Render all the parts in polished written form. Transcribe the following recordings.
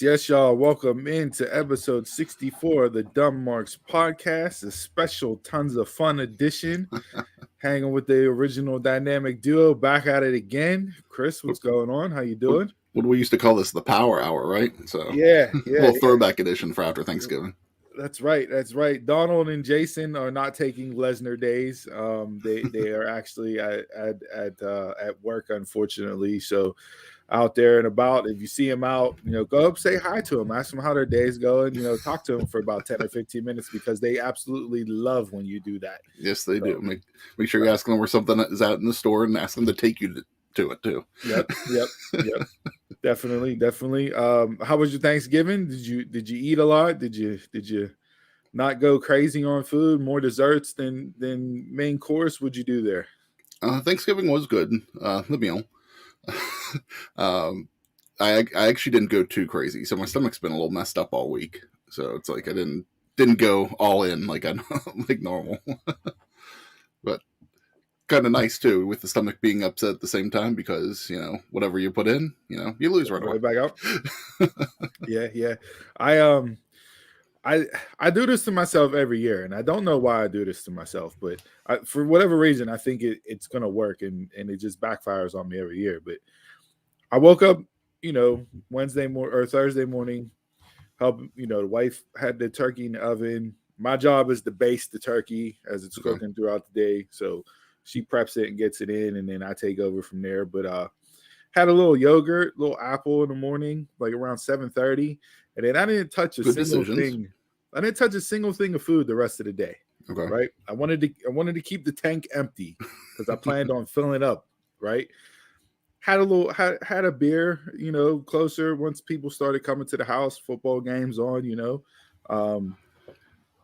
Yes, y'all. Welcome into episode 64 of the Dumb Marks podcast, a special tons of fun edition. Hanging with the original dynamic duo, back at it again. Chris, what's going on? How you doing? What do we used to call this? The Power Hour, right? So Yeah. a little throwback edition for after Thanksgiving. That's right. Donald and Jason are not taking Lesnar days. They are actually at work, unfortunately. So out there and about, if you see them out, go up, say hi to them, ask them how their day's going, talk to them for about 10 or 15 minutes because they absolutely love when you do that. Yes, they do. Make sure you ask them where something is out in the store and ask them to take you to it too. Yep. Definitely. How was your Thanksgiving? Did you eat a lot? Did you not go crazy on food? More desserts than main course? What'd you do there? Thanksgiving was good. The meal. I actually didn't go too crazy, so my stomach's been a little messed up all week. So it's like I didn't go all in like like normal. But kind of nice too, with the stomach being upset at the same time because whatever you put in, you lose right away. Back out. Yeah. I do this to myself every year, and I don't know why I do this to myself, but for whatever reason, I think it's going to work, and it just backfires on me every year. But I woke up, Wednesday or Thursday morning, help, the wife had the turkey in the oven. My job is to baste the turkey as it's cooking throughout the day. So she preps it and gets it in, and then I take over from there. But had a little yogurt, little apple in the morning, like around 7:30. And then I didn't touch a single thing. I didn't touch a single thing of food the rest of the day. Okay. Right. I wanted to keep the tank empty because I planned on filling it up. Right. Had a beer, closer once people started coming to the house, football games on,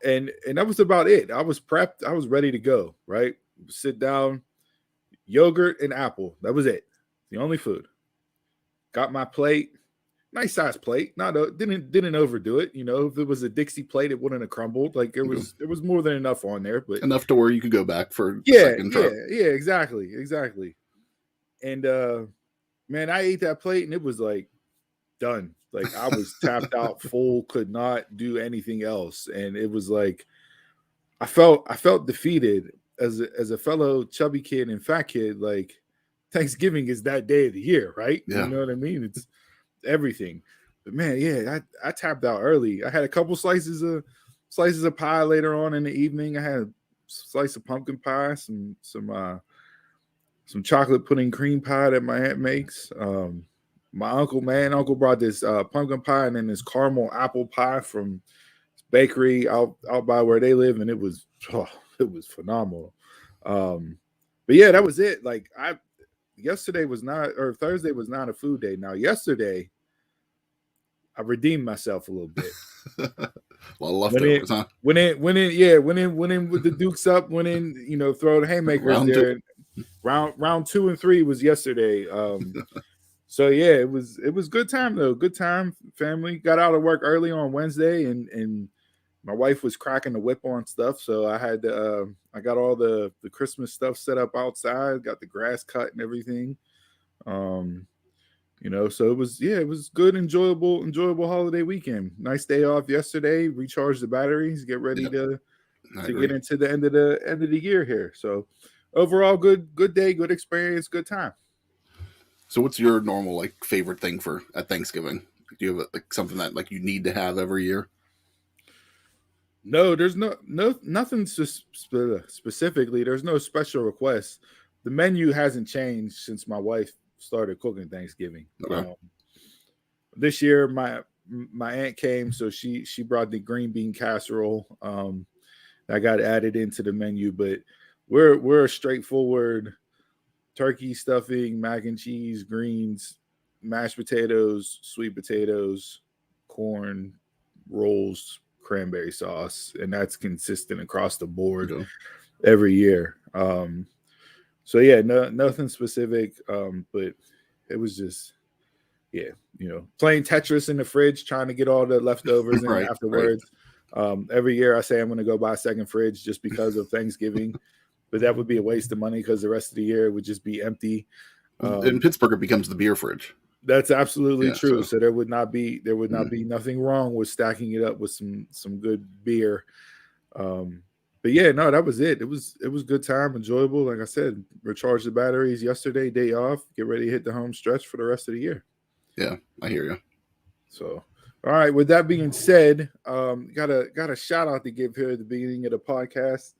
and that was about it. I was prepped. I was ready to go. Right. Sit down, yogurt and apple. That was it. The only food. Got my plate. Nice size plate. Didn't overdo it. If it was a Dixie plate, it wouldn't have crumbled. Like there was more than enough on there, but enough to where you could go back for second trip. Yeah, exactly. And man, I ate that plate and it was like done. Like I was tapped out, full, could not do anything else, and it was like I felt defeated as a fellow chubby kid and fat kid. Like Thanksgiving is that day of the year, right? Yeah. You know what I mean? It's everything. But man, yeah, I tapped out early. I had a couple slices of pie later on in the evening. I had a slice of pumpkin pie, some chocolate pudding cream pie that my aunt makes. My uncle brought this pumpkin pie and then this caramel apple pie from this bakery out by where they live, and it was phenomenal. But yeah, that was it. Like Thursday was not a food day. Now, yesterday, I redeemed myself a little bit. A lot of leftovers, huh? Went in with the Dukes up, went in, throw the haymakers there. Round 2 and 3 was yesterday. So yeah, it was good time though. Good time, family. Got out of work early on Wednesday, and my wife was cracking the whip on stuff, so I had to. I got all the Christmas stuff set up outside. Got the grass cut and everything. So it was good, enjoyable holiday weekend. Nice day off yesterday. Recharge the batteries. Get ready to get into the end of the year here. So overall, good day, good experience, good time. So what's your normal favorite thing at Thanksgiving? Do you have something that you need to have every year? No, there's nothing specifically. There's no special requests. The menu hasn't changed since my wife started cooking Thanksgiving. Okay. This year, my aunt came, so she brought the green bean casserole. That got added into the menu, but we're a straightforward turkey stuffing, mac and cheese, greens, mashed potatoes, sweet potatoes, corn, rolls, cranberry sauce, and that's consistent across the board every year. So yeah, nothing specific, but it was just playing Tetris in the fridge, trying to get all the leftovers in afterwards. Right. Every year I say I'm going to go buy a second fridge just because of Thanksgiving, but that would be a waste of money because the rest of the year it would just be empty. In Pittsburgh, it becomes the beer fridge. That's absolutely Yeah, true. so So there would not be nothing wrong with stacking it up with some good beer. But yeah, no, that was it. It was good time, enjoyable. Like I said, recharge the batteries yesterday, day off, get ready to hit the home stretch for the rest of the year. yeah, I hear you. So, all right. With that being said, got a shout out to give here at the beginning of the podcast.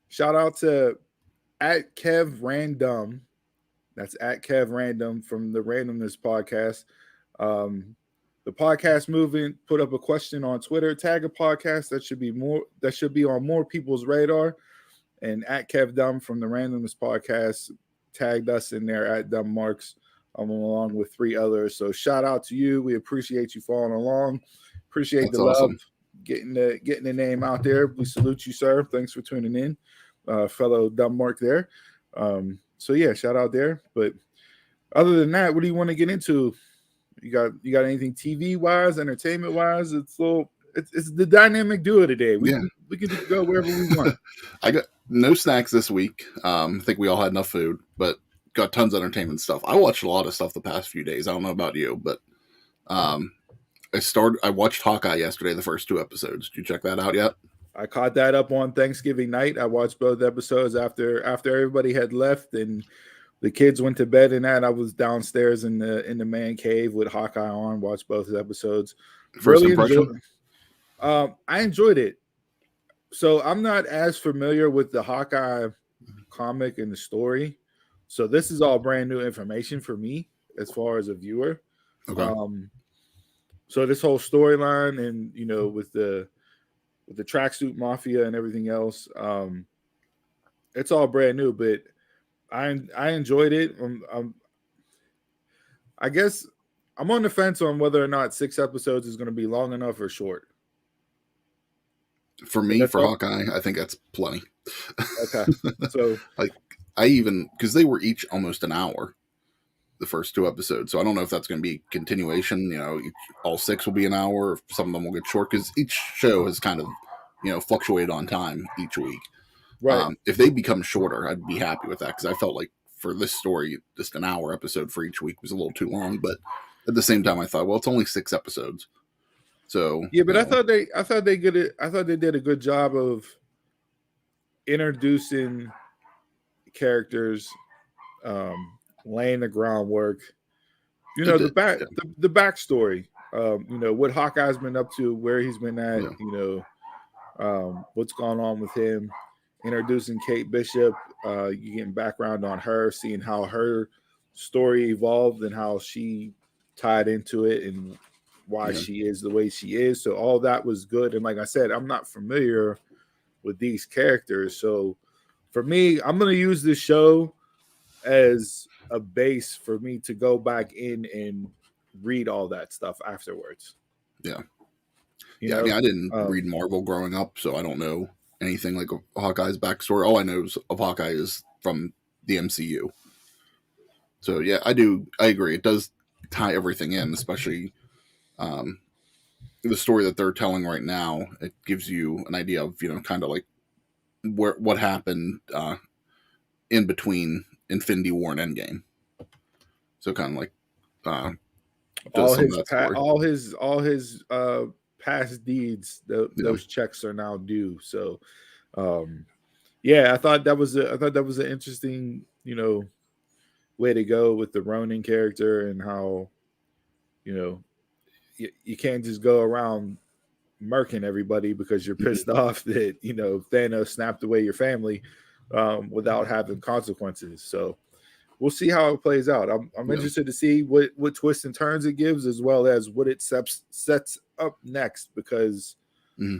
Shout out to at Kev Random. That's at Kev Random from the Randomness podcast. The podcast movement put up a question on Twitter. Tag a podcast that should be on more people's radar. And at Kev Dumb from the Randomness podcast tagged us in there at Dumb Marks, along with 3 others. So shout out to you. We appreciate you following along. Appreciate That's the love, awesome. getting the name out there. We salute you, sir. Thanks for tuning in, fellow Dumb Mark there. So yeah, shout out there. But other than that, what do you want to get into? You got anything TV wise, entertainment wise? It's the dynamic duo today. We can just go wherever we want. I got no snacks this week. I think we all had enough food, but got tons of entertainment stuff. I watched a lot of stuff the past few days. I don't know about you, but I watched Hawkeye yesterday, the first 2 episodes. Did you check that out yet? I caught that up on Thanksgiving night. I watched both episodes after everybody had left and the kids went to bed, and that I was downstairs in the man cave with Hawkeye on. Watched both enpisodes. First impression? I enjoyed it. So I'm not as familiar with the Hawkeye comic and the story, so this is all brand new information for me as far as a viewer. Okay. So this whole storyline, and with the tracksuit mafia and everything else, it's all brand new, but I enjoyed it. I guess I'm on the fence on whether or not 6 episodes is going to be long enough or short. For me, for Hawkeye, I think that's plenty. Okay. So because they were each almost an hour, the first 2 episodes. So I don't know if that's going to be continuation. All 6 will be an hour. Some of them will get short because each show has kind of, fluctuated on time each week. Right. If they become shorter, I'd be happy with that because I felt like for this story, just an hour episode for each week was a little too long. But at the same time, I thought, well, it's only 6 episodes. So yeah, but I thought they did a good job of introducing characters, laying the groundwork. The backstory. What Hawkeye's been up to, where he's been at. Yeah. What's going on with him. Introducing Kate Bishop, you getting background on her, seeing how her story evolved and how she tied into it and why she is the way she is. So all that was good. And like I said, I'm not familiar with these characters. So for me, I'm going to use this show as a base for me to go back in and read all that stuff afterwards. Yeah. I mean, I didn't read Marvel growing up, so I don't know anything like Hawkeye's backstory. All I know of Hawkeye is from the MCU. So yeah, I agree. It does tie everything in, especially the story that they're telling right now. It gives you an idea of kind of like what happened in between Infinity War and Endgame. So kind of like all his past deeds, those checks are now due. So I thought that was an interesting way to go with the Ronin character and how you can't just go around murking everybody because you're pissed off that Thanos snapped away your family without having consequences. So we'll see how it plays out. I'm interested to see what twists and turns it gives, as well as what it sets up next, because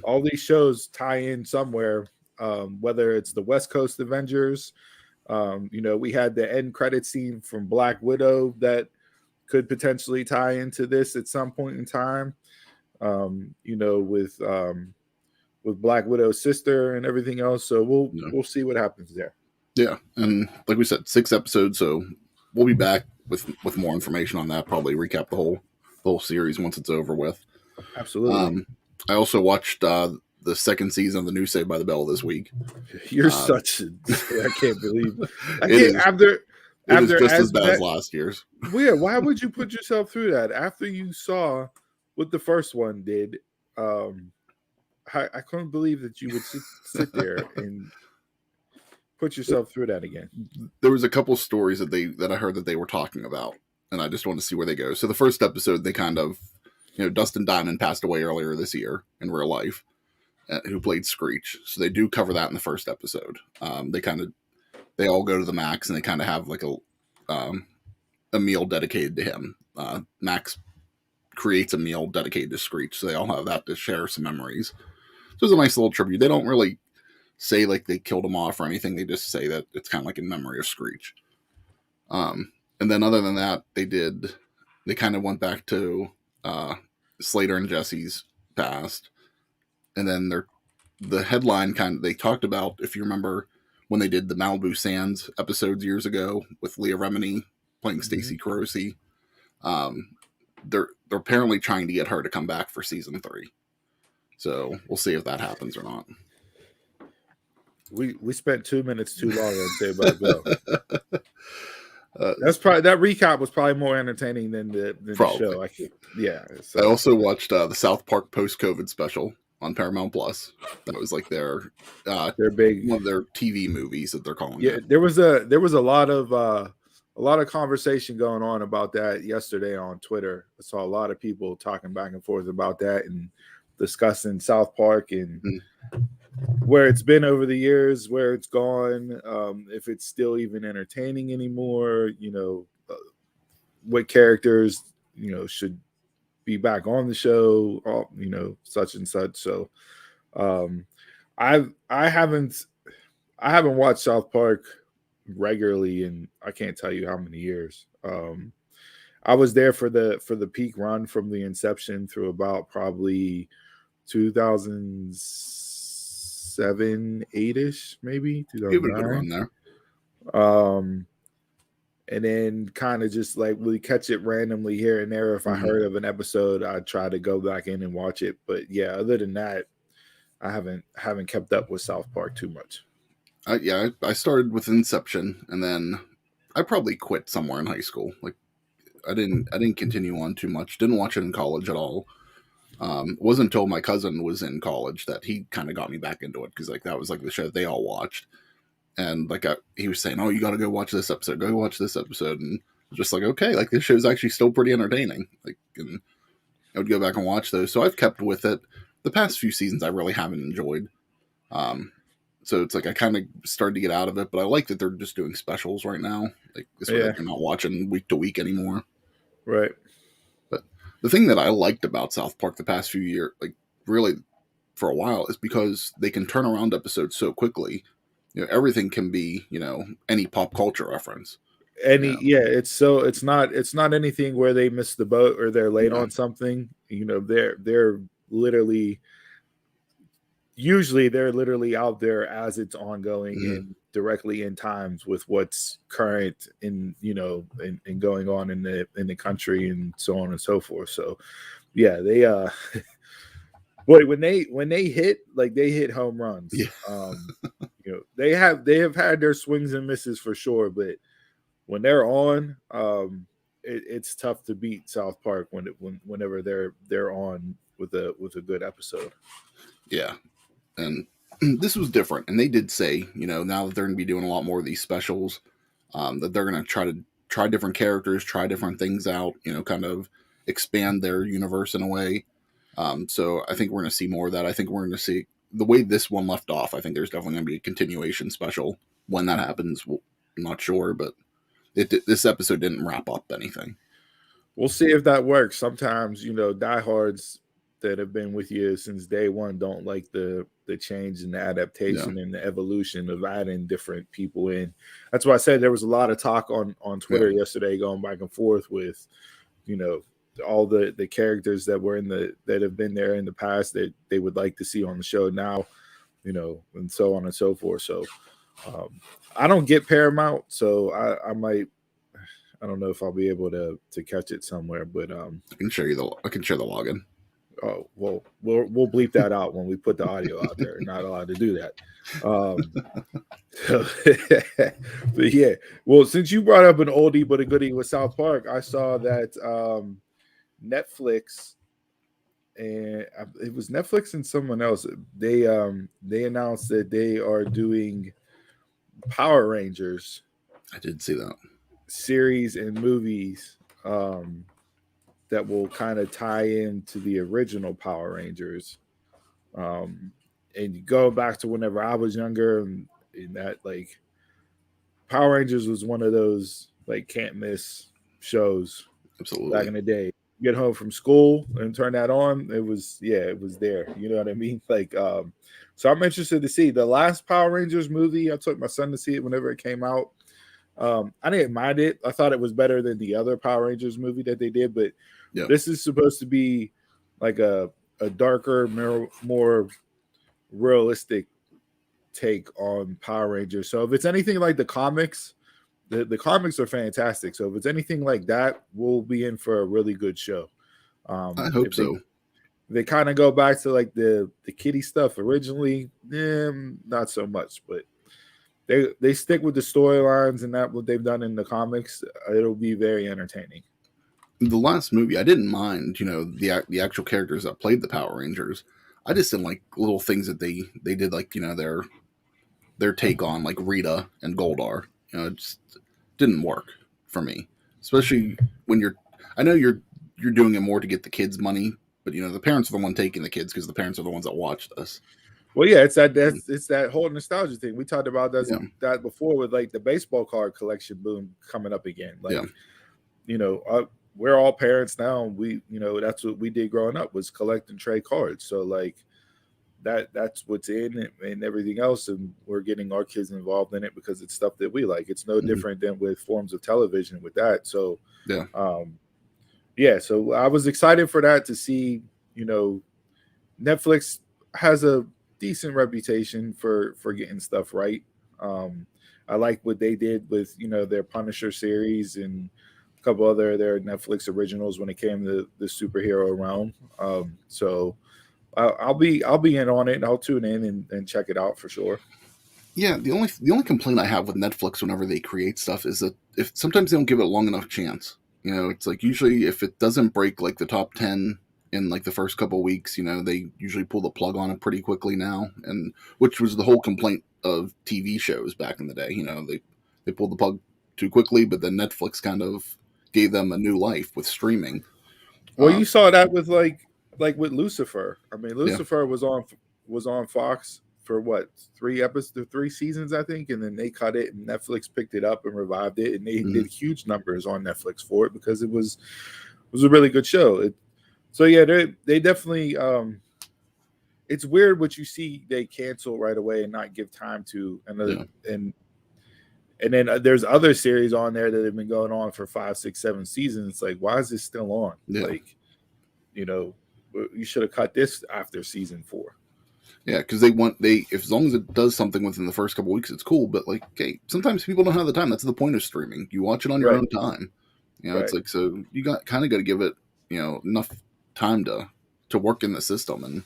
all these shows tie in somewhere, whether it's the West Coast Avengers. We had the end credit scene from Black Widow that could potentially tie into this at some point in time, with Black Widow's sister and everything else. So we'll see what happens there. Yeah, and like we said, 6 episodes, so we'll be back with more information on that. Probably recap the whole series once it's over with. Absolutely. I also watched the 2nd season of the new Saved by the Bell this week. You're I can't believe. I can't after It is just as as bad as last year's. weird. Why would you put yourself through that after you saw what the first one did? I couldn't believe that you would sit there and put yourself through that again. There was a couple stories that I heard that they were talking about, and I just want to see where they go. So the first episode, they kind of, Dustin Diamond passed away earlier this year in real life, who played Screech. So they do cover that in the first episode. They all go to the Max, and they kind of have like a meal dedicated to him. Max creates a meal dedicated to Screech, so they all have that to share some memories. So it's a nice little tribute. They don't really say like they killed him off or anything. They just say that it's kind of like in memory of Screech. And then other than that, they kind of went back to Slater and Jesse's past. And then the headline they talked about, if you remember, when they did the Malibu Sands episodes years ago with Leah Remini playing Stacey Carosi. They're apparently trying to get her to come back for season 3. So we'll see if that happens or not. We spent 2 minutes too long on Say About Go. That recap was probably more entertaining than the show. So. I also watched the South Park post-COVID special on Paramount Plus. That was like their big one of their TV movies that they're calling. Yeah, it. there was a lot of conversation going on about that yesterday on Twitter. I saw a lot of people talking back and forth about that and discussing South Park and where it's been over the years, where it's gone, if it's still even entertaining anymore, what characters, should be back on the show, such and such. So I haven't watched South Park regularly in I can't tell you how many years. I was there for the peak run from the inception through about probably 2007, 8-ish, maybe 2009. And then kind of just like we catch it randomly here and there. If I heard of an episode, I'd try to go back in and watch it. But yeah, other than that, I haven't kept up with South Park too much. I started with Inception, and then I probably quit somewhere in high school. Like I didn't continue on too much. Didn't watch it in college at all. It wasn't until my cousin was in college that he kind of got me back into it, because like that was like the show they all watched, and like he was saying, "Oh, you got to go watch this episode. Go watch this episode." And I was just like, okay, like this show's actually still pretty entertaining. Like, and I would go back and watch those. So I've kept with it. The past few seasons I really haven't enjoyed. So it's like I kind of started to get out of it, but I like that they're just doing specials right now. Like this way they're not watching week to week anymore. Right. But the thing that I liked about South Park the past few years, like really for a while, is because they can turn around episodes so quickly. Everything can be, any pop culture reference. It's not anything where they miss the boat or they're late on something. They're literally out there as it's ongoing and directly in times with what's current in and going on in the country and so on and so forth. So yeah, they boy, when they hit, like they hit home runs. They have had their swings and misses for sure, but when they're on, it's tough to beat South Park whenever they're on with a good episode. Yeah. And this was different. And they did say, now that they're going to be doing a lot more of these specials, that they're going to try different characters, try different things out, kind of expand their universe in a way. So I think we're going to see more of that. I think we're going to see the way this one left off. I think there's definitely going to be a continuation special. When that happens, I'm not sure, but this episode didn't wrap up anything. We'll see if that works. Sometimes, diehards that have been with you since day one don't like the change and the adaptation and the evolution of adding different people in. That's why I said there was a lot of talk on Twitter yesterday going back and forth with, all the characters that have been there in the past that they would like to see on the show now, and so on and so forth. So I don't get Paramount, so I might. I don't know if I'll be able to catch it somewhere, but I can share the login. Oh, well, we'll bleep that out when we put the audio out there. Not allowed to do that. So, but yeah, well, since you brought up an oldie but a goodie with South Park, I saw that Netflix and it was Netflix and someone else. They announced that they are doing Power Rangers I did see that. series and movies that will kind of tie into the original Power Rangers. Um, and you go back to whenever I was younger, and that like Power Rangers was one of those like can't miss shows back Absolutely. in the day. Get home from school and turn that on. It was it was there. You know what I mean? Like so I'm interested to see the last Power Rangers movie. I took my son to see it whenever it came out. I didn't mind it. I thought it was better than the other Power Rangers movie that they did, but Yeah. this is supposed to be like a darker, more realistic take on Power Rangers. So if it's anything like the comics, the comics are fantastic. So if it's anything like that, we'll be in for a really good show. I hope If so. they kind of go back to like the kitty stuff originally, not so much, but they stick with the storylines and that what they've done in the comics, it'll be very entertaining. The last movie, I didn't mind, the actual characters that played the Power Rangers. I just didn't like little things that they did, like their take on like Rita and Goldar. It just didn't work for me, especially when I know you're doing it more to get the kids money, but the parents are the one taking the kids because the parents are the ones that watch this. Well, yeah, it's that whole nostalgia thing. We talked about Yeah, that before with like the baseball card collection boom coming up again. Like, yeah, you know, we're all parents now. And that's what we did growing up was collect and trade cards. So like that's what's in it and everything else, and we're getting our kids involved in it because it's stuff that we like. It's no hmm, different than with forms of television with that. So, yeah. yeah. So I was excited for that to see. You know, Netflix has a decent reputation for getting stuff right. Um, I like what they did with their Punisher series and a couple other their Netflix originals when it came to the superhero realm. So I'll be in on it and I'll tune in and check it out for sure. Yeah, the only complaint I have with Netflix whenever they create stuff is that if sometimes they don't give it a long enough chance. It's like usually if it doesn't break like the top 10 in like the first couple of weeks, they usually pull the plug on it pretty quickly now, and which was the whole complaint of TV shows back in the day. They pulled the plug too quickly, but then Netflix kind of gave them a new life with streaming. Well, Uh, you saw that with like with Lucifer. I mean, yeah, Lucifer was on Fox for what 3 episodes, 3 seasons, I think, and then they cut it and Netflix picked it up and revived it, and they hmm, did huge numbers on Netflix for it because it was a really good show. So yeah, they definitely. It's weird what you see they cancel right away and not give time to another yeah, and then there's other series on there that have been going on for 5, 6, 7 seasons. It's like, why is this still on? yeah. Like, you know, you should have cut this after season 4. Yeah, because they if as long as it does something within the first couple weeks, it's cool. But like, okay, sometimes people don't have the time. That's the point of streaming. You watch it on your Right, own time. It's right. like so you got kind of got to give it enough time to work in the system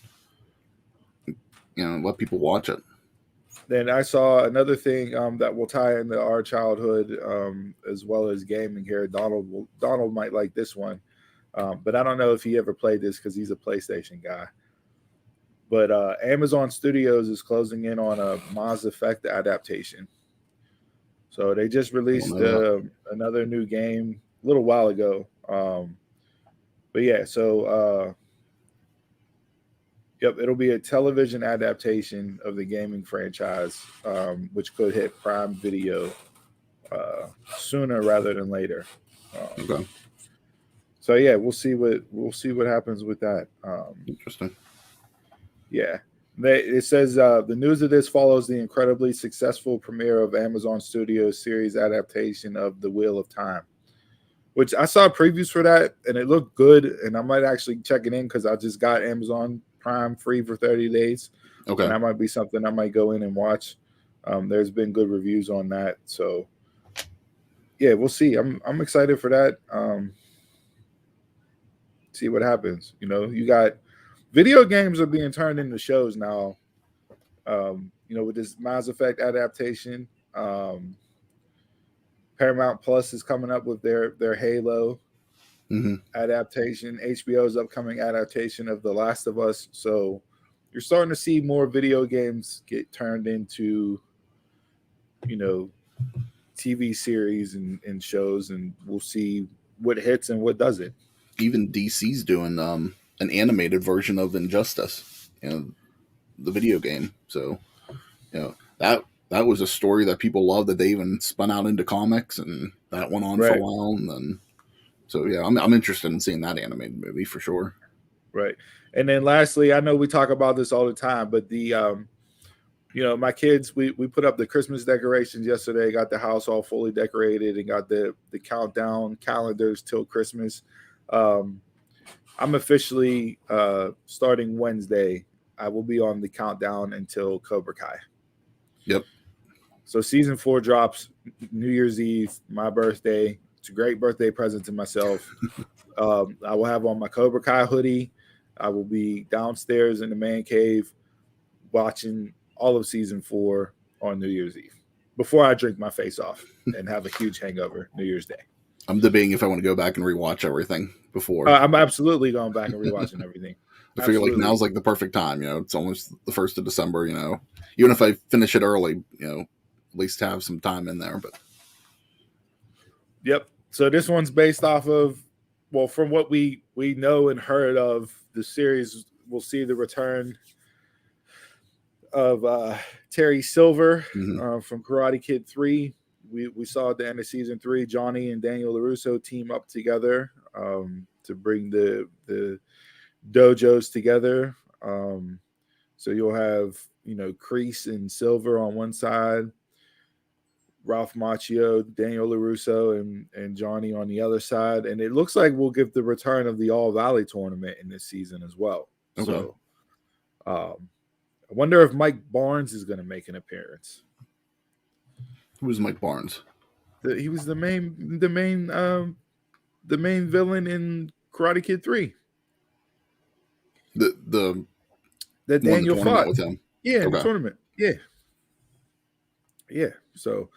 and let people watch it. Then I saw another thing that will tie into our childhood as well as gaming here. Donald might like this one, but I don't know if he ever played this because he's a PlayStation guy. But Amazon Studios is closing in on a Mass Effect adaptation. So they just I don't released know that. another new game a little while ago. But yeah, so yep, it'll be a television adaptation of the gaming franchise, which could hit Prime Video sooner rather than later. Um, Okay, so yeah, we'll see what happens with that. interesting. Yeah. It says the news of this follows the incredibly successful premiere of Amazon Studios series adaptation of The Wheel of Time, which I saw previews for that and it looked good. And I might actually check it in because I just got Amazon Prime free for 30 days. And Okay, that might be something I might go in and watch. There's been good reviews on that. So yeah, we'll see. I'm excited for that. See what happens. You got video games are being turned into shows now. with this Mass Effect adaptation. Paramount Plus is coming up with their Halo adaptation. HBO's upcoming adaptation of The Last of Us. So you're starting to see more video games get turned into, TV series and shows, and we'll see what hits and what doesn't. Even DC's doing an animated version of Injustice, the video game. So, that was a story that people loved, that they even spun out into comics, and that went on for a while. And then, so yeah, I'm interested in seeing that animated movie for sure. Right. And then lastly, I know we talk about this all the time, but the my kids, we put up the Christmas decorations yesterday, got the house all fully decorated, and got the countdown calendars till Christmas. I'm officially starting Wednesday. I will be on the countdown until Cobra Kai. Yep. So season 4 drops New Year's Eve, my birthday. It's a great birthday present to myself. I will have on my Cobra Kai hoodie. I will be downstairs in the man cave watching all of season 4 on New Year's Eve before I drink my face off and have a huge hangover New Year's Day. I'm debating if I want to go back and rewatch everything before. I'm absolutely going back and rewatching everything. I figure like now's like the perfect time. It's almost the 1st of December. Even if I finish it early, at least have some time in there. But yep. So this one's based off of, from what we know and heard of the series, we'll see the return of Terry Silver from Karate Kid 3. We saw at the end of season 3, Johnny and Daniel LaRusso team up together to bring the dojos together. So you'll have, Kreese and Silver on one side, Ralph Macchio, Daniel LaRusso, and Johnny on the other side. And it looks like we'll get the return of the All Valley tournament in this season as well. Okay. So I wonder if Mike Barnes is going to make an appearance. Who's Mike Barnes? He was the main villain in Karate Kid 3. The Daniel fought with him. Yeah, okay. The tournament. Yeah. So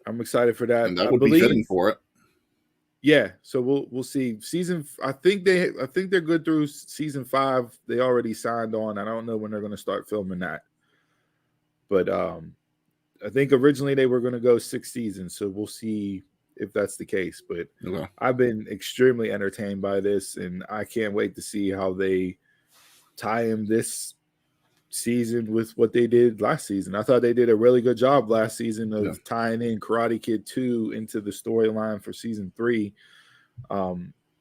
I'm excited for that. And that would be fitting for it. Yeah. So we'll see. I think they're good through season 5. They already signed on. I don't know when they're going to start filming that. But I think originally they were going to go 6 seasons. So we'll see if that's the case. But okay. I've been extremely entertained by this, and I can't wait to see how they tie in this season with what they did last season. I thought they did a really good job last season of tying in Karate Kid 2 into the storyline for season 3.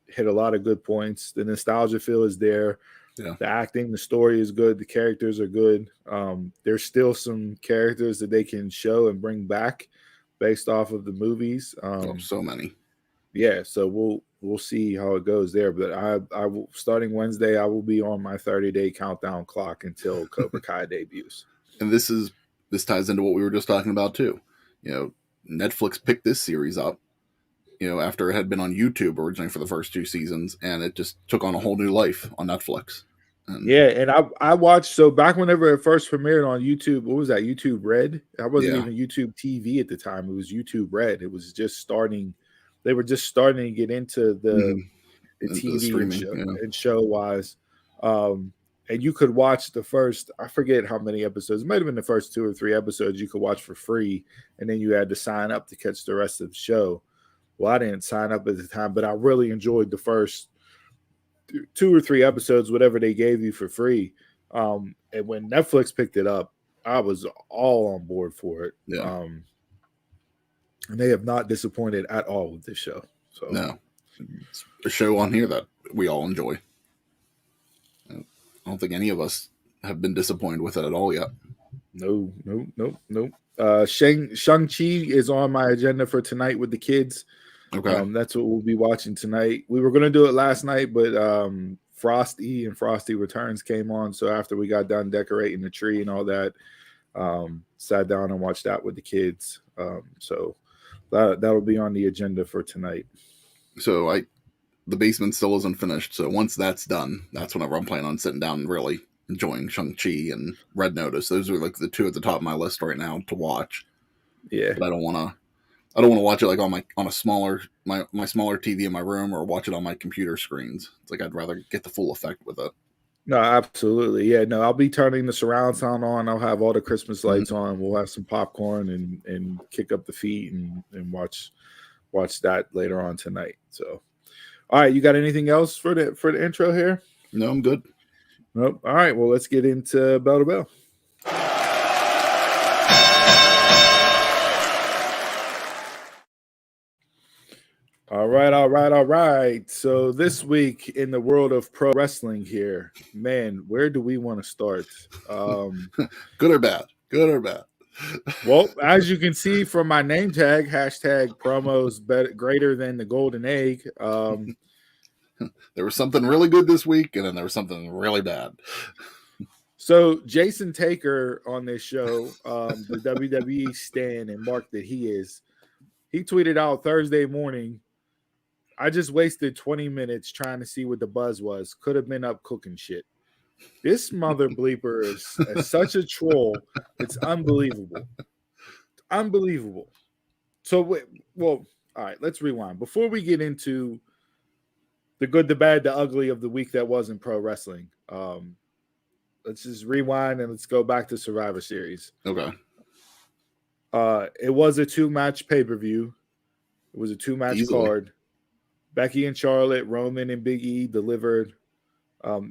Hit a lot of good points. The nostalgia feel is there. Yeah. The acting, the story is good. The characters are good. There's still some characters that they can show and bring back based off of the movies. So many. Yeah, so we'll see how it goes there. But I will, starting Wednesday, I will be on my 30-day countdown clock until Cobra Kai debuts. And this ties into what we were just talking about too. Netflix picked this series up, after it had been on YouTube originally for the first 2 seasons, and it just took on a whole new life on Netflix. And I watched, so back whenever it first premiered on YouTube, what was that, YouTube Red? That wasn't even YouTube TV at the time. It was YouTube Red. It was just starting. They were just starting to get into the TV and show wise. And you could watch the first, I forget how many episodes, it might have been the first 2 or 3 episodes you could watch for free. And then you had to sign up to catch the rest of the show. Well, I didn't sign up at the time, but I really enjoyed the first 2 or 3 episodes, whatever they gave you for free. And when Netflix picked it up, I was all on board for it. Yeah. And they have not disappointed at all with this show. So no, it's a show on here that we all enjoy. I don't think any of us have been disappointed with it at all yet. No. Shang-Chi is on my agenda for tonight with the kids. Okay. That's what we'll be watching tonight. We were going to do it last night, but Frosty and Frosty Returns came on. So after we got done decorating the tree and all that, sat down and watched that with the kids. So that'll be on the agenda for tonight. So the basement still isn't finished. So once that's done, that's whenever I'm planning on sitting down and really enjoying Shang-Chi and Red Notice. Those are like the two at the top of my list right now to watch. Yeah. But I don't want to watch it like on a smaller my smaller TV in my room or watch it on my computer screens. It's like I'd rather get the full effect with it. No, absolutely. Yeah, no, I'll be turning the surround sound on. I'll have all the Christmas lights on. We'll have some popcorn and kick up the feet and watch that later on tonight. So, all right, you got anything else for the intro here? No, I'm good. Nope. All right, well, let's get into bell to bell. All right. So this week in the world of pro wrestling here, man, where do we want to start? Good or bad? Good or bad? Well, as you can see from my name tag, hashtag promos better, greater than the golden egg. There was something really good this week, and then there was something really bad. So Jason Taker on this show, the WWE stan and mark that he is, he tweeted out Thursday morning, I just wasted 20 minutes trying to see what the buzz was. Could have been up cooking shit. This mother bleeper is such a troll. It's unbelievable. Unbelievable. So, well, all right, let's rewind. Before we get into the good, the bad, the ugly of the week that wasn't pro wrestling, let's just rewind and let's go back to Survivor Series. Okay. It was a 2-match pay-per-view. It was a 2-match card. Becky and Charlotte, Roman and Big E delivered.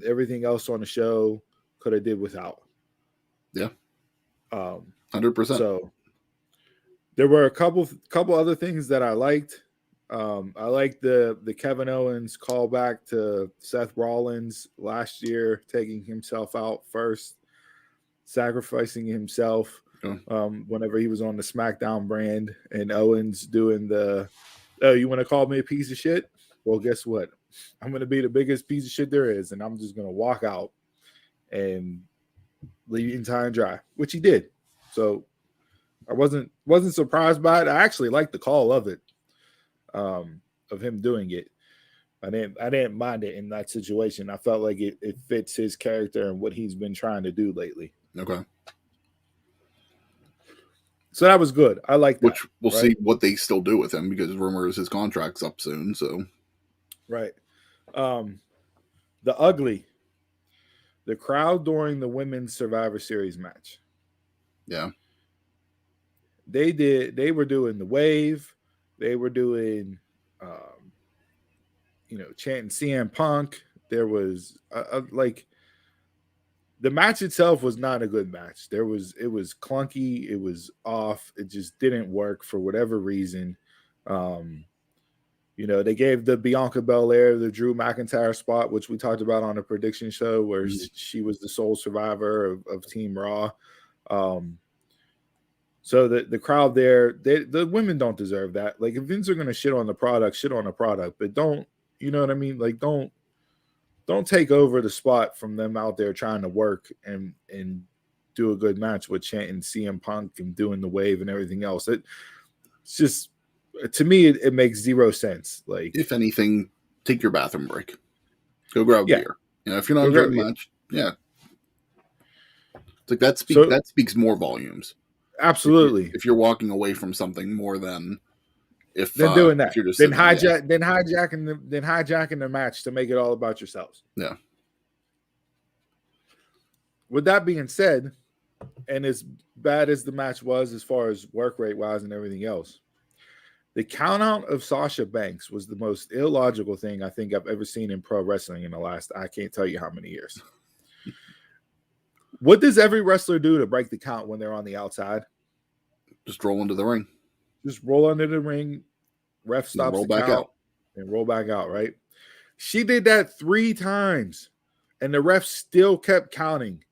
Everything else on the show could have did without. Yeah. 100%. So there were a couple other things that I liked. I liked the Kevin Owens callback to Seth Rollins last year, taking himself out first, sacrificing himself whenever he was on the SmackDown brand, and Owens doing the, oh, you want to call me a piece of shit? Well, guess what? I'm going to be the biggest piece of shit there is, and I'm just going to walk out and leave you high and dry, which he did. So I wasn't surprised by it. I actually liked the call of it, of him doing it. I didn't mind it in that situation. I felt like it fits his character and what he's been trying to do lately. Okay. So that was good. I like that. Which we'll see what they still do with him, because rumors his contract's up soon. So, right. The ugly, the crowd during the women's Survivor Series match. Yeah. They were doing the wave. They were doing, chanting CM Punk. There was like, the match itself was not a good match. It was clunky. It was off. It just didn't work for whatever reason. They gave the Bianca Belair the Drew McIntyre spot, which we talked about on a prediction show, where she was the sole survivor of Team Raw. So the crowd there, the women don't deserve that. Like, if Vince are going to shit on the product, but don't, you know what I mean? Like, don't take over the spot from them out there trying to work and do a good match with chanting CM Punk and doing the wave and everything else. It's just, to me, it makes zero sense. Like, if anything, take your bathroom break. Go grab a beer. If you're not enjoying the match, it's like that speaks more volumes. Absolutely. If you're walking away from something more than doing that, then hijacking the match to make it all about yourselves. Yeah. With that being said, and as bad as the match was as far as work rate wise and everything else, the count out of Sasha Banks was the most illogical thing I think I've ever seen in pro wrestling in the last, I can't tell you how many years. What does every wrestler do to break the count when they're on the outside? Just roll into the ring. Just roll under the ring. Ref stops the count out. And roll back out, right? She did that 3 times, and the ref still kept counting.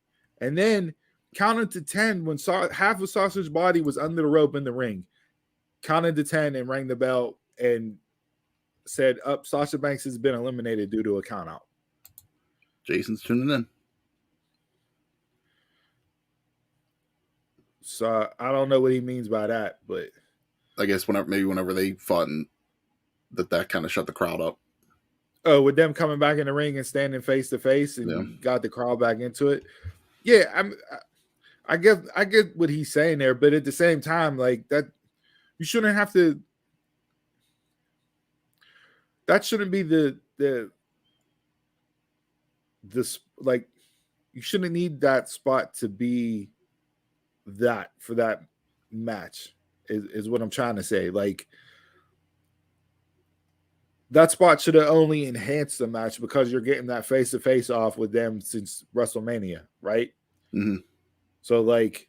And then counted to 10 when half of Sasha's body was under the rope in the ring. Counted to 10 and rang the bell and said, Sasha Banks has been eliminated due to a count out. Jason's tuning in. So I don't know what he means by that, but I guess whenever they fought, and that kind of shut the crowd up. Oh, with them coming back in the ring and standing face to face and got the crowd back into it. Yeah, I get what he's saying there, but at the same time, like that, you shouldn't have to. That shouldn't be this like you shouldn't need that spot to be that for that match is what I'm trying to say. Like that spot should have only enhanced the match because you're getting that face to face off with them since WrestleMania, right? Mm-hmm. So like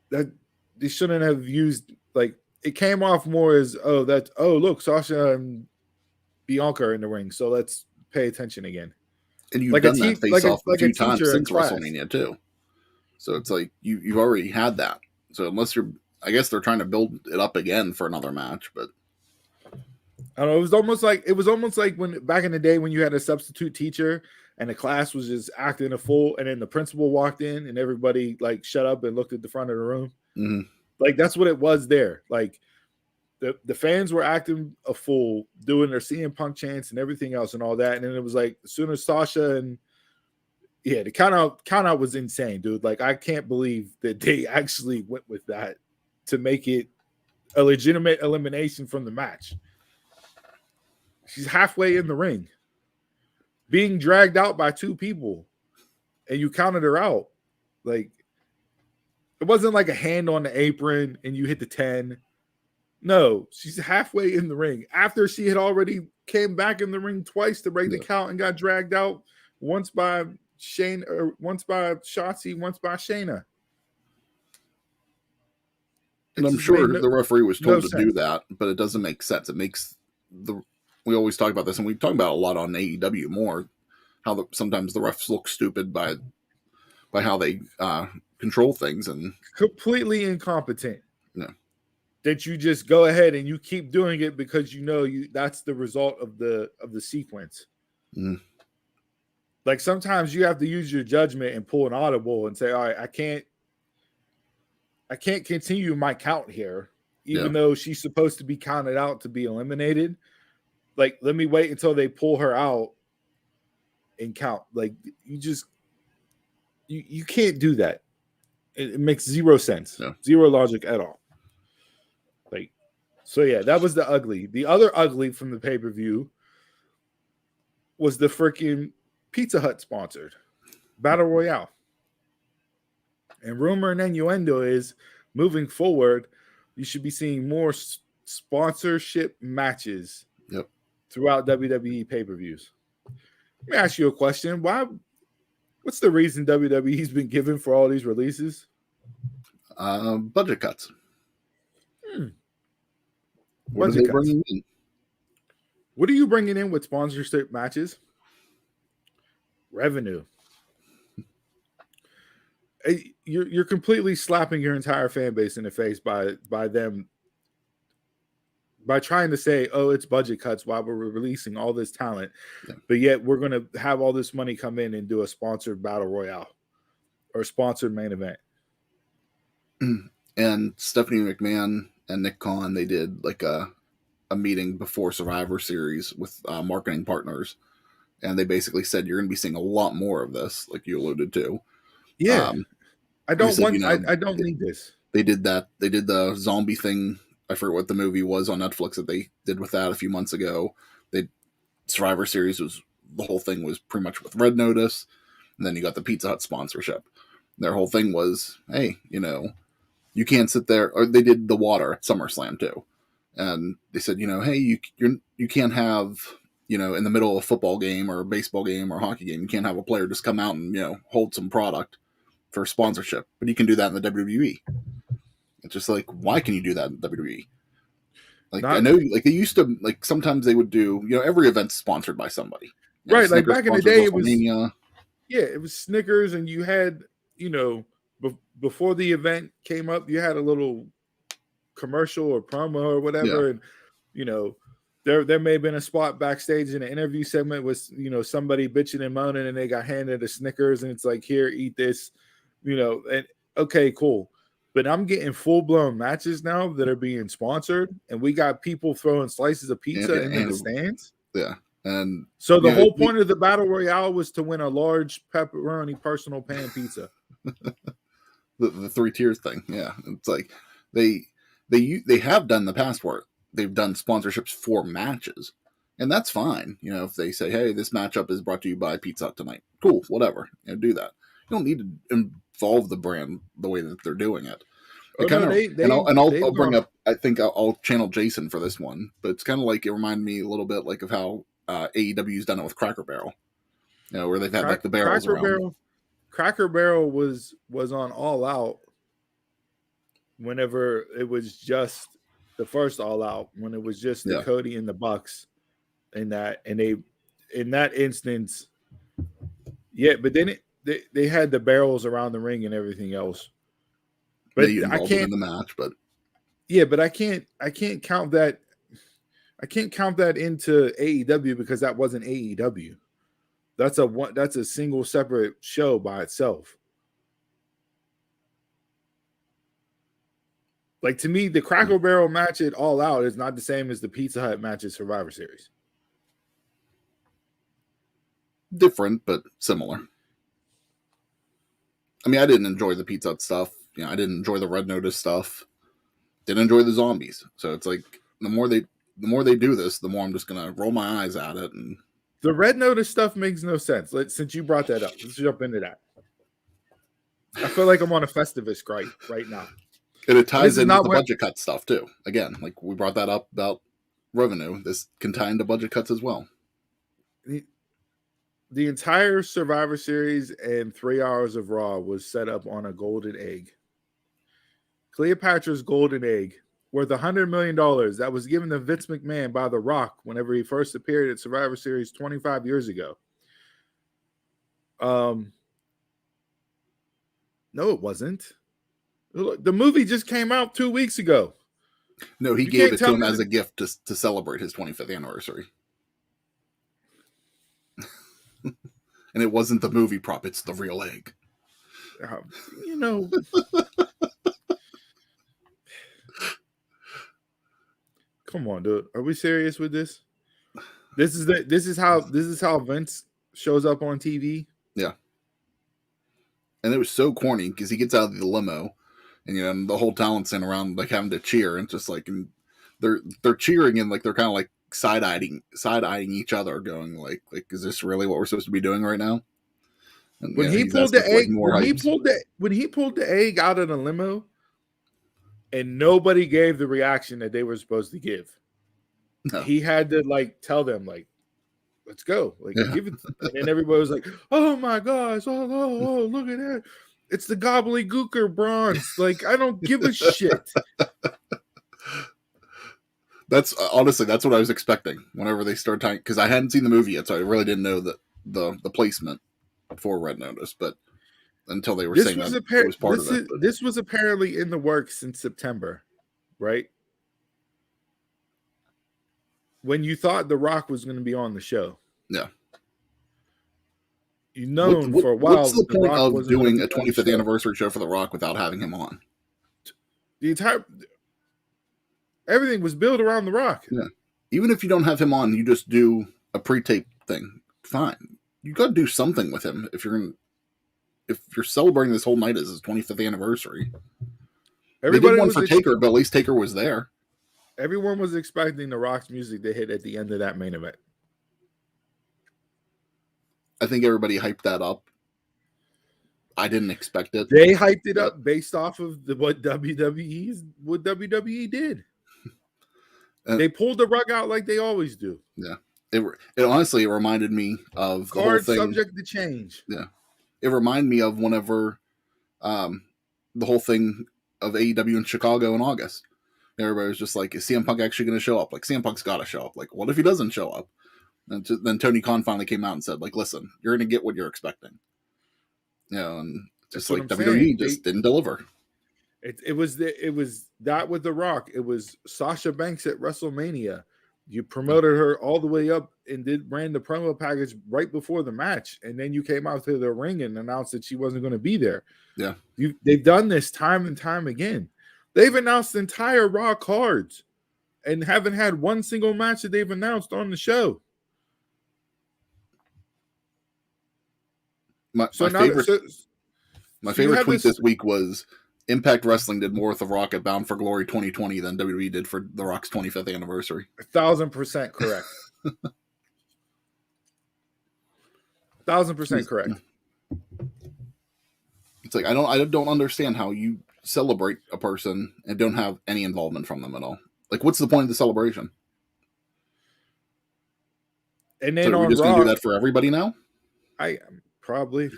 that they shouldn't have used like it came off more as look, Sasha and Bianca are in the ring, so let's pay attention again. And you've done that face off a few times since class. WrestleMania too. So it's like you've already had that. So unless I guess they're trying to build it up again for another match, but I don't know. It was almost like when back in the day when you had a substitute teacher and the class was just acting a fool, and then the principal walked in and everybody like shut up and looked at the front of the room. Mm-hmm. Like that's what it was there. Like the fans were acting a fool, doing their CM Punk chants and everything else and all that. And then it was like as soon as Sasha and the count out was insane, dude. Like I can't believe that they actually went with that to make it a legitimate elimination from the match. She's halfway in the ring, being dragged out by two people, and you counted her out. Like it wasn't like a hand on the apron and you hit the 10. No, she's halfway in the ring after she had already came back in the ring twice to break the count and got dragged out once by once by Shotzi, once by Shayna. And I'm sure the referee was told to do that, but it doesn't make sense. It makes we always talk about this, and we talk about it a lot on AEW more, how sometimes the refs look stupid by how they control things and completely incompetent. No. That you just go ahead and you keep doing it because you know that's the result of the sequence. Mm. Like sometimes you have to use your judgment and pull an audible and say, all right, I can't continue my count here, even though she's supposed to be counted out to be eliminated. Like, let me wait until they pull her out and count. Like you can't do that. It makes zero sense. No. Zero logic at all. Like, so yeah, that was the ugly. The other ugly from the pay-per-view was the freaking Pizza Hut sponsored Battle Royale. And rumor and innuendo is moving forward, you should be seeing more sponsorship matches throughout WWE pay-per-views. Let me ask you a question. What's the reason WWE's been given for all these releases? Budget cuts. What are they bringing in? What are you bringing in with sponsorship matches? Revenue. You're completely slapping your entire fan base in the face by trying to say, oh, it's budget cuts while we're releasing all this talent, but yet we're going to have all this money come in and do a sponsored battle royale or sponsored main event. And Stephanie McMahon and Nick Khan, they did like a meeting before Survivor Series with marketing partners, and they basically said you're going to be seeing a lot more of this, like you alluded to. Yeah, I don't need this. They did that. They did the zombie thing. I forget what the movie was on Netflix that they did with that a few months ago. Survivor Series the whole thing was pretty much with Red Notice, and then you got the Pizza Hut sponsorship. Their whole thing was, hey, you can't sit there. Or they did the water at SummerSlam too, and they said, hey, you can't have, in the middle of a football game or a baseball game or a hockey game, you can't have a player just come out and hold some product for sponsorship, but you can do that in the WWE. It's just like, why can you do that in WWE? Like, I know, like they used to, like sometimes they would do, every event's sponsored by somebody, right? Like back in the day, it was it was Snickers, and you had, before the event came up, you had a little commercial or promo or whatever, and there may have been a spot backstage in an interview segment with somebody bitching and moaning, and they got handed a Snickers, and it's like, here, eat this, and okay, cool. But I'm getting full-blown matches now that are being sponsored, and we got people throwing slices of pizza into the stands. Yeah. And so the whole point of the Battle Royale was to win a large pepperoni personal pan pizza. the 3 tiers thing. Yeah. It's like they have done the past where they've done sponsorships for matches. And that's fine. You know, if they say, hey, this matchup is brought to you by Pizza Hut tonight. Cool, whatever. You know, do that. You don't need to involve the brand the way that they're doing it. I'll bring up, I think I'll channel Jason for this one, but it's kind of like, it reminded me a little bit like of how AEW's done it with Cracker Barrel. You know, where they've had like the barrels around. Cracker Barrel was on All Out whenever it was just the first All Out, when it was just the Cody and the Bucks. In that instance, but then they had the barrels around the ring and everything else. But I can't in the match, but I can't count that. I can't count that into AEW because that wasn't AEW. That's a single separate show by itself. Like, to me, the Cracker Barrel match at All Out is not the same as the Pizza Hut match at Survivor Series. Different, but similar. I mean, I didn't enjoy the Pizza Hut stuff. You know, I didn't enjoy the Red Notice stuff. Didn't enjoy the zombies. So it's like the more they do this, the more I'm just gonna roll my eyes at it. And the Red Notice stuff makes no sense. Since you brought that up, let's jump into that. I feel like I'm on a Festivus right now. And it ties into the budget cut stuff too. Again, like we brought that up about revenue. This can tie into budget cuts as well. The entire Survivor Series and 3 hours of Raw was set up on a golden egg. Cleopatra's golden egg, worth $100 million, that was given to Vince McMahon by The Rock whenever he first appeared at Survivor Series 25 years ago. No, it wasn't. The movie just came out 2 weeks ago. No, he gave it to him as a gift to celebrate his 25th anniversary. And it wasn't the movie prop, it's the real egg. You know. Come on, dude. Are we serious with this? This is how Vince shows up on TV. Yeah. And it was so corny because he gets out of the limo and, you know, the whole talent's sitting around like having to cheer, and just like, and they're cheering, and like they're kind of like side-eyeing each other, going like, is this really what we're supposed to be doing right now? And, when he pulled the egg, when he pulled the egg out of the limo, and nobody gave the reaction that they were supposed to give. No. He had to like tell them like, let's go, like give it, and then everybody was like, oh my gosh, oh look at that, it's the gobbledygooker bronze. Like, I don't give a shit. That's honestly, that's what I was expecting whenever they started talking, because I hadn't seen the movie yet, so I really didn't know the placement for Red Notice, but until they were saying that it was part of it. This was apparently in the works since September, right? When you thought The Rock was going to be on the show. Yeah. You've known for a while. What's the point of doing a 25th anniversary show for The Rock without having him on? Everything was built around The Rock. Yeah. Even if you don't have him on, you just do a pre-tape thing. Fine. You got to do something with him if you're celebrating this whole night as his 25th anniversary. Everybody did one for Taker, but at least Taker was there. Everyone was expecting The Rock's music to hit at the end of that main event. I think everybody hyped that up. I didn't expect it. They hyped it up based off of what WWE did. They pulled the rug out like they always do. Yeah. It honestly, it reminded me of the whole thing. Subject to change. Yeah. It reminded me of whenever the whole thing of AEW in Chicago in August. Everybody was just like, is CM Punk actually going to show up? Like, CM Punk's got to show up. Like, what if he doesn't show up? And then Tony Khan finally came out and said, like, listen, you're going to get what you're expecting. You know, and just like WWE just didn't deliver. It was that with The Rock. It was Sasha Banks at WrestleMania. You promoted her all the way up and ran the promo package right before the match, and then you came out to the ring and announced that she wasn't going to be there. Yeah. They've done this time and time again. They've announced entire Raw cards and haven't had one single match that they've announced on the show. My favorite tweet this week was Impact Wrestling did more with The Rock at Bound for Glory 2020 than WWE did for The Rock's 25th anniversary. 1,000% correct. 1,000% correct. It's like I don't understand how you celebrate a person and don't have any involvement from them at all. Like, what's the point of the celebration? And then so we're just going to do that for everybody now? I probably,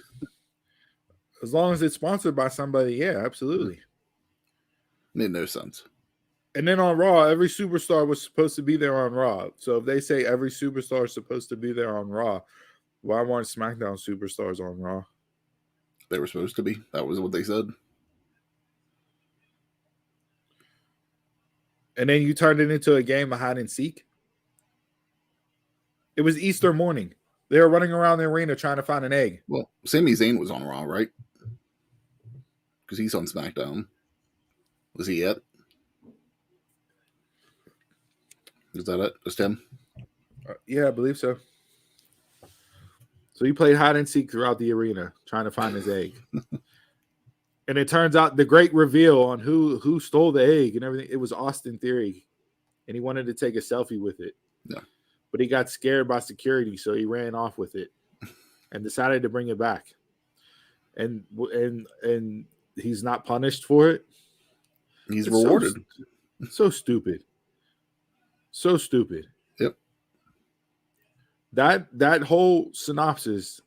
as long as it's sponsored by somebody, yeah, absolutely. Made no sense. And then on Raw, every superstar was supposed to be there on Raw. So if they say every superstar is supposed to be there on Raw, why weren't SmackDown superstars on Raw? They were supposed to be. That was what they said. And then you turned it into a game of hide and seek. It was Easter morning. They were running around the arena trying to find an egg. Well, Sami Zayn was on Raw, right? Because he's on SmackDown. Was he yet? Is that it? Just him? Yeah, I believe so. So he played hide and seek throughout the arena trying to find his egg. And it turns out the great reveal on who stole the egg and everything, it was Austin Theory. And he wanted to take a selfie with it. Yeah. But he got scared by security, so he ran off with it and decided to bring it back. And he's not punished for it. He's rewarded. So stupid. So stupid. Yep. That whole synopsis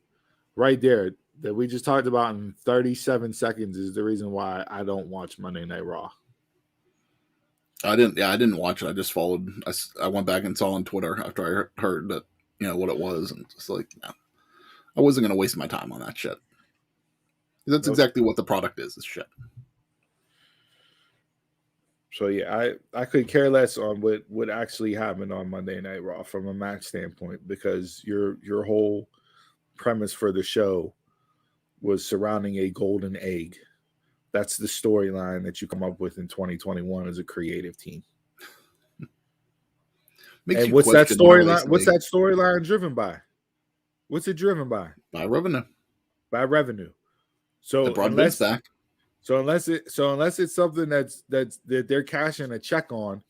right there that we just talked about in 37 seconds is the reason why I don't watch Monday Night Raw. I didn't watch it. I just followed. I went back and saw on Twitter after I heard that, what it was, and just like, no, I wasn't going to waste my time on that shit. That's exactly what the product is shit. So yeah, I could care less on what actually happened on Monday Night Raw from a match standpoint, because your whole premise for the show was surrounding a golden egg. That's the storyline that you come up with in 2021 as a creative team. And what's that storyline? What's that storyline driven by? What's it driven by? By revenue. By revenue. So unless it's something that they're cashing a check on,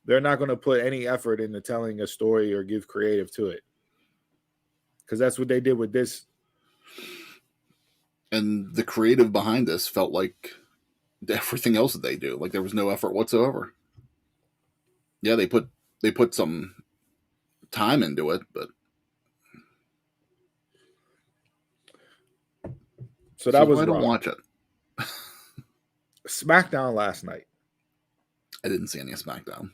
they're not going to put any effort into telling a story or give creative to it. Because that's what they did with this. And the creative behind this felt like everything else that they do. Like there was no effort whatsoever. Yeah, they put some time into it, but so that was I don't watch it. SmackDown last night. I didn't see any of SmackDown.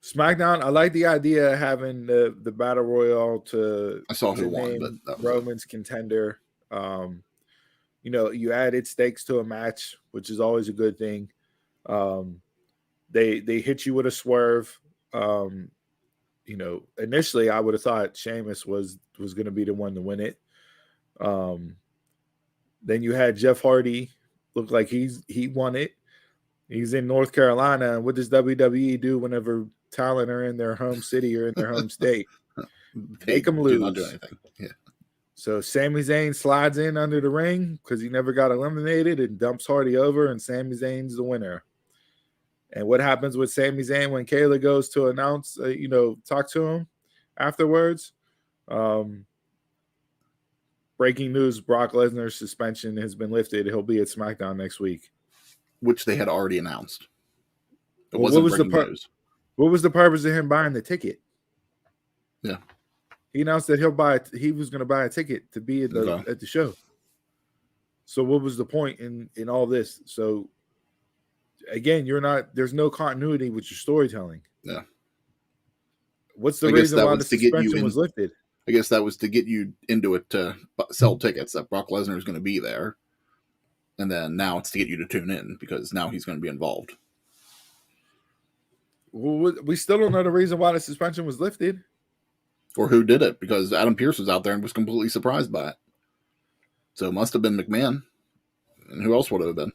SmackDown, I like the idea of having the Battle Royale to I saw who won, but that was Roman's contender. You added stakes to a match, which is always a good thing. They hit you with a swerve. Initially I would have thought Sheamus was going to be the one to win it. Then you had Jeff Hardy look like he won it. He's in North Carolina, and what does WWE do whenever talent are in their home city or in their home state? Make them lose. Do not do anything. Yeah. So Sami Zayn slides in under the ring because he never got eliminated and dumps Hardy over, and Sami Zayn's the winner. And what happens with Sami Zayn when Kayla goes to announce, talk to him afterwards? Breaking news, Brock Lesnar's suspension has been lifted. He'll be at SmackDown next week. Which they had already announced. What was the purpose of him buying the ticket? Yeah. He announced that he was going to buy a ticket to be at the show. So what was the point in all this? So again, there's no continuity with your storytelling. Yeah. What's the reason why the suspension was lifted? I guess that was to get you into it to sell tickets that Brock Lesnar is going to be there. And then now it's to get you to tune in because now he's going to be involved. We still don't know the reason why the suspension was lifted. Or who did it, because Adam Pearce was out there and was completely surprised by it. So it must have been McMahon. And who else would it have been?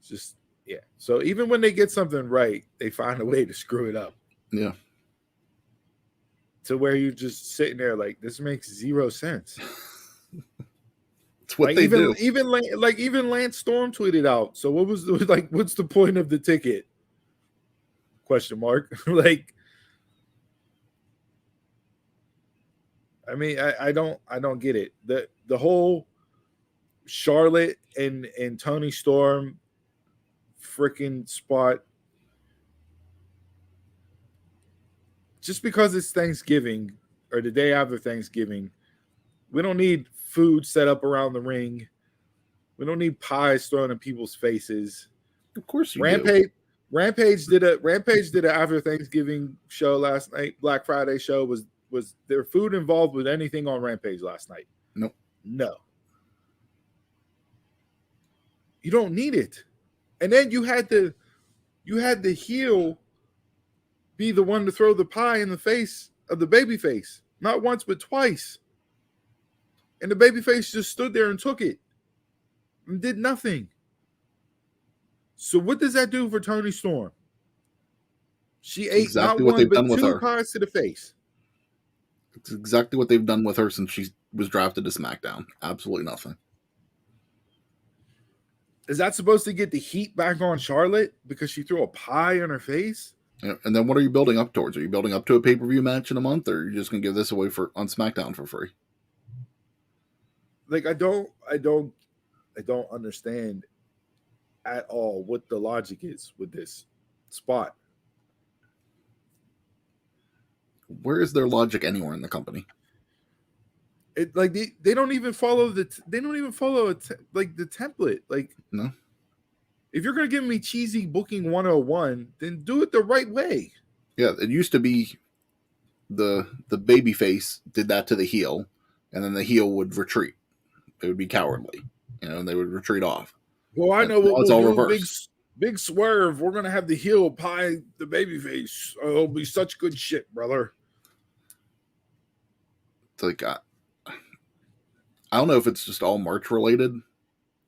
Just, yeah. So even when they get something right, they find a way to screw it up. Yeah. To where you're just sitting there like, this makes zero sense. It's what like they even, do. Even Lance Storm tweeted out. So what's the point of the ticket? Question mark. Like, I mean, I don't get it. The whole Charlotte and Toni Storm freaking spot. Just because it's Thanksgiving or the day after Thanksgiving, we don't need food set up around the ring. We don't need pies thrown in people's faces. Of course you do. Rampage did an after Thanksgiving show last night. Black Friday show was there food involved with anything on Rampage last night? Nope. No. You don't need it. And then you had the heel be the one to throw the pie in the face of the babyface. Not once, but twice. And the babyface just stood there and took it and did nothing. So what does that do for Toni Storm? She ate exactly not what they've one, done but with two her. pies to the face. It's exactly what they've done with her since she was drafted to SmackDown. Absolutely nothing. Is that supposed to get the heat back on Charlotte because she threw a pie in her face? Yeah, and then what are you building up towards? Are you building up to a pay-per-view match in a month, or are you just going to give this away on SmackDown for free? Like I don't understand at all what the logic is with this spot. Where is their logic anywhere in the company? It like they don't even follow the template. Like, no. If you're going to give me cheesy booking 101, then do it the right way. Yeah, it used to be the baby face did that to the heel, and then the heel would retreat. They would be cowardly, and they would retreat off. Well, I know what we'll do. Reversed. Big swerve. We're going to have the heel pie the baby face. Oh, it'll be such good shit, brother. It's like, I don't know if it's just all merch related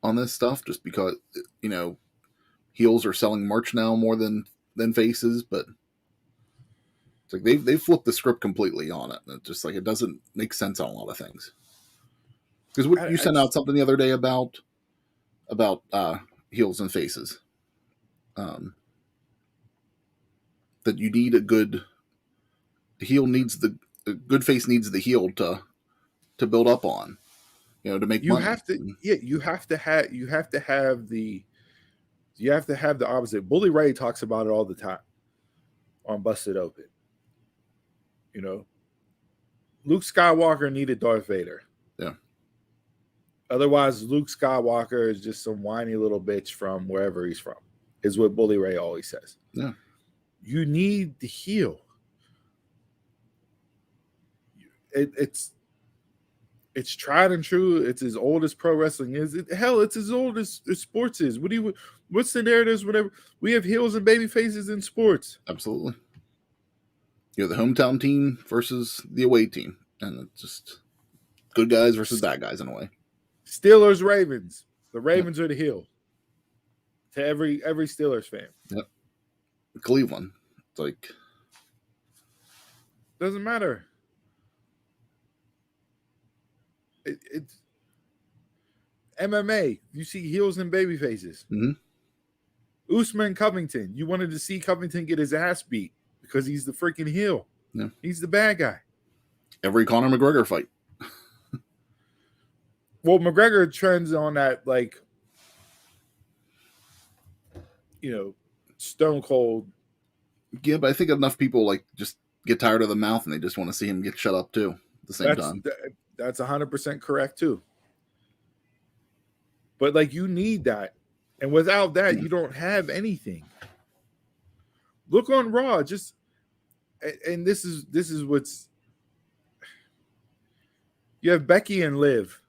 on this stuff, just because, heels are selling merch now more than faces, but it's like they flipped the script completely on it. It's just like it doesn't make sense on a lot of things. Because you sent out something the other day about heels and faces, that you need a good face needs the heel to build up on, to make money. You have to have the opposite. Bully Ray talks about it all the time on Busted Open. Luke Skywalker needed Darth Vader. Yeah. Otherwise, Luke Skywalker is just some whiny little bitch from wherever he's from, is what Bully Ray always says. Yeah. You need the heel. It's tried and true. It's as old as pro wrestling is. Hell, it's as old as sports is. What's the narratives? Whatever. We have heels and baby faces in sports. Absolutely. The hometown team versus the away team, and it's just good guys versus bad guys in a way. Steelers, Ravens. The Ravens are the heel to every Steelers fan. Yep. Cleveland. It's like, doesn't matter. It's MMA. You see heels and baby faces. Mm-hmm. Usman Covington. You wanted to see Covington get his ass beat because he's the freaking heel. Yeah. He's the bad guy. Every Conor McGregor fight. Well, McGregor trends on that, stone cold. Yeah, but I think enough people just get tired of the mouth and they just want to see him get shut up too at the same time. That's 100% correct too. But you need that. And without that, you don't have anything. Look on Raw, and this is what's, you have Becky and Liv,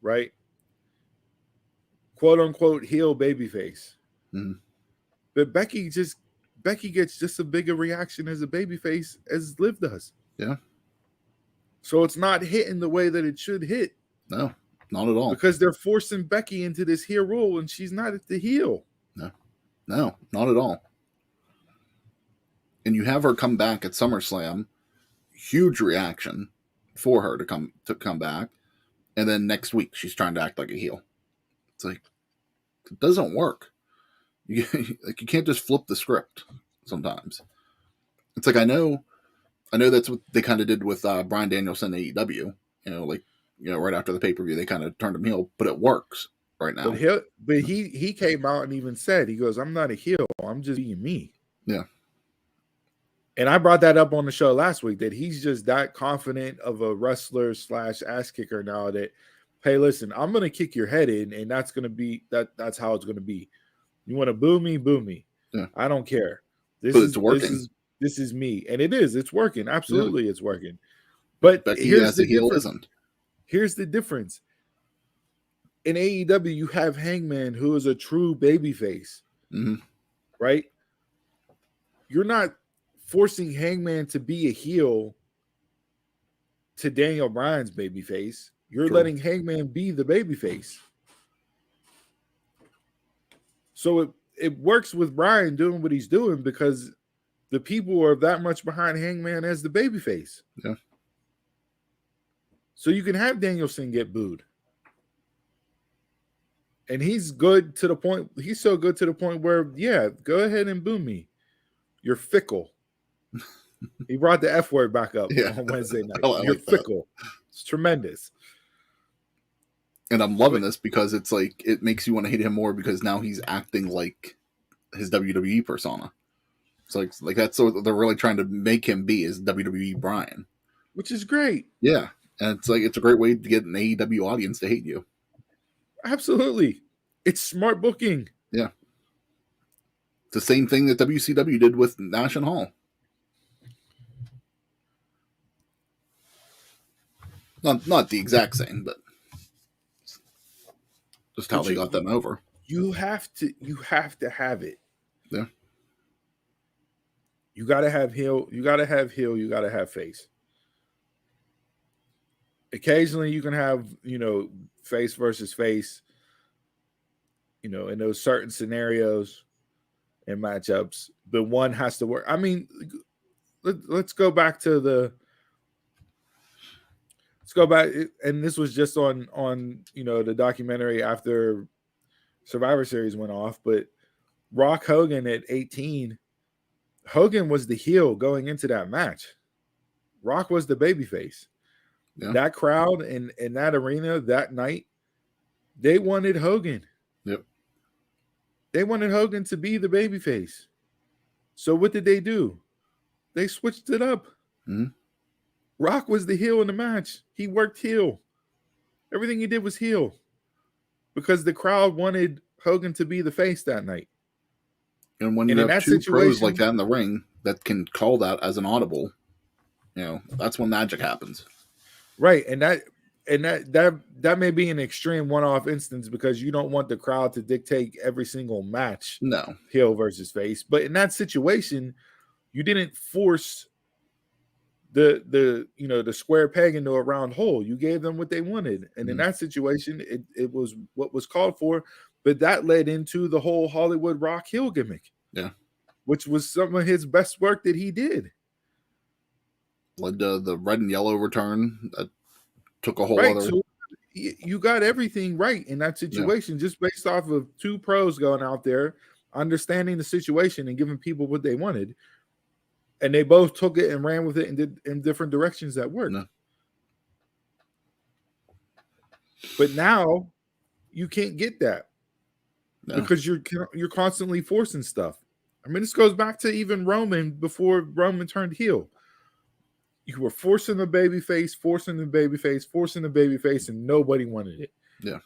right? Quote unquote heel babyface. Mm-hmm. But Becky gets just a bigger reaction as a babyface as Liv does. Yeah. So it's not hitting the way that it should hit. No, not at all. Because they're forcing Becky into this heel role and she's not at the heel. No, not at all. And you have her come back at SummerSlam, huge reaction for her to come back, and then next week she's trying to act like a heel. It's like, it doesn't work. You can't just flip the script sometimes. It's like, I know that's what they kind of did with Bryan Danielson AEW. Right after the pay-per-view, they kind of turned him heel, but it works right now. But he came out and even said, he goes, I'm not a heel, I'm just being me. Yeah. And I brought that up on the show last week, that he's just that confident of a wrestler / ass kicker now that, hey, listen, I'm going to kick your head in, and that's going to be that's how it's going to be. You want to boo me, boo me. Yeah. I don't care. It's working. This is me. And it is. It's working. Absolutely, It's working. But Becky as a heel isn't. Here's the difference. In AEW, you have Hangman, who is a true babyface. Mm-hmm. Right? You're not forcing Hangman to be a heel to Daniel Bryan's babyface. You're letting Hangman be the babyface. So it works with Bryan doing what he's doing because the people are that much behind Hangman as the babyface. Yeah. So you can have Danielson get booed. And he's good to the point. He's so good to the point where, yeah, go ahead and boo me. You're fickle. He brought the F word back up on Wednesday night. You're fickle. It's tremendous. And I'm loving this because it's like, it makes you want to hate him more because now he's acting like his WWE persona. So like that's what they're really trying to make him be, is WWE Bryan. Which is great. Yeah. And it's like, it's a great way to get an AEW audience to hate you. Absolutely. It's smart booking. Yeah. It's the same thing that WCW did with Nash and Hall. Not the exact same, but just how they got them over. You have to have it. Yeah. You gotta have heel, you gotta have face. Occasionally you can have, face versus face, in those certain scenarios and matchups, but one has to work. I mean, let's go back, and this was just on the documentary after Survivor Series went off, but Rock Hogan at 18, Hogan was the heel going into that match. Rock was the babyface. Yeah. That crowd in that arena that night, they wanted Hogan. Yep. They wanted Hogan to be the babyface. So what did they do? They switched it up. Mm-hmm. Rock was the heel in the match. He worked heel. Everything he did was heel. Because the crowd wanted Hogan to be the face that night. And when you have two pros like that in the ring that can call that as an audible, that's when magic happens. Right. And that may be an extreme one-off instance because you don't want the crowd to dictate every single match. No. Heel versus face. But in that situation, you didn't force the square peg into a round hole. You gave them what they wanted. And in that situation, it was what was called for. But that led into the whole Hollywood Rock heel gimmick. Yeah. Which was some of his best work that he did. Led to the red and yellow return. That took a whole other... So you got everything right in that situation, just based off of two pros going out there, understanding the situation and giving people what they wanted. And they both took it and ran with it and did in different directions that worked. No. But now you can't get that because you're constantly forcing stuff. I mean, this goes back to even Roman before Roman turned heel. You were forcing the baby face, and nobody wanted it. Yeah.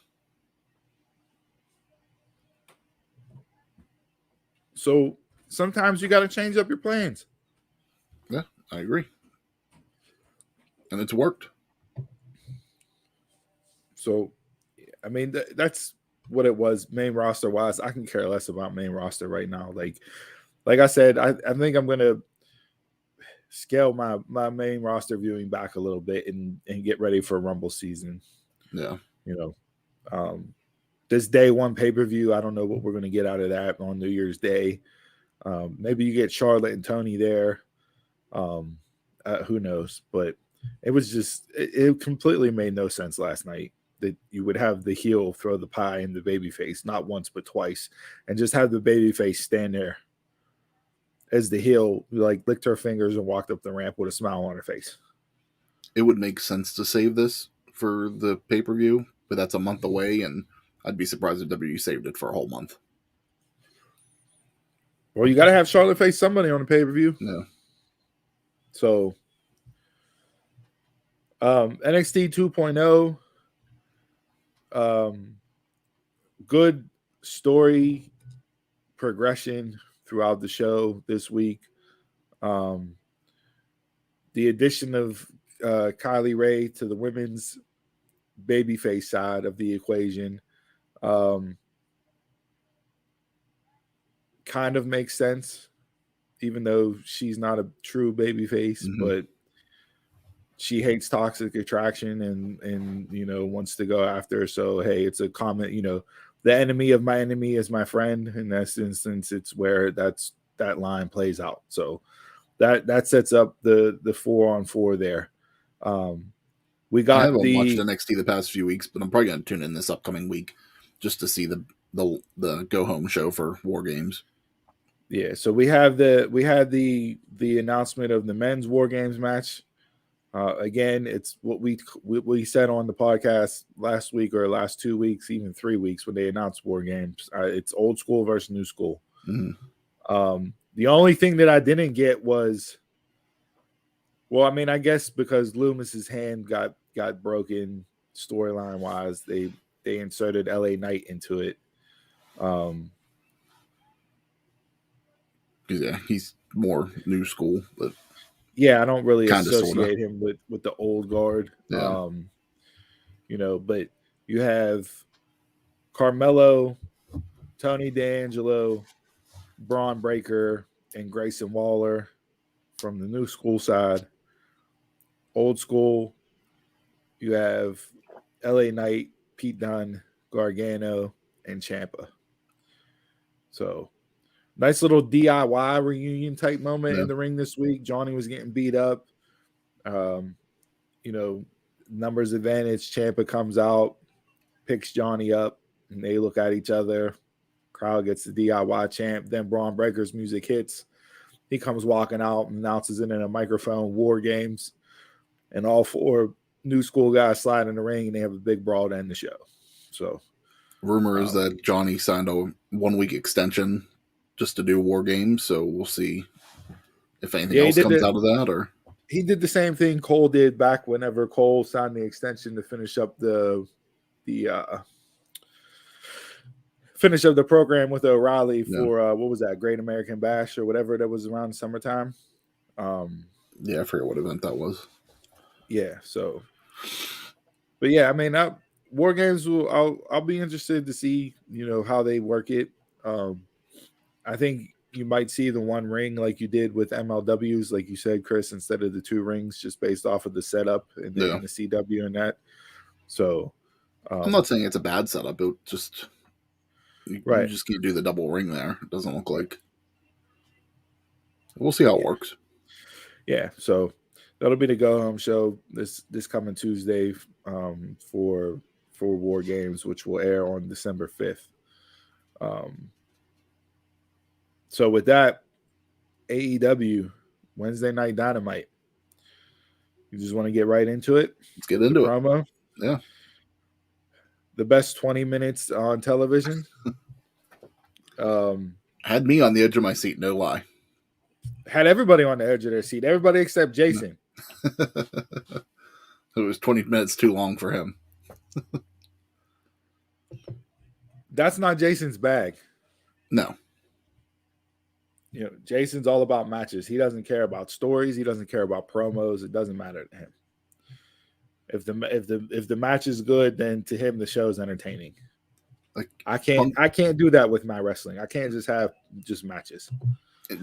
So sometimes you got to change up your plans. Yeah, I agree. And it's worked. So, I mean, that's what it was main roster wise. I can care less about main roster right now. Like I said, I think I'm gonna scale my main roster viewing back a little bit and get ready for Rumble season. Yeah. This day one pay-per-view, I don't know what we're gonna get out of that on New Year's Day. Maybe you get Charlotte and Tony there. Who knows? But it was just it completely made no sense last night that you would have the heel throw the pie in the babyface, not once but twice, and just have the babyface stand there as the heel, like licked her fingers and walked up the ramp with a smile on her face. It would make sense to save this for the pay-per-view, but that's a month away, and I'd be surprised if WWE saved it for a whole month. Well, you got to have Charlotte face somebody on the pay-per-view. Yeah. So, NXT 2.0, good story progression throughout the show this week. The addition of Kylie Ray to the women's babyface side of the equation kind of makes sense, even though she's not a true babyface, but she hates toxic attraction and wants to go after. So hey, it's a comment, the enemy of my enemy is my friend. In that instance, it's where that line plays out. So that sets up the 4-on-4 there. We got I haven't watched NXT the past few weeks, but I'm probably going to tune in this upcoming week just to see the go home show for War Games. Yeah, so we had the announcement of the men's War Games match. Again, it's what we said on the podcast last week or last 2 weeks, even 3 weeks when they announced War Games. It's old school versus new school. The only thing that I didn't get was, well, I mean, I guess because Loomis's hand got broken storyline wise, they inserted LA Knight into it. Yeah, he's more new school, but yeah, I don't really sorta associate him with the old guard. Yeah. But you have Carmelo, Tony D'Angelo, Braun Breaker, and Grayson Waller from the new school side. Old school, you have LA Knight, Pete Dunne, Gargano, and Ciampa. So nice little DIY reunion type moment in the ring this week. Johnny was getting beat up. Numbers advantage. Ciampa comes out, picks Johnny up, and they look at each other. Crowd gets the DIY chant. Then Braun Breaker's music hits. He comes walking out and announces it in a microphone, War Games. And all four new school guys slide in the ring, and they have a big brawl to end the show. So, rumor is that Johnny signed a 1 week extension just to do War Games, so we'll see if anything else comes out of that. Or he did the same thing Cole did back whenever Cole signed the extension to finish up the program with O'Reilly for what was that, Great American Bash or whatever that was around the summertime. I forget what event that was. Yeah, so, but yeah, I mean, War Games I'll be interested to see how they work it. I think you might see the one ring like you did with MLWs, like you said, Chris, instead of the two rings, just based off of the setup and the CW and that. So I'm not saying it's a bad setup. It just you just can't do the double ring there. It doesn't look like. We'll see how it works. Yeah, so that'll be the go home show this coming Tuesday for War Games, which will air on December 5th. So with that, AEW Wednesday Night Dynamite. You just want to get right into it? Let's get into it. Promo. Yeah. The best 20 minutes on television. Had me on the edge of my seat, no lie. Had everybody on the edge of their seat. Everybody except Jason. It was 20 minutes too long for him. That's not Jason's bag. No. Jason's all about matches. He doesn't care about stories. He doesn't care about promos. It doesn't matter to him. If the match is good, then to him the show is entertaining. Like I can't do that with my wrestling. I can't just have just matches.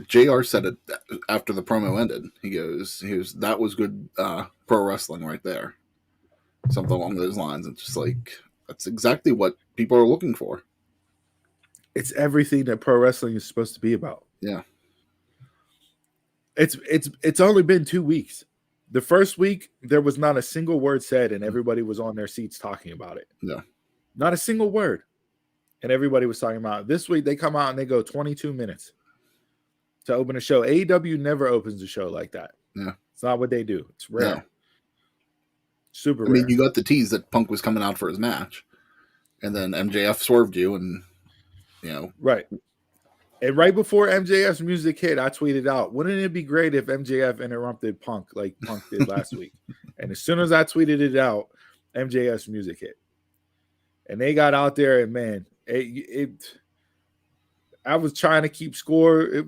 JR said it after the promo ended. He goes, that was good pro wrestling right there. Something along those lines. It's just like, that's exactly what people are looking for. It's everything that pro wrestling is supposed to be about. Yeah. It's only been 2 weeks. The first week, there was not a single word said, and everybody was on their seats talking about it. Yeah. Not a single word. And everybody was talking about it. This week, they come out and they go 22 minutes to open a show. AEW never opens a show like that. Yeah. It's not what they do. It's rare. No. Super rare. I mean, you got the tease that Punk was coming out for his match, and then MJF swerved you, and, you know. Right. And right before MJF's music hit, I tweeted out, wouldn't it be great if MJF interrupted Punk like Punk did last week? And as soon as I tweeted it out, MJF's music hit. And they got out there, and man, I was trying to keep score. It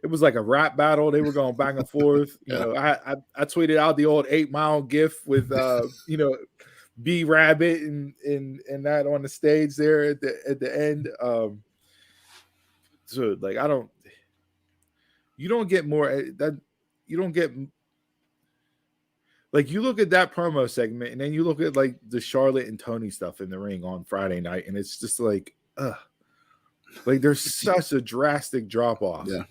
was like a rap battle. They were going back and forth. I tweeted out the old 8 Mile gif with B Rabbit and that on the stage there at the end. So like you don't get like, you look at that promo segment and then you look at like the Charlotte and Tony stuff in the ring on Friday night, and it's just like, like there's such a drastic drop off. Yeah.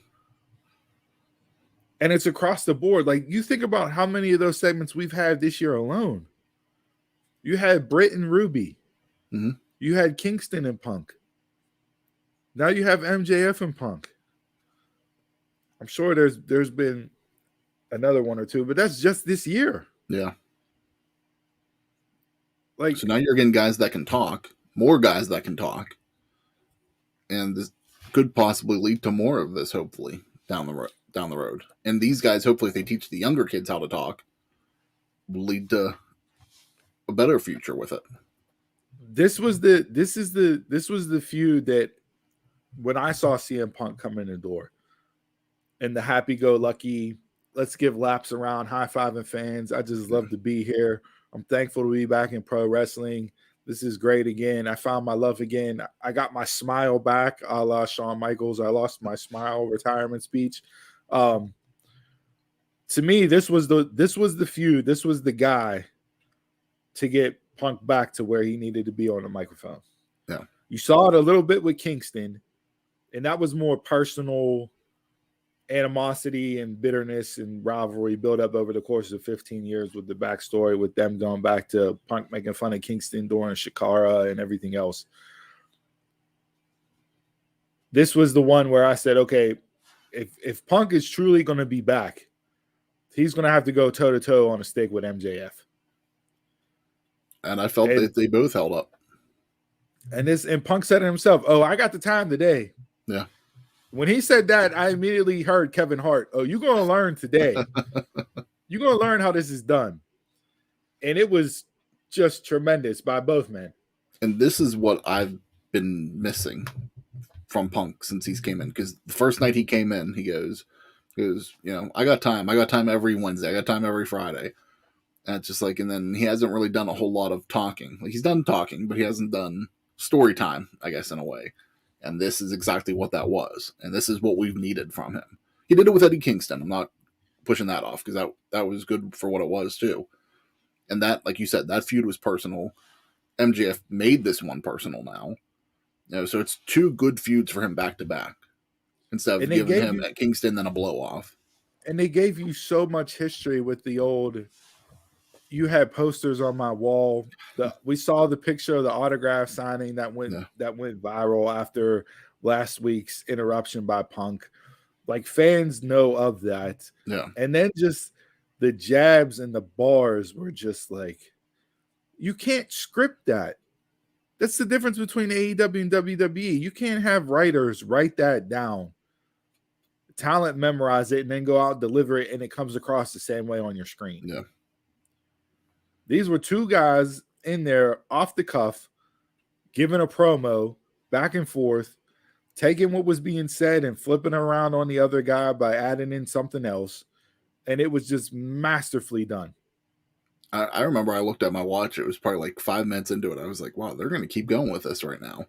And it's across the board. Like, you think about how many of those segments we've had this year alone. You had Britt and Ruby. Mm-hmm. You had Kingston and Punk. Now you have MJF and Punk. I'm sure there's been another one or two, but that's just this year. Yeah. Like, so now you're getting guys that can talk, more guys that can talk, and this could possibly lead to more of this, hopefully, down the road. And these guys, hopefully, if they teach the younger kids how to talk, will lead to a better future with it. This was the feud that, when I saw CM Punk come in the door and the happy-go-lucky, let's give laps around, high-fiving fans. I just love to be here. I'm thankful to be back in pro wrestling. This is great again. I found my love again. I got my smile back, a la Shawn Michaels. I lost my smile retirement speech. To me, this was the feud. This was the guy to get Punk back to where he needed to be on the microphone. Yeah. You saw it a little bit with Kingston, and that was more personal animosity and bitterness and rivalry built up over the course of 15 years with the backstory, with them going back to Punk making fun of Kingston during Shakara and everything else. This was the one where I said, okay, if Punk is truly going to be back, he's going to have to go toe-to-toe on a stake with MJF. And I felt that they both held up. And Punk said it himself, oh, I got the time today. Yeah. When he said that, I immediately heard Kevin Hart, oh, you're going to learn today. You're going to learn how this is done. And it was just tremendous by both men. And this is what I've been missing from Punk since he's came in. Because the first night he came in, he goes, I got time. I got time every Wednesday. I got time every Friday. And it's just like, and then he hasn't really done a whole lot of talking. Like, he's done talking, but he hasn't done story time, I guess, in a way. And this is exactly what that was. And this is what we've needed from him. He did it with Eddie Kingston. I'm not pushing that off, because that was good for what it was, too. And that, like you said, that feud was personal. MJF made this one personal now. So it's 2 good feuds for him back to back, instead of giving him at Kingston then a blow off. And they gave you so much history with the old. You had posters on my wall. We saw the picture of the autograph signing that went viral after last week's interruption by Punk. Like, fans know of that. Yeah. And then just the jabs and the bars were just like, you can't script that. That's the difference between AEW and WWE. You can't have writers write that down, talent memorize it, and then go out and deliver it, and it comes across the same way on your screen. Yeah. These were 2 guys in there off the cuff, giving a promo back and forth, taking what was being said and flipping around on the other guy by adding in something else. And it was just masterfully done. I remember I looked at my watch. It was probably like 5 minutes into it. I was like, wow, they're going to keep going with this right now.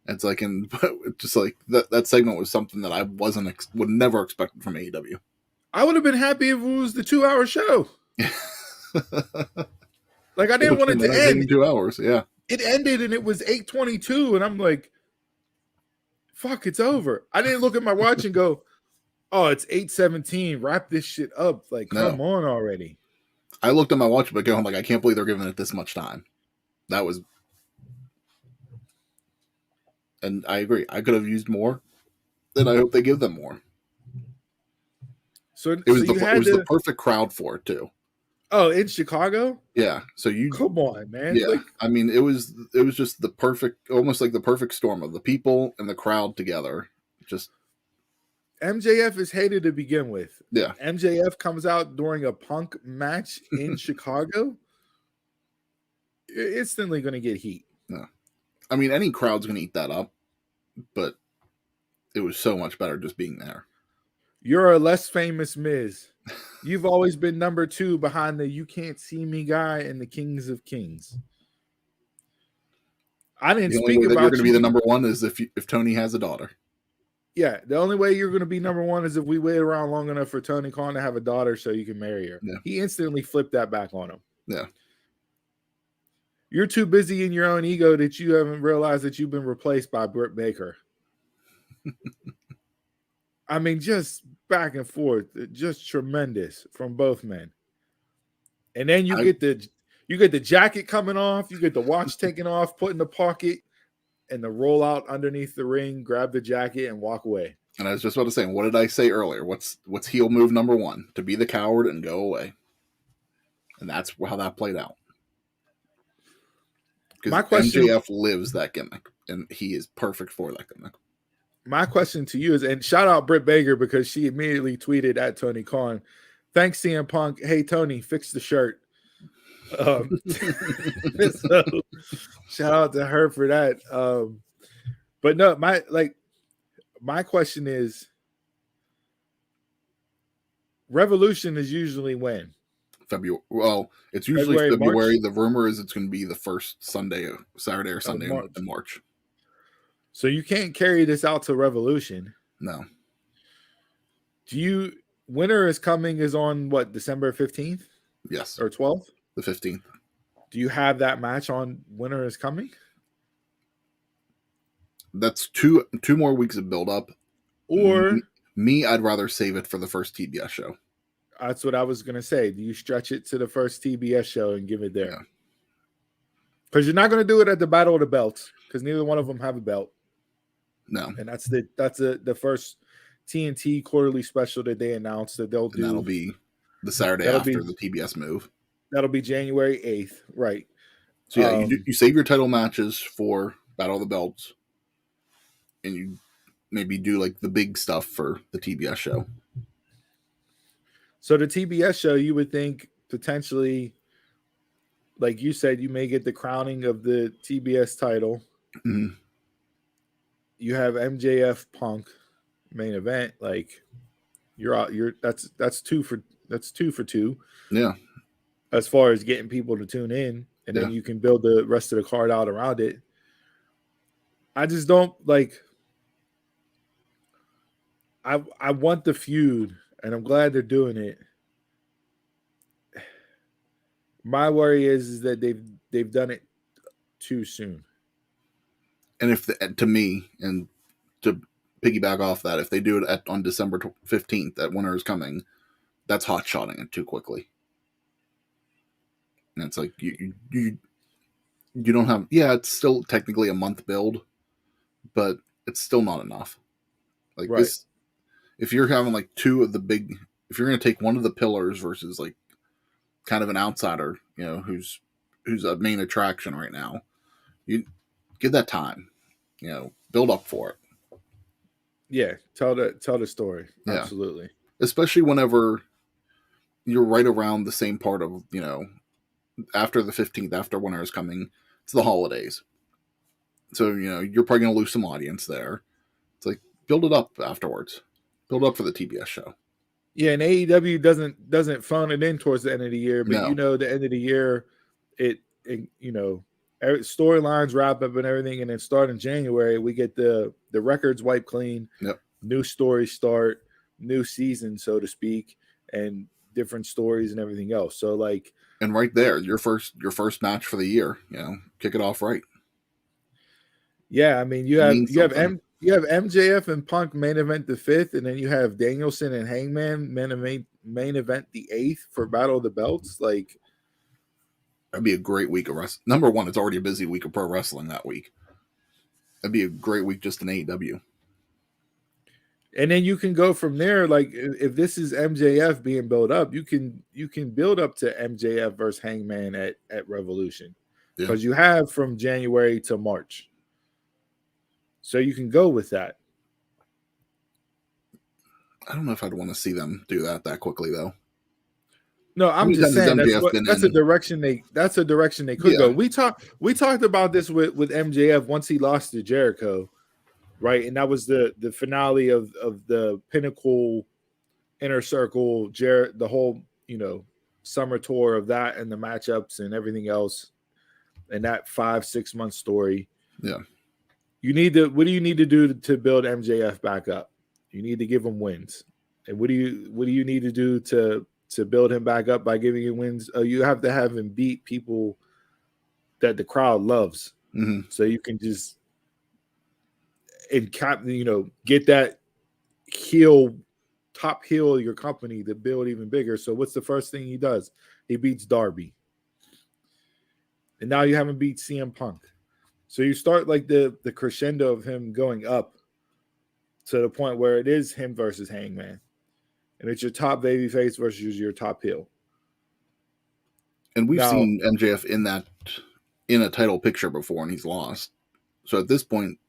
And it's like, and just like that segment was something that I would never expect from AEW. I would have been happy if it was the 2-hour show. Like, I didn't want it to end. 2 hours, yeah. It ended and it was 8:22, and I'm like, fuck, it's over. I didn't look at my watch and go, oh, it's 8:17. Wrap this shit up. Like, come on already. I looked at my watch, but going like, I can't believe they're giving it this much time. That was, and I agree. I could have used more, and I hope they give them more. So it was the perfect crowd for it too. Oh, in Chicago? Yeah. So come on, man. Yeah. Like, I mean, it was just the perfect, almost like the perfect storm of the people and the crowd together. Just MJF is hated to begin with. Yeah. MJF comes out during a Punk match in Chicago. You're instantly going to get heat. Yeah. I mean, any crowd's going to eat that up, but it was so much better just being there. You're a less famous Miz. You've always been number 2 behind the You Can't See Me guy and the Kings of Kings. I didn't speak about you're going to be the number 1 is if Tony has a daughter. Yeah, the only way you're going to be number 1 is if we wait around long enough for Tony Khan to have a daughter so you can marry her. Yeah. He instantly flipped that back on him. Yeah. You're too busy in your own ego that you haven't realized that you've been replaced by Britt Baker. I mean, just back and forth, just tremendous from both men. And then you get the jacket coming off, you get the watch taken off, put in the pocket, and the roll out underneath the ring, grab the jacket, and walk away. And I was just about to say, what did I say earlier? What's heel move number 1? To be the coward and go away. And that's how that played out. Because MJF lives that gimmick, and he is perfect for that gimmick. My question to you is, and shout out Britt Baker because she immediately tweeted at Tony Khan, thanks CM Punk. Hey Tony, fix the shirt. So, shout out to her for that. But no, my question is, Revolution is usually when? February. Well, it's usually February. The rumor is it's going to be the first Saturday or Sunday in March. So you can't carry this out to Revolution. No. Winter is Coming is on what, December 15th? Yes. Or 12th? The 15th. Do you have that match on Winter is Coming? That's two more weeks of build up. Or I'd rather save it for the first TBS show. That's what I was going to say. Do you stretch it to the first TBS show and give it there? Because you're not going to do it at the Battle of the Belts because neither one of them have a belt. No. And that's the first TNT quarterly special that they announced that they'll do. And that'll be the Saturday after the TBS move. That'll be January 8th. Right. So yeah, you save your title matches for Battle of the Belts. And you maybe do like the big stuff for the TBS show. So the TBS show, you would think potentially, like you said, you may get the crowning of the TBS title. Mm-hmm. You have MJF Punk main event. Like you're out. That's two for two. Yeah. As far as getting people to tune in, and then you can build the rest of the card out around it. I just don't like. I want the feud, and I'm glad they're doing it. My worry is that they've done it too soon. And to me, and to piggyback off that, if they do it on December 15th, that Winter is Coming, that's hot-shotting it too quickly. And it's like you don't have. Yeah, it's still technically a month build, but it's still not enough. Like this, if you're having like two of the big, if you're going to take one of the pillars versus like kind of an outsider, who's a main attraction right now, you give that time, build up for it. Yeah, tell the story. Yeah. Absolutely. Especially whenever you're right around the same part of, after the 15th, after Winter is Coming, it's the holidays. So, you're probably going to lose some audience there. It's like, build it up afterwards. Build up for the TBS show. Yeah, and AEW doesn't phone it in towards the end of the year, but No. the end of the year, it storylines wrap up and everything, and then starting January, we get the records wiped clean, Yep. new stories start, new season, so to speak, and different stories and everything else. So like, and right there, your first match for the year, kick it off right. Yeah, I mean you have MJF and Punk main event the 5th, and then you have Danielson and Hangman main event the 8th for Battle of the Belts. Like, that'd be a great week of wrestling. Number one, it's already a busy week of pro wrestling that week. That'd be a great week just in AEW. And then you can go from there. Like, if this is MJF being built up, you can build up to MJF versus Hangman at Revolution, because you have from January to March. So you can go with that. I don't know if I'd want to see them do that quickly, though. No, I'm just saying that's a direction they could go. We talked about this with MJF once he lost to Jericho, right? And that was the finale of the Pinnacle Inner Circle, the whole summer tour of that and the matchups and everything else, and that 5-6 month story. Yeah. What do you need to do to build MJF back up? You need to give him wins. And what do you need to do to build him back up by giving him wins? You have to have him beat people that the crowd loves. Mm-hmm. So you can just get that top heel of your company to build even bigger. So what's the first thing he does? He beats Darby. And now you haven't beat CM Punk. So you start like the crescendo of him going up to the point where it is him versus Hangman. And it's your top babyface versus your top heel. And we've seen MJF in a title picture before, and he's lost. So at this point,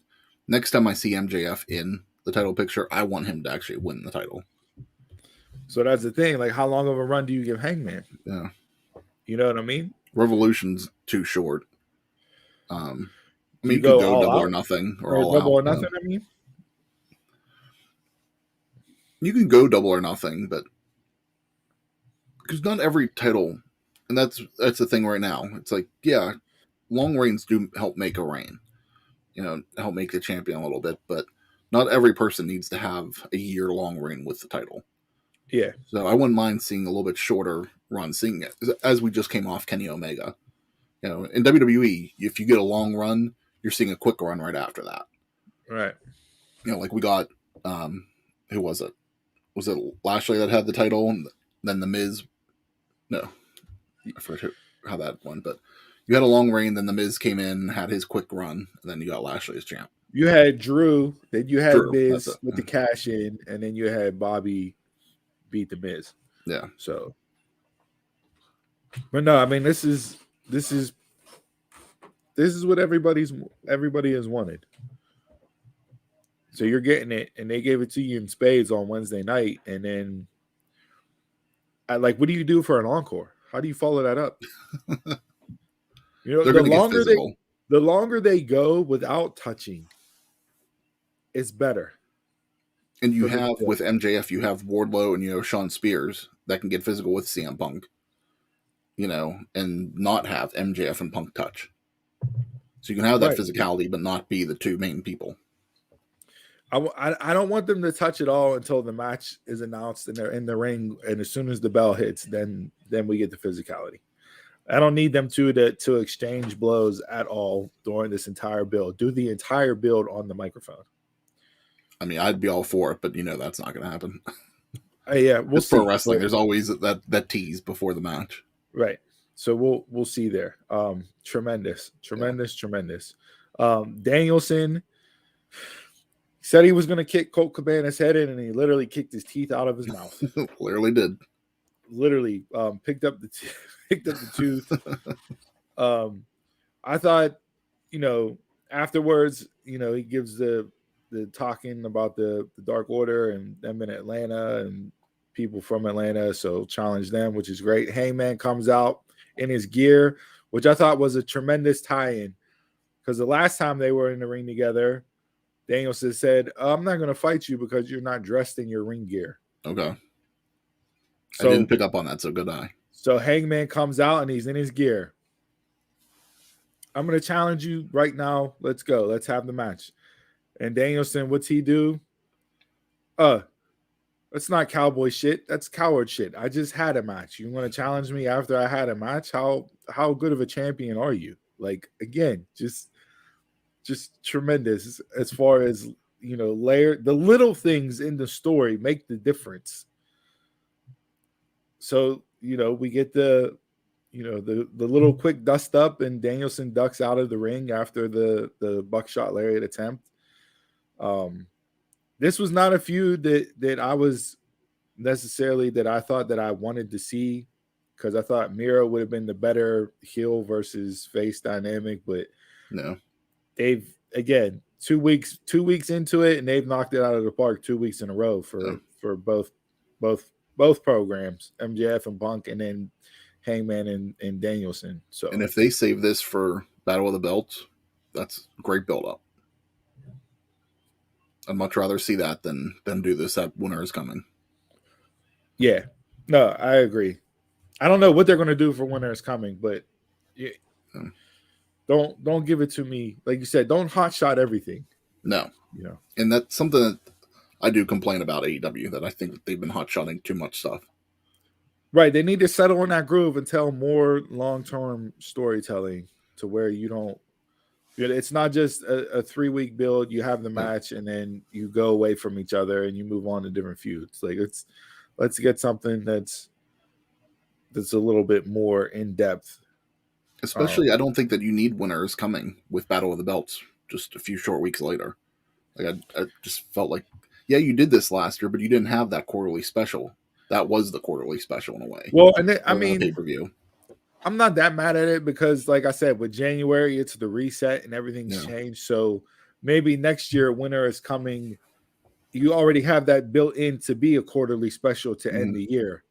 next time I see MJF in the title picture, I want him to actually win the title. So that's the thing. Like, how long of a run do you give Hangman? Yeah. You know what I mean? Revolution's too short. You could go double or nothing, or all double out, or nothing. I mean, you can go double or nothing, but because not every title, and that's the thing right now. It's like, yeah, long reigns do help make a reign, help make the champion a little bit, but not every person needs to have a year-long reign with the title. Yeah. So I wouldn't mind seeing a little bit shorter run, seeing it as we just came off Kenny Omega. In WWE, if you get a long run, you're seeing a quick run right after that. Right. Like we got, who was it? Was it Lashley that had the title? And then The Miz? No. I forget how that went, but you had a long reign, then The Miz came in, had his quick run, and then you got Lashley as champ. You had Drew, then you had Miz with the cash in, and then you had Bobby beat The Miz. Yeah. So, but no, I mean, this is what everybody has wanted. So you're getting it, and they gave it to you in spades on Wednesday night, and then, what do you do for an encore? How do you follow that up? The longer they go without touching, it's better. And you have with MJF, you have Wardlow and Sean Spears that can get physical with CM Punk, and not have MJF and Punk touch. So you can have that physicality, but not be the two main people. I don't want them to touch it all until the match is announced and they're in the ring, and as soon as the bell hits, then we get the physicality. I don't need them to exchange blows at all during this entire build. Do the entire build on the microphone. I mean, I'd be all for it, but that's not going to happen. Yeah, we'll see. Pro wrestling, there's always that tease before the match. Right. So we'll see there. Tremendous. Danielson said he was going to kick Colt Cabana's head in, and he literally kicked his teeth out of his mouth. Clearly did. Literally picked up the tooth. I thought, afterwards, he gives the talking about the Dark Order and them in Atlanta and people from Atlanta, so challenge them, which is great. Hangman comes out in his gear, which I thought was a tremendous tie-in, because the last time they were in the ring together, Danielson said, I'm not going to fight you because you're not dressed in your ring gear. Okay. I didn't So pick up on that, so good eye. so Hangman comes out and he's in his gear. I'm gonna challenge you right now. Let's go. Let's have the match. And Danielson, what's he do? That's not cowboy shit. That's coward shit. I just had a match. You want to challenge me after I had a match? How good of a champion are you? Like, again, just tremendous as far as, layer the little things in the story make the difference. So, we get the little quick dust up, and Danielson ducks out of the ring after the buckshot lariat attempt. This was not a feud that I was necessarily that I thought that I wanted to see, because I thought Miro would have been the better heel versus face dynamic, but No, they've, again, 2 weeks into it, and they've knocked it out of the park 2 weeks in a row for both programs, MJF and Punk, and then Hangman and Danielson. So, and if they save this for Battle of the Belts, that's great build up. I'd much rather see that than do this at Winter is Coming. yeah, no, I agree. I don't know what they're going to do for Winter is Coming, but yeah, don't give it to me. Like you said, don't hotshot everything. No, and that's something that I do complain about AEW, that I think that they've been hotshotting too much stuff. Right, they need to settle in that groove and tell more long-term storytelling to where you don't. It's not just a 3-week build. You have the match and then you go away from each other and you move on to different feuds. Like, let's get something that's a little bit more in depth. Especially, I don't think that you need Winter is Coming with Battle of the Belts just a few short weeks later. Like, I just felt like, yeah, you did this last year, but you didn't have that quarterly special. That was the quarterly special in a way. Well, and then, I mean, pay-per-view. I'm not that mad at it because, like I said, with January, it's the reset and everything's changed. So maybe next year, Winter is Coming, you already have that built in to be a quarterly special to end the year.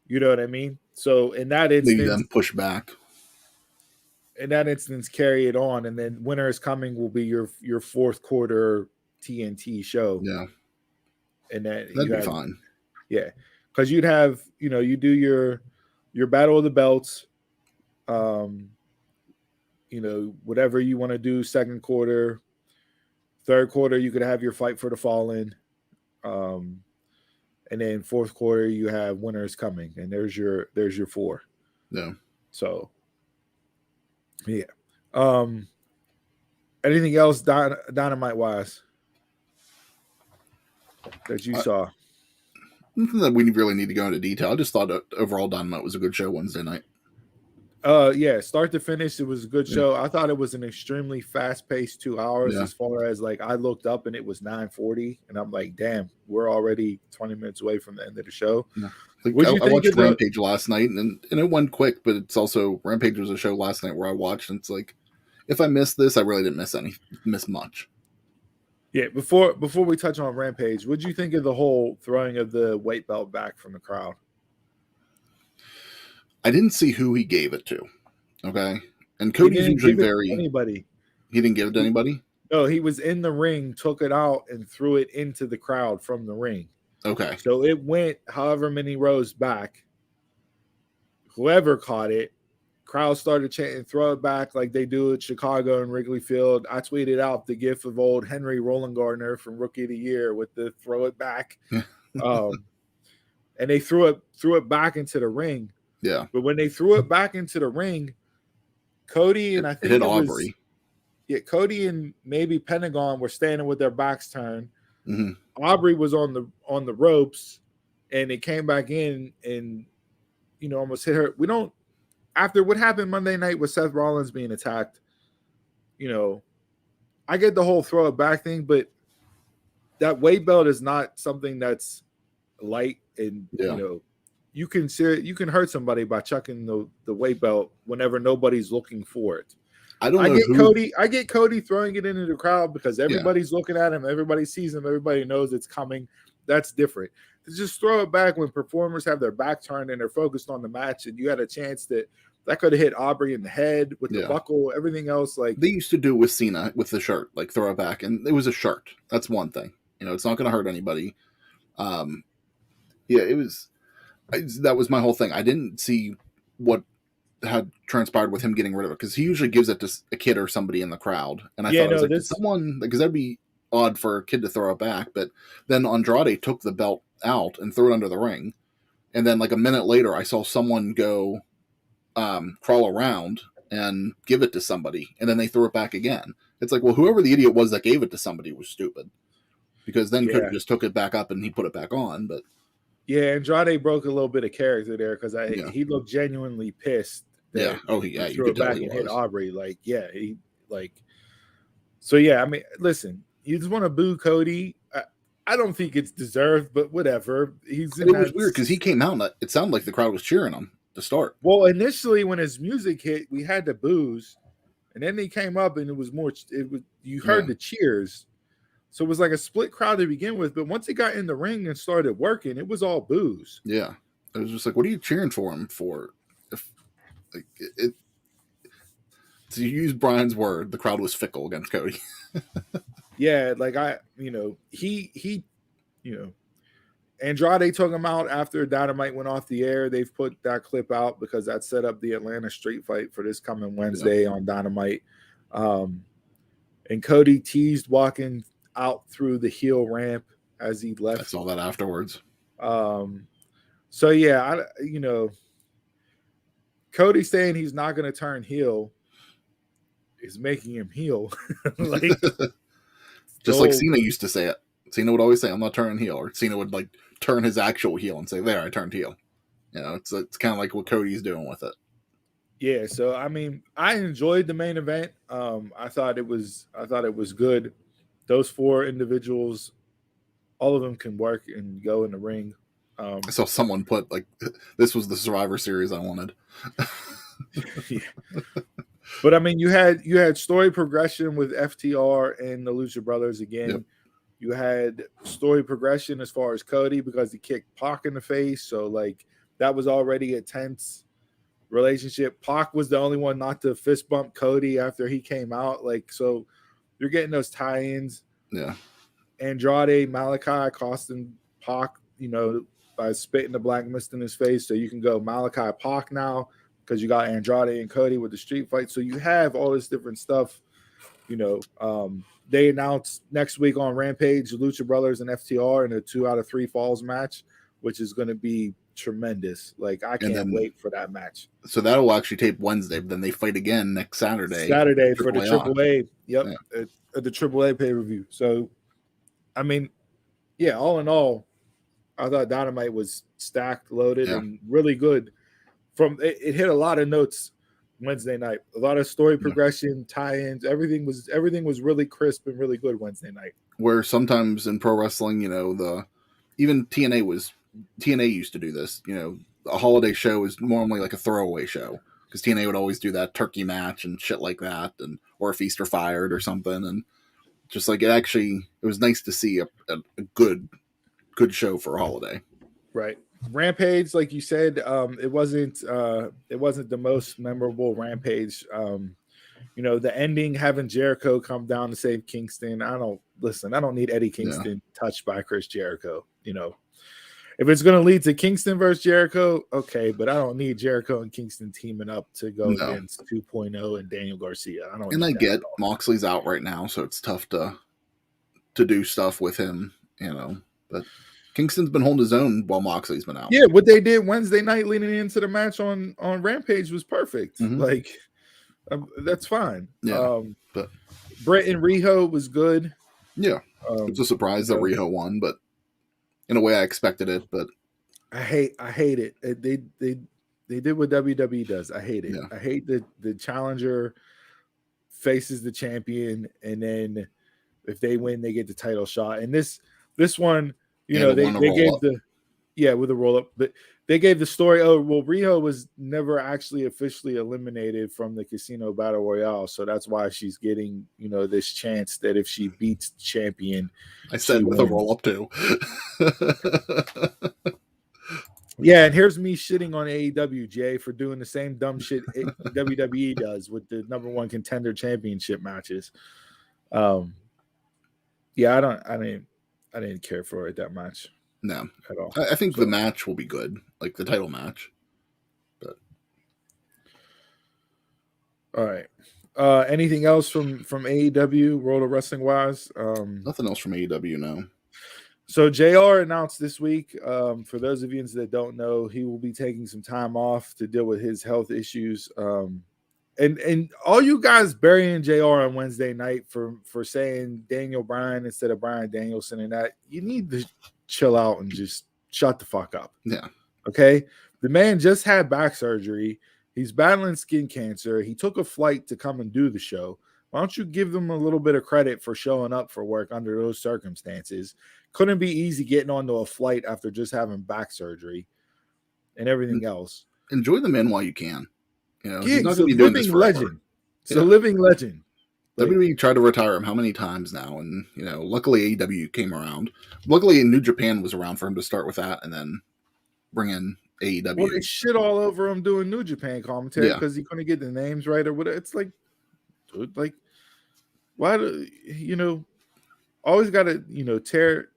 You know what I mean? So in that instance, maybe then push back. In that instance, carry it on, and then Winter is Coming will be your fourth quarter TNT show. Yeah, and that'd be fine. Yeah, because you'd have, you do your Battle of the Belts. Whatever you want to do, second quarter, third quarter, you could have your Fight for the Fallen. And then fourth quarter, you have Winter is Coming, and there's your 4. Yeah. So, yeah. Anything else Dynamite wise that you saw? Nothing that we really need to go into detail. I just thought overall Dynamite was a good show Wednesday night. Yeah, start to finish, it was a good show. I thought it was an extremely fast-paced 2 hours. As far as, like, I looked up and it was 9:40, and I'm like, damn, we're already 20 minutes away from the end of the show. Yeah. I watched Rampage last night, and it went quick, but it's also, Rampage was a show last night where I watched, and it's like, if I missed this, I really didn't miss much. Yeah, before we touch on Rampage, what'd you think of the whole throwing of the weight belt back from the crowd? I didn't see who he gave it to. Okay. And Cody's usually anybody. He didn't give it to anybody? No, he was in the ring, took it out, and threw it into the crowd from the ring. Okay. So it went however many rows back. Whoever caught it, crowd started chanting, throw it back like they do at Chicago and Wrigley Field. I tweeted out the gif of old Henry Roland Gardner from Rookie of the Year with the throw it back. And they threw it back into the ring. Yeah. But when they threw it back into the ring, Cody and I think it hit Aubrey. Cody and maybe Pentagon were standing with their backs turned. Mm-hmm. Aubrey was on the ropes, and it came back in and almost hit her. We don't, after what happened Monday night with Seth Rollins being attacked, I get the whole throw it back thing, but that weight belt is not something that's light, and you can hurt somebody by chucking the weight belt whenever nobody's looking for it. I get Cody throwing it into the crowd because everybody's looking at him, everybody sees him, everybody knows it's coming. That's different. To just throw it back when performers have their back turned and they're focused on the match, and you had a chance that could have hit Aubrey in the head with the buckle, everything else. Like they used to do with Cena with the shirt, like throw it back, and it was a shirt. That's one thing. It's not going to hurt anybody. It was. that was my whole thing. I didn't see what had transpired with him getting rid of it, because he usually gives it to a kid or somebody in the crowd. And I thought, I was like, did someone, because that'd be odd for a kid to throw it back. But then Andrade took the belt out and threw it under the ring. And then like a minute later, I saw someone go crawl around and give it to somebody. And then they threw it back again. It's like, well, whoever the idiot was that gave it to somebody was stupid. Because then Cody just took it back up and he put it back on. But yeah, Andrade broke a little bit of character there, because he looked genuinely pissed. Yeah. Oh, yeah. He threw it back and hit Aubrey. Like, yeah, he like. So yeah, I mean, listen, you just want to boo Cody. I don't think it's deserved, but whatever. It was weird because he came out and it sounded like the crowd was cheering him to start. Well, initially when his music hit, we had the boos, and then he came up and it was more. You heard the cheers. So it was like a split crowd to begin with, but once he got in the ring and started working, it was all boos. Yeah, it was just like, what are you cheering for him for? If like to use Brian's word, the crowd was fickle against Cody. Yeah, like Andrade took him out after Dynamite went off the air. They've put that clip out because that set up the Atlanta street fight for this coming Wednesday on Dynamite. And Cody teased walking out through the heel ramp as he left. I saw that afterwards. So yeah, Cody saying he's not going to turn heel is making him heel. Like, just like Cena used to say it. Cena would always say, "I'm not turning heel," or Cena would like turn his actual heel and say, "There, I turned heel." You know, it's kind of like what Cody's doing with it. Yeah, so I mean, I enjoyed the main event. I thought it was good. Those four individuals, all of them can work and go in the ring. I saw someone put like, "This was the Survivor Series I wanted." Yeah. But I mean, you had story progression with FTR and the Lucha Brothers again. Yep. You had story progression as far as Cody because he kicked Pac in the face, so like that was already a tense relationship. Pac was the only one not to fist bump Cody after he came out. Like, so you're getting those tie-ins. Yeah. Andrade, Malachi costing Pac, by spitting the black mist in his face. So you can go Malachi Pac now because you got Andrade and Cody with the street fight. So you have all this different stuff. They announced next week on Rampage, Lucha Brothers and FTR in a 2 out of 3 falls match, which is going to be tremendous. Like, I can't wait for that match. So that'll actually tape Wednesday, but then they fight again next Saturday. For the AAA. Yep. Yeah. At the AAA pay-per-view. So, I mean, yeah, all in all, I thought Dynamite was stacked, loaded, and really good. It hit a lot of notes Wednesday night. A lot of story progression, tie-ins, everything was really crisp and really good Wednesday night. Where sometimes in pro wrestling, even TNA used to do this. A holiday show is normally like a throwaway show because TNA would always do that turkey match and shit like that, or a Feast or Fired or something, and just like it was nice to see a good show for a holiday. Right. Rampage, like you said, it wasn't the most memorable Rampage. The ending, having Jericho come down to save Kingston. I don't need Eddie Kingston touched by Chris Jericho. If it's going to lead to Kingston versus Jericho, okay, but I don't need Jericho and Kingston teaming up to go against 2.0 and Daniel Garcia. I get Moxley's out right now, so it's tough to do stuff with him, but Kingston's been holding his own while Moxley's been out. Yeah, what they did Wednesday night leading into the match on Rampage was perfect. Mm-hmm. Like, that's fine. Yeah, but Brett and Riho was good. Yeah, it's a surprise that Riho won, but in a way I expected it. But I hate it. They did what WWE does. I hate it. Yeah. I hate that the challenger faces the champion, and then if they win, they get the title shot. And this one. They gave with a roll up, but they gave the story. Oh, well, Riho was never actually officially eliminated from the Casino Battle Royale, so that's why she's getting this chance that if she beats the champion, I said with wins. A roll up too. Yeah, and here's me shitting on AEW, Jay, for doing the same dumb shit WWE does with the number one contender championship matches. Yeah, I didn't care for it that much. No. at all. I think So, the match will be good, like the title match. But all right. Anything else from AEW World of Wrestling wise? nothing else from AEW now. So JR announced this week, for those of you that don't know, he will be taking some time off to deal with his health issues. And all you guys burying JR on Wednesday night for saying Daniel Bryan instead of Bryan Danielson and that, you need to chill out and just shut the fuck up. Yeah. Okay. The man just had back surgery. He's battling skin cancer. He took a flight to come and do the show. Why don't you give them a little bit of credit for showing up for work under those circumstances? Couldn't be easy getting onto a flight after just having back surgery and everything else. Enjoy the man while you can. You know, he's not He's a going to be doing this living forever. legend. It's a living legend. WWE tried to retire him how many times now? And, you know, luckily AEW came around. Luckily New Japan was around for him to start with that and then bring in AEW. Well, they shit all over him doing New Japan commentary because he couldn't get the names right or whatever. It's like, dude, like, why do you know? Always got to tear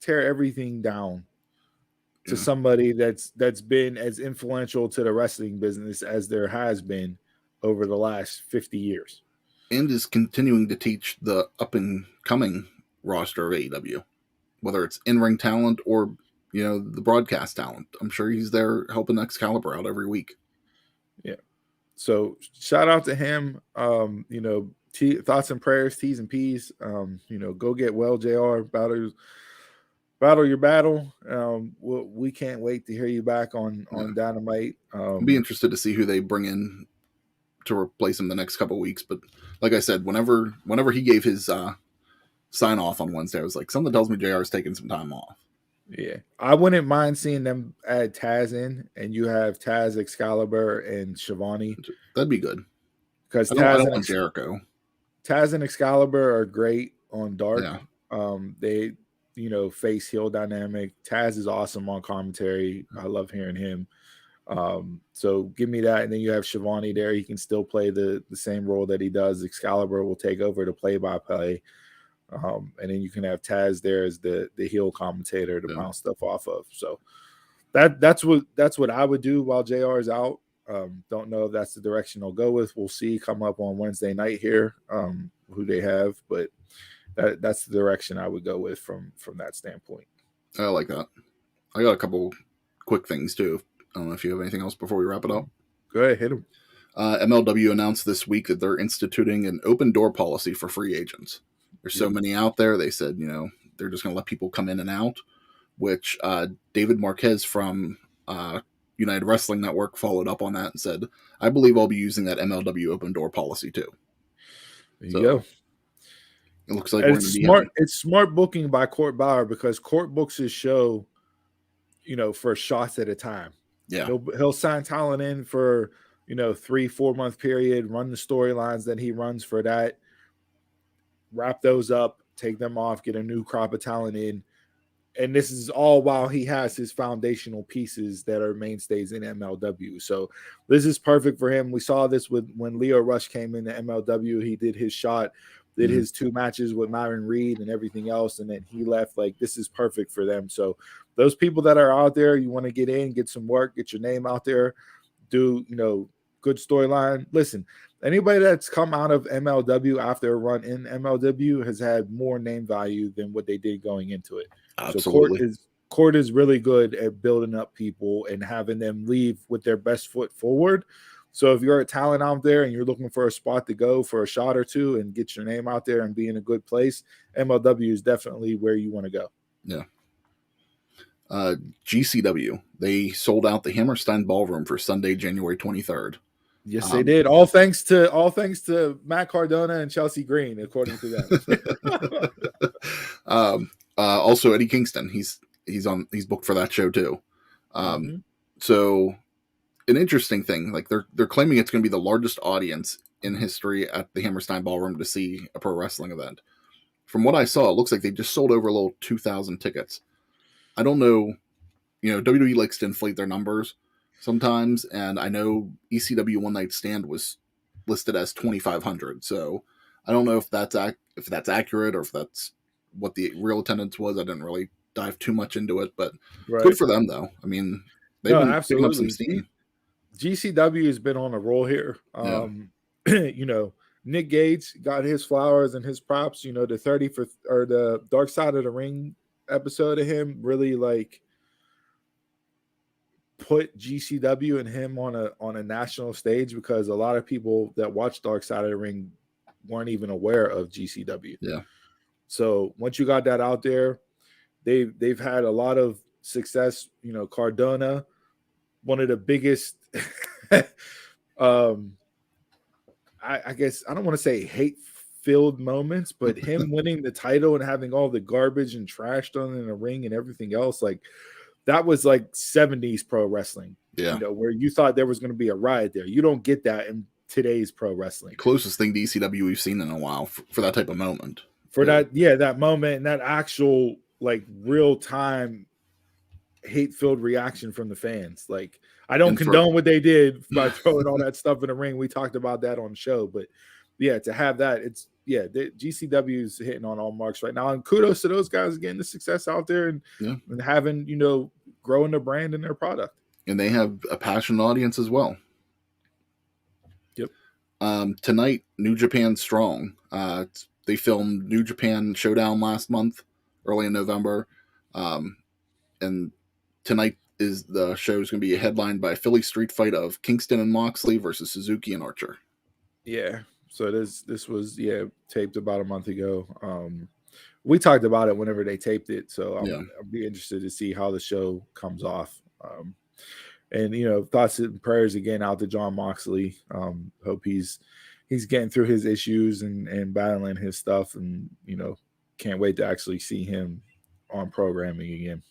everything down to somebody that's been as influential to the wrestling business as there has been over the last 50 years. And is continuing to teach the up and coming roster of AEW, whether it's in-ring talent or, you know, the broadcast talent. I'm sure he's there helping Excalibur out every week. Yeah. So shout out to him. You know, thoughts and prayers, T's and P's. You know, go get well, JR. Battle your battle. We can't wait to hear you back on Dynamite. I'll be interested to see who they bring in to replace him the next couple of weeks. But like I said, whenever he gave his sign off on Wednesday, I was like, something tells me JR is taking some time off. Yeah, I wouldn't mind seeing them add Taz in, and you have Taz, Excalibur, and Shivani. That'd be good. Because I don't want Jericho. Taz and Excalibur are great on Dark. Yeah. They, you know, face heel dynamic. Taz is awesome on commentary. I love hearing him. So give me that, and then you have Shivani there. He can still play the same role that he does. Excalibur will take over the play-by-play. And then you can have Taz there as the heel commentator to bounce stuff off of. So that's what I would do while JR is out. Don't know if that's the direction they'll go with. We'll see come up on Wednesday night here, who they have, but that's the direction I would go with from that standpoint. I like that. I got a couple quick things too. I don't know if you have anything else before we wrap it up. Go ahead, hit them. MLW announced this week that they're instituting an open door policy for free agents. There's so many out there. They said, you know, they're just going to let people come in and out, which David Marquez from United Wrestling Network followed up on that and said, I believe I'll be using that MLW open door policy too. There you go. It looks like it's smart. It's smart booking by Court Bauer because Court books his show, you know, for shots at a time. Yeah, he'll sign talent in for 3-4 month period, run the storylines that he runs for that, wrap those up, take them off, get a new crop of talent in, and this is all while he has his foundational pieces that are mainstays in MLW. So this is perfect for him. We saw this when Leo Rush came into MLW. He did his shot, did his 2 matches with Myron Reed and everything else, and then he left. Like, this is perfect for them. So those people that are out there, you want to get in, get some work, get your name out there, do good storyline. Listen, anybody that's come out of MLW after a run in MLW has had more name value than what they did going into it. Absolutely. So Court is really good at building up people and having them leave with their best foot forward. So if you're a talent out there and you're looking for a spot to go for a shot or two and get your name out there and be in a good place, MLW is definitely where you want to go. Yeah. GCW, they sold out the Hammerstein Ballroom for Sunday, January 23rd. Yes, they did. All thanks to Matt Cardona and Chelsea Green, according to them. Also Eddie Kingston, he's booked for that show too. So an interesting thing, like they're claiming it's going to be the largest audience in history at the Hammerstein Ballroom to see a pro wrestling event. From what I saw, it looks like they just sold over a little 2,000 tickets. I don't know, WWE likes to inflate their numbers sometimes, and I know ECW One Night Stand was listed as 2,500. So I don't know if that's accurate or if that's what the real attendance was. I didn't really dive too much into it, but Right. good for them though. I mean, they've been picking up some steam. GCW has been on a roll here. You know, Nick Gage got his flowers and his props. You know, the 30th or the Dark Side of the Ring episode of him really like put GCW and him on a national stage, because a lot of people that watch Dark Side of the Ring weren't even aware of GCW. Yeah. So once you got that out there, they've had a lot of success. You know, Cardona, one of the biggest I guess I don't want to say hate-filled moments, but him winning the title and having all the garbage and trash done in the ring and everything else, like that was like 70s pro wrestling. Yeah. You know, where you thought there was going to be a riot there. You don't get that in today's pro wrestling. Closest thing to ECW we've seen in a while for that type of moment. For that moment and that actual like real time hate-filled reaction from the fans. Like, I don't condone what they did by throwing all that stuff in the ring. We talked about that on the show, but yeah, to have that, it's the GCW is hitting on all marks right now, and kudos to those guys getting the success out there and having, you know, growing their brand and their product. And they have a passionate audience as well. Yep. Tonight, New Japan Strong. They filmed New Japan Showdown last month, early in November, and tonight is the show is going to be headlined by a Philly street fight of Kingston and Moxley versus Suzuki and Archer. Yeah. So this was taped about a month ago. We talked about it whenever they taped it, so I'll be interested to see how the show comes off. And you know, thoughts and prayers again out to Jon Moxley. Hope he's getting through his issues and battling his stuff, and you know, can't wait to actually see him on programming again.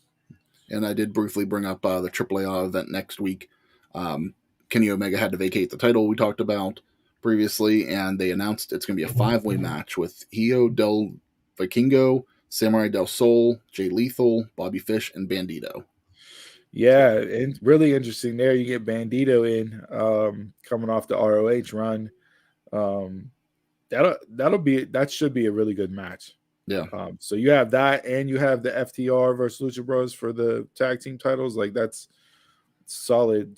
And I did briefly bring up the AAA event next week. Kenny Omega had to vacate the title we talked about previously, and they announced it's going to be a 5-way match with Hijo del Vikingo, Samurai del Sol, Jay Lethal, Bobby Fish, and Bandito. Yeah, and really interesting there. You get Bandito in coming off the ROH run. That should be a really good match. Yeah. So you have that, and you have the FTR versus Lucha Bros for the tag team titles. Like, that's solid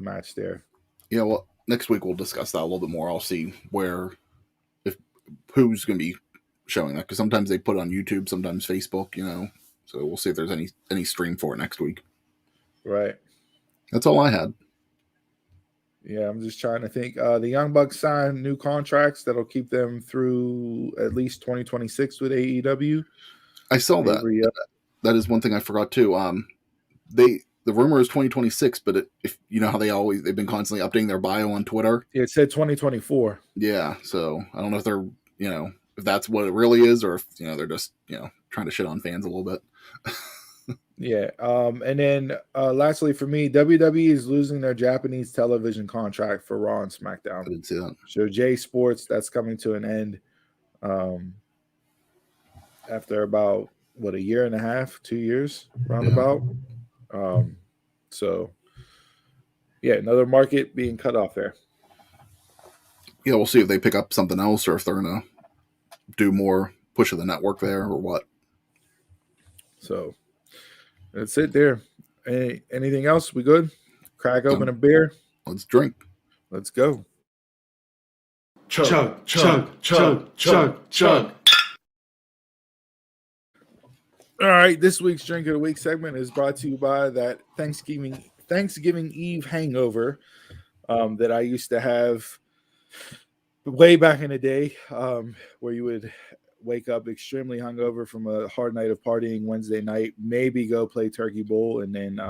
match there. Yeah. Well, next week we'll discuss that a little bit more. I'll see who's going to be showing that, because sometimes they put it on YouTube, sometimes Facebook. You know, so we'll see if there's any stream for it next week. Right. That's all I had. Yeah, I'm just trying to think. The Young Bucks signed new contracts that'll keep them through at least 2026 with AEW. I saw that. That is one thing I forgot too. The rumor is 2026, but if you know how they've been constantly updating their bio on Twitter. It said 2024. Yeah, so I don't know if they're if that's what it really is, or if they're just trying to shit on fans a little bit. Yeah. And then lastly for me, WWE is losing their Japanese television contract for Raw and SmackDown. I didn't see that. So J Sports, that's coming to an end after about a year and a half, 2 years roundabout. So yeah, another market being cut off there. Yeah, we'll see if they pick up something else, or if they're gonna do more push of the network there, or what. So that's it there. Anything else? We good? Crack open a beer. Let's drink. Let's go. Chug, chug, chug, chug, chug. All right, this week's Drink of the Week segment is brought to you by that Thanksgiving Eve hangover that I used to have way back in the day, where you would wake up extremely hungover from a hard night of partying Wednesday night, maybe go play Turkey Bowl, and then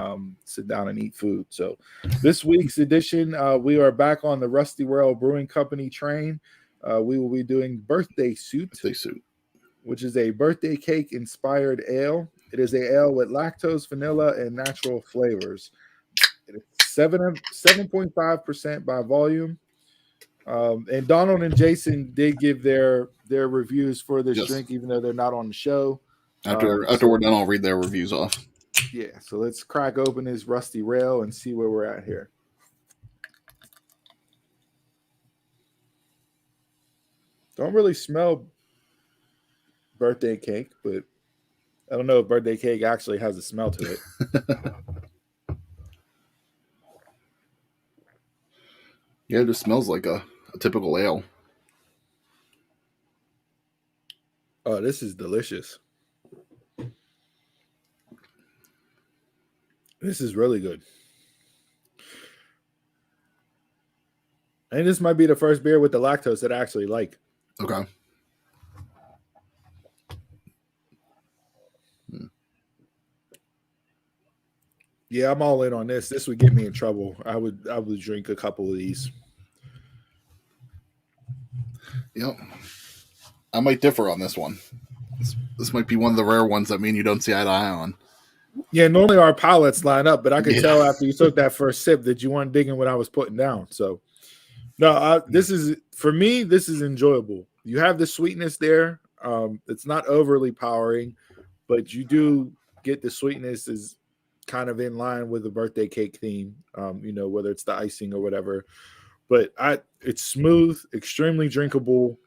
sit down and eat food. So this week's edition, we are back on the Rusty Rail Brewing Company train. We will be doing Birthday Suit, which is a birthday cake inspired ale. It is a ale with lactose, vanilla, and natural flavors. It is 7.5% by volume. And Donald and Jason did give their reviews for this drink, even though they're not on the show. After we're done, I'll read their reviews off. Yeah, so let's crack open this Rusty Rail and see where we're at here. Don't really smell birthday cake, but I don't know if birthday cake actually has a smell to it. Yeah, it just smells like a typical ale. Oh, this is delicious. This is really good. And this might be the first beer with the lactose that I actually like. Okay. Yeah, I'm all in on this. This would get me in trouble. I would drink a couple of these. Yep. I might differ on this one. This might be one of the rare ones that me and you don't see eye to eye on. Yeah, normally our palates line up, but I could tell after you took that first sip that you weren't digging what I was putting down. So, no, this is, for me, this is enjoyable. You have the sweetness there. It's not overly powering, but you do get the sweetness is kind of in line with the birthday cake theme, whether it's the icing or whatever. But it's smooth, extremely drinkable.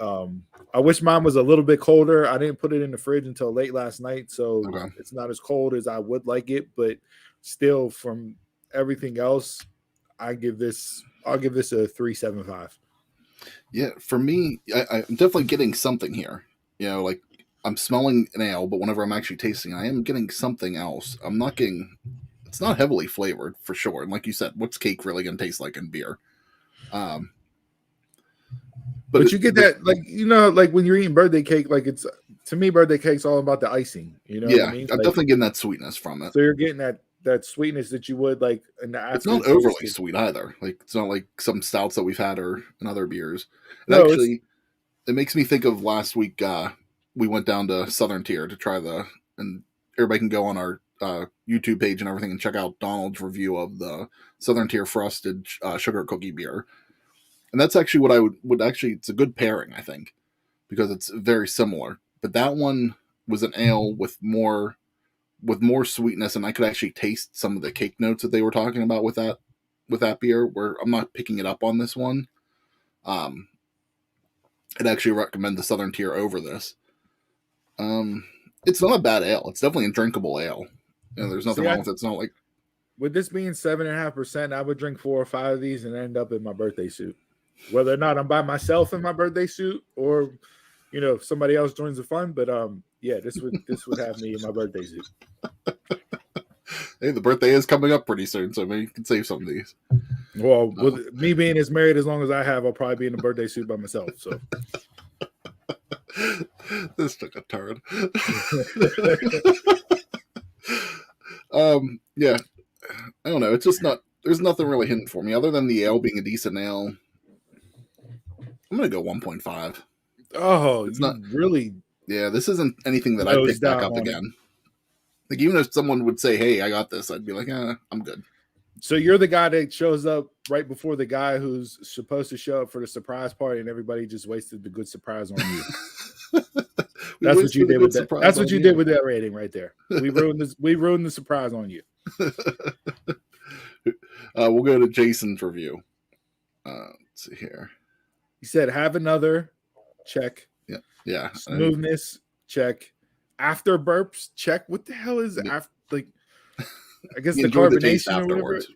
I wish mine was a little bit colder. I didn't put it in the fridge until late last night, so It's not as cold as I would like it. But still, from everything else, I'll give this a 3.75. Yeah, for me, I'm definitely getting something here. Like I'm smelling an ale, but whenever I'm actually tasting, I am getting something else. I'm not getting. It's not heavily flavored for sure. And like you said, what's cake really going to taste like in beer? But you get that, like when you're eating birthday cake, like it's, to me, birthday cake's all about the icing. You know what I mean? I'm definitely getting that sweetness from it. So you're getting that sweetness that you would like in the It's not overly sweet either. Like it's not like some stouts that we've had or in other beers. And No, actually, it makes me think of last week. We went down to Southern Tier to try and everybody can go on our YouTube page and everything and check out Donald's review of the Southern Tier frosted sugar cookie beer. And that's actually what I would actually, it's a good pairing, I think, because it's very similar. But that one was an ale with more sweetness, and I could actually taste some of the cake notes that they were talking about with that beer, where I'm not picking it up on this one. I'd actually recommend the Southern Tier over this. It's not a bad ale. It's definitely a drinkable ale. There's nothing wrong with it. It's not like, with this being 7.5%, I would drink 4 or 5 of these and end up in my birthday suit. Whether or not I'm by myself in my birthday suit or, if somebody else joins the fun. But this would have me in my birthday suit. Hey, the birthday is coming up pretty soon, so maybe you can save some of these. Well, with me being as married as long as I have, I'll probably be in a birthday suit by myself. So this took a turn. Yeah, I don't know. It's just not. There's nothing really hidden for me other than the ale being a decent ale. I'm gonna go 1.5. Oh, it's not really. Yeah, this isn't anything that I'd pick back up again. Like even if someone would say, "Hey, I got this," I'd be like, "I'm good." So you're the guy that shows up right before the guy who's supposed to show up for the surprise party, and everybody just wasted the good surprise on you. That's what you did with that. That's what you did with that rating right there. We ruined this. We ruined the surprise on you. We'll go to Jason's review. Let's see here. He said, "Have another check." Yeah. Smoothness check. After burps check. What the hell is after? Like, I guess the carbonation afterwards.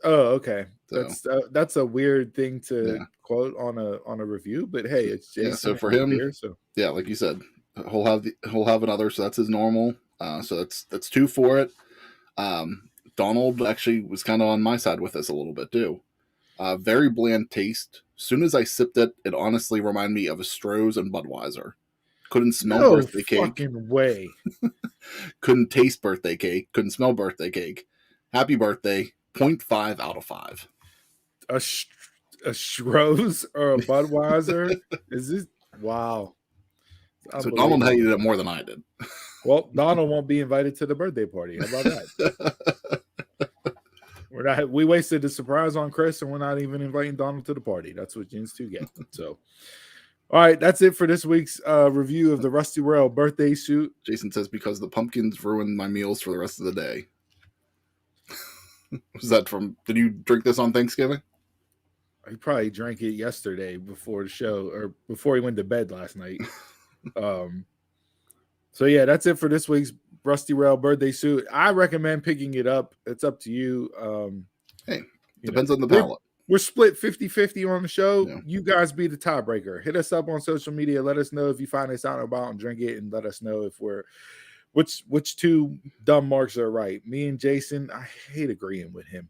Oh, okay. So. That's a weird thing to quote on a review, but hey, it's Jason. So for him, beer, so like you said, he'll have another. So that's his normal. So that's 2 for it. Donald actually was kind of on my side with this a little bit too. Very bland taste. As soon as I sipped it, it honestly reminded me of a Stroh's and Budweiser. Couldn't smell birthday cake. Fucking way. Couldn't taste birthday cake. Couldn't smell birthday cake. Happy birthday. 0.5 out of 5. A Stroh's or a Budweiser? Is this? Wow. So Donald hated it more than I did. Well, Donald won't be invited to the birthday party. How about that? We wasted the surprise on Chris, and we're not even inviting Donald to the party. That's what Gens 2 get. So, all right, that's it for this week's review of the Rusty Rail birthday suit. Jason says, because the pumpkins ruined my meals for the rest of the day. Was that from, did you drink this on Thanksgiving? He probably drank it yesterday before the show or before he went to bed last night. So yeah, that's it for this week's Rusty Rail birthday suit. I recommend picking it up. It's up to you. Hey, depends on the we're, palette. we're split 50-50 on the show. Yeah. You guys be the tiebreaker. Hit us up on social media. Let us know if you find us out and about and drink it, and let us know if we're which two dumb marks are right. Me and Jason, I hate agreeing with him,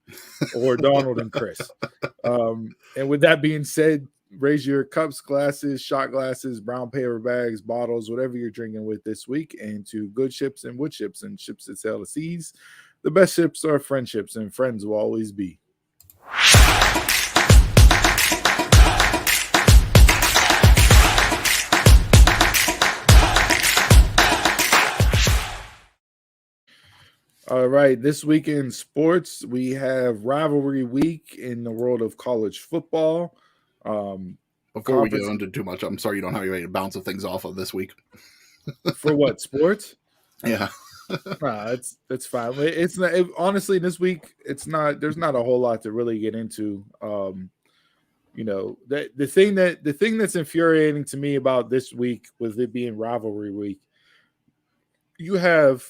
or Donald and Chris. And with that being said, raise your cups, glasses, shot glasses, brown paper bags, bottles, whatever you're drinking with this week, and to good ships and wood ships and ships that sail the seas. The best ships are friendships, and friends will always be. All right, this week in sports, we have rivalry week in the world of college football. Before we go into too much, I'm sorry you don't have any way to bounce things off of this week. For what, sports? Yeah. That's fine. It's not honestly this week. It's not. There's not a whole lot to really get into. The thing that's infuriating to me about this week, with it being rivalry week, you have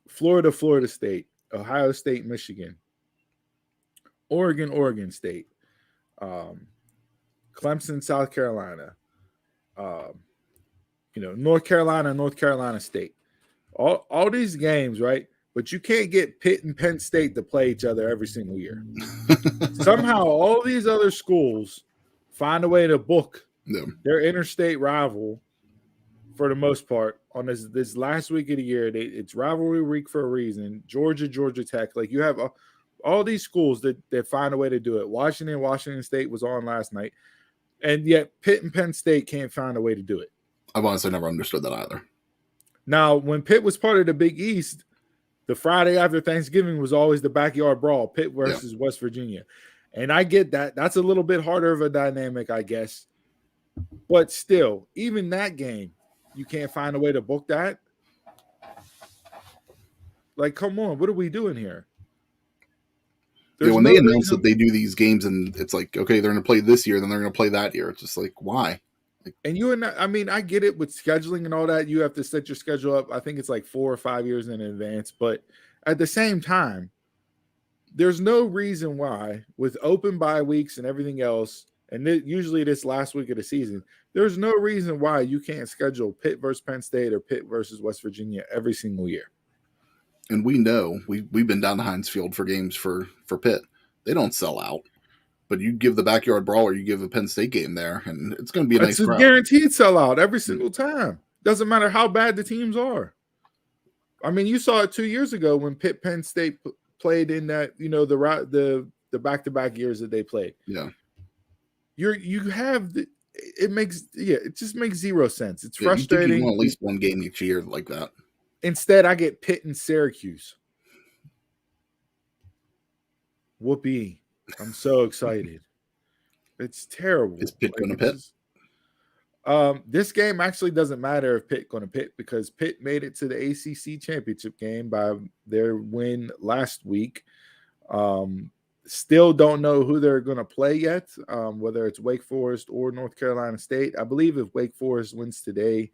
Florida State, Ohio State, Michigan, Oregon State, Clemson, South Carolina, North Carolina State. All these games, right? But you can't get Pitt and Penn State to play each other every single year. Somehow all these other schools find a way to book their interstate rival for the most part on this last week of the year. It's rivalry week for a reason. Georgia Tech. Like, you have all these schools that find a way to do it. Washington State was on last night. And yet Pitt and Penn State can't find a way to do it. I've honestly never understood that either. Now, when Pitt was part of the Big East, the Friday after Thanksgiving was always the backyard brawl, Pitt versus West Virginia. And I get that. That's a little bit harder of a dynamic, I guess. But still, even that game, you can't find a way to book that. Like, come on, what are we doing here? When they announce that they do these games and it's like, okay, they're going to play this year, then they're going to play that year. It's just like, why? And I get it with scheduling and all that. You have to set your schedule up. I think it's like 4 or 5 years in advance. But at the same time, there's no reason why, with open bye weeks and everything else, and usually this last week of the season, there's no reason why you can't schedule Pitt versus Penn State or Pitt versus West Virginia every single year. And we know we've been down to Heinz Field for games for Pitt. They don't sell out. But you give the backyard brawl or you give a Penn State game there, and it's going to be a nice crowd. It's a guaranteed sellout every single time. Doesn't matter how bad the teams are. I mean, you saw it 2 years ago when Penn State played in that, the back-to-back years that they played. Yeah. It just makes zero sense. It's frustrating. You want at least one game each year like that. Instead, I get Pitt and Syracuse. Whoopee. I'm so excited. It's terrible. Is Pitt going to Pitt? This game actually doesn't matter if Pitt going to Pitt, because Pitt made it to the ACC championship game by their win last week. Still don't know who they're going to play yet, whether it's Wake Forest or North Carolina State. I believe if Wake Forest wins today,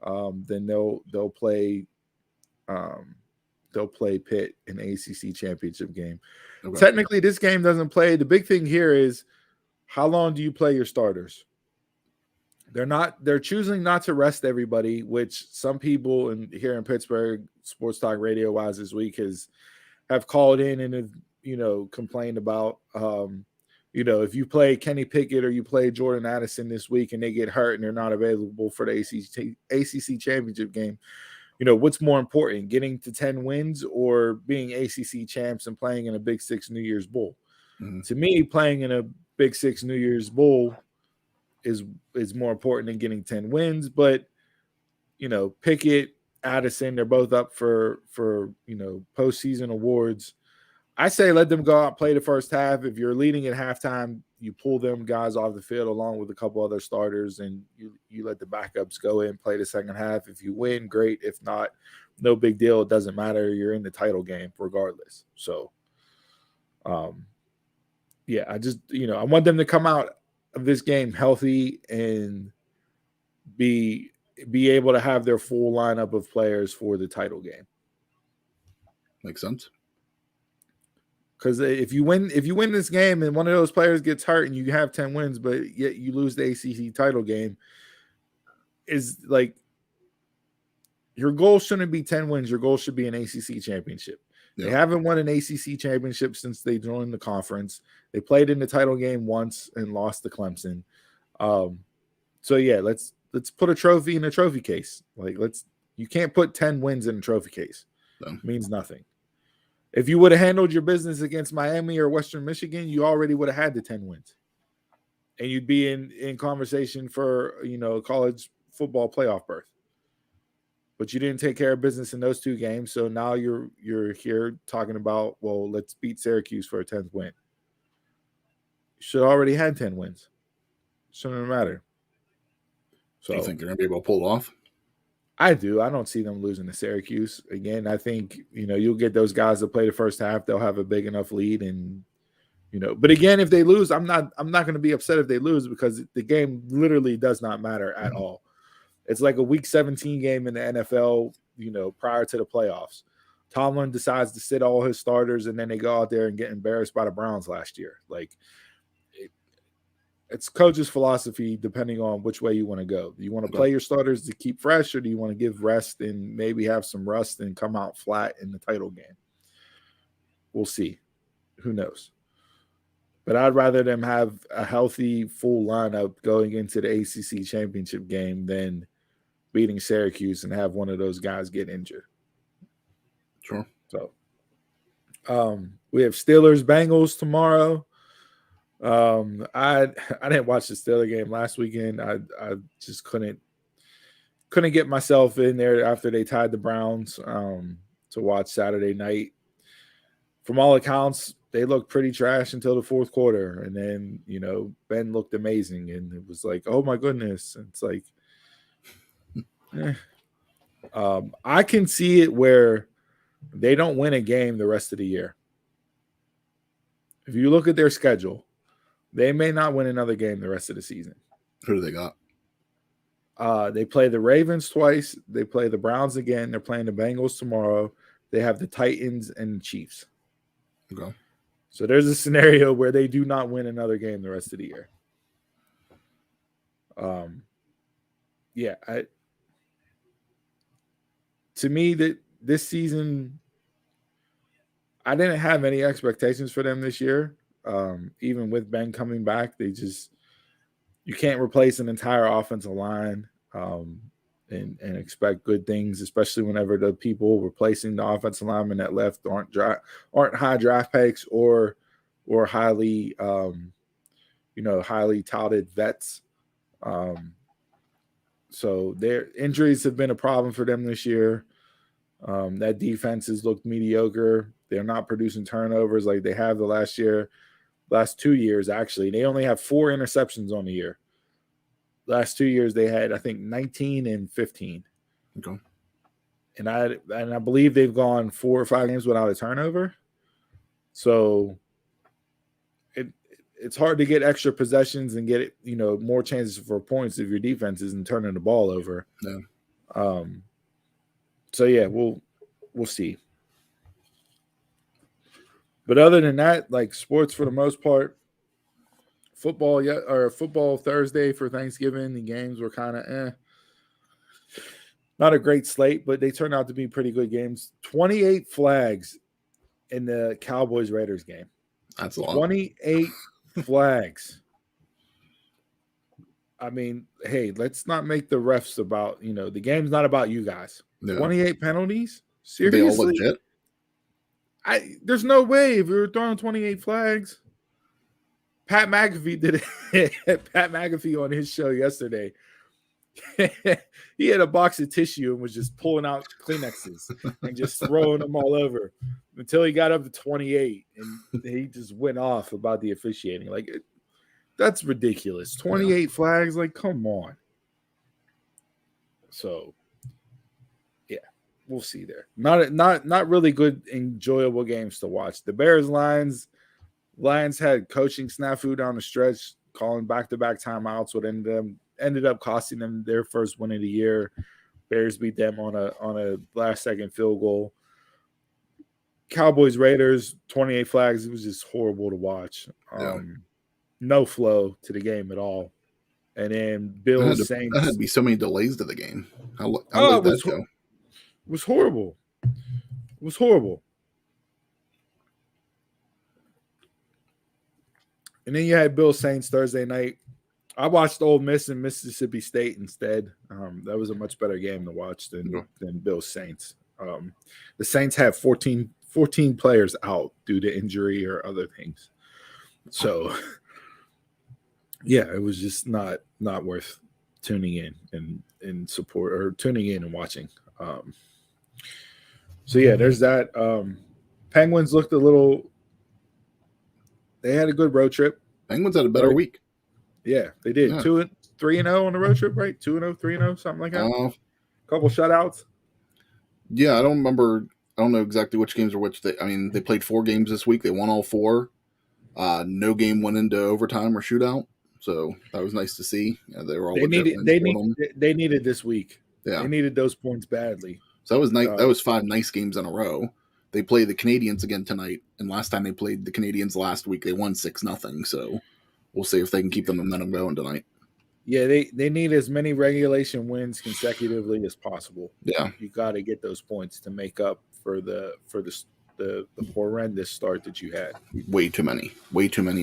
then they'll play Pitt in the ACC championship game. Okay. Technically, this game doesn't play. The big thing here is, how long do you play your starters? They're choosing not to rest everybody, which some people here in Pittsburgh, Sports Talk Radio wise this week have called in and have, complained about, if you play Kenny Pickett or you play Jordan Addison this week and they get hurt and they're not available for the ACC championship game, what's more important, getting to 10 wins or being ACC champs and playing in a Big Six New Year's Bowl? Mm-hmm. To me, playing in a Big Six New Year's Bowl is more important than getting 10 wins. But, Pickett, Addison, they're both up for postseason awards. I say let them go out, play the first half. If you're leading at halftime, you pull them guys off the field along with a couple other starters, and you let the backups go in, play the second half. If you win, great. If not, no big deal. It doesn't matter. You're in the title game regardless. So, I just, I want them to come out of this game healthy and be be able to have their full lineup of players for the title game. Makes sense. Because if you win this game and one of those players gets hurt and you have 10 wins, but yet you lose the ACC title game, is like your goal shouldn't be 10 wins. Your goal should be an ACC championship. Yeah. They haven't won an ACC championship since they joined the conference. They played in the title game once and lost to Clemson. So yeah, let's put a trophy in a trophy case. Like you can't put 10 wins in a trophy case. No. It means nothing. If you would have handled your business against Miami or Western Michigan, you already would have had the 10 wins. And you'd be in conversation for, college football playoff berth. But you didn't take care of business in those two games, so now you're here talking about, well, let's beat Syracuse for a 10th win. You should have already had 10 wins. Shouldn't matter. So do you think they're going to be able to pull it off? I do. I don't see them losing to Syracuse. Again, I think, you'll get those guys that play the first half. They'll have a big enough lead. And, but again, if they lose, I'm not going to be upset if they lose because the game literally does not matter at all. It's like a week 17 game in the NFL, prior to the playoffs. Tomlin decides to sit all his starters and then they go out there and get embarrassed by the Browns last year. Like, it's coach's philosophy depending on which way you want to go. Do you want to play your starters to keep fresh, or do you want to give rest and maybe have some rust and come out flat in the title game? We'll see. Who knows? But I'd rather them have a healthy, full lineup going into the ACC championship game than beating Syracuse and have one of those guys get injured. Sure. So we have Steelers-Bengals tomorrow. I didn't watch the Steelers game last weekend. I just couldn't get myself in there after they tied the Browns to watch Saturday night. From all accounts, they looked pretty trash until the fourth quarter, and then Ben looked amazing, and it was like, oh my goodness! And it's like, I can see it where they don't win a game the rest of the year. If you look at their schedule, they may not win another game the rest of the season. Who do they got? They play the Ravens twice. They play the Browns again. They're playing the Bengals tomorrow. They have the Titans and the Chiefs. Okay. So there's a scenario where they do not win another game the rest of the year. To me, that this season, I didn't have any expectations for them this year. Even with Ben coming back, you can't replace an entire offensive line and expect good things, especially whenever the people replacing the offensive linemen that left aren't high draft picks or highly highly touted vets. So their injuries have been a problem for them this year. That defense has looked mediocre. They're not producing turnovers like they have the last 2 years, actually. They only have 4 interceptions on the year. Last 2 years, they had, I think, 19 and 15. Okay. And I believe they've gone 4 or 5 games without a turnover. So it's hard to get extra possessions and get more chances for points if your defense isn't turning the ball over. Yeah. So yeah, we'll see. But other than that, like sports for the most part, football Thursday for Thanksgiving, the games were kind of not a great slate, but they turned out to be pretty good games. 28 flags in the Cowboys-Raiders game. That's a lot. 28 flags. I mean, hey, let's not make the refs about, the game's not about you guys. No. 28 penalties? Seriously? Are they all legit? There's no way if you're throwing 28 flags. Pat McAfee did it. Pat McAfee on his show yesterday. He had a box of tissue and was just pulling out Kleenexes and just throwing them all over until he got up to 28, and he just went off about the officiating. Like, that's ridiculous. 28 flags, like, come on. So, yeah, we'll see there. Not really good, enjoyable games to watch. The Bears-Lions had coaching snafu down the stretch, calling back-to-back timeouts, what ended ended up costing them their first win of the year. Bears beat them on a last-second field goal. Cowboys Raiders 28 flags. It was just horrible to watch. No flow to the game at all. And then Bills Saints. There had to be so many delays to the game. How late that go? It was horrible. It was horrible. And then you had Bills Saints Thursday night. I watched Ole Miss and Mississippi State instead. That was a much better game to watch than Bills Saints. The Saints had 14 players out due to injury or other things. So, yeah, it was just not worth tuning in and support or tuning in and watching. So, yeah, there's that. Penguins looked a little – they had a good road trip. Penguins had a better week. Yeah, they did. Yeah. 3-0 on the road trip, right? 2-0, 3-0, something like that. A couple shutouts. Yeah, I don't remember. I don't know exactly which games are which. They played 4 games this week. They won all 4. No game went into overtime or shootout, so that was nice to see. Yeah, they were all. They needed this week. Yeah, they needed those points badly. So that was nice. That was 5 nice games in a row. They play the Canadians again tonight, and last time they played the Canadians last week, they won 6-0. So we'll see if they can keep the momentum going tonight. Yeah, they need as many regulation wins consecutively as possible. Yeah, you got to get those points to make up for the horrendous start that you had. Way too many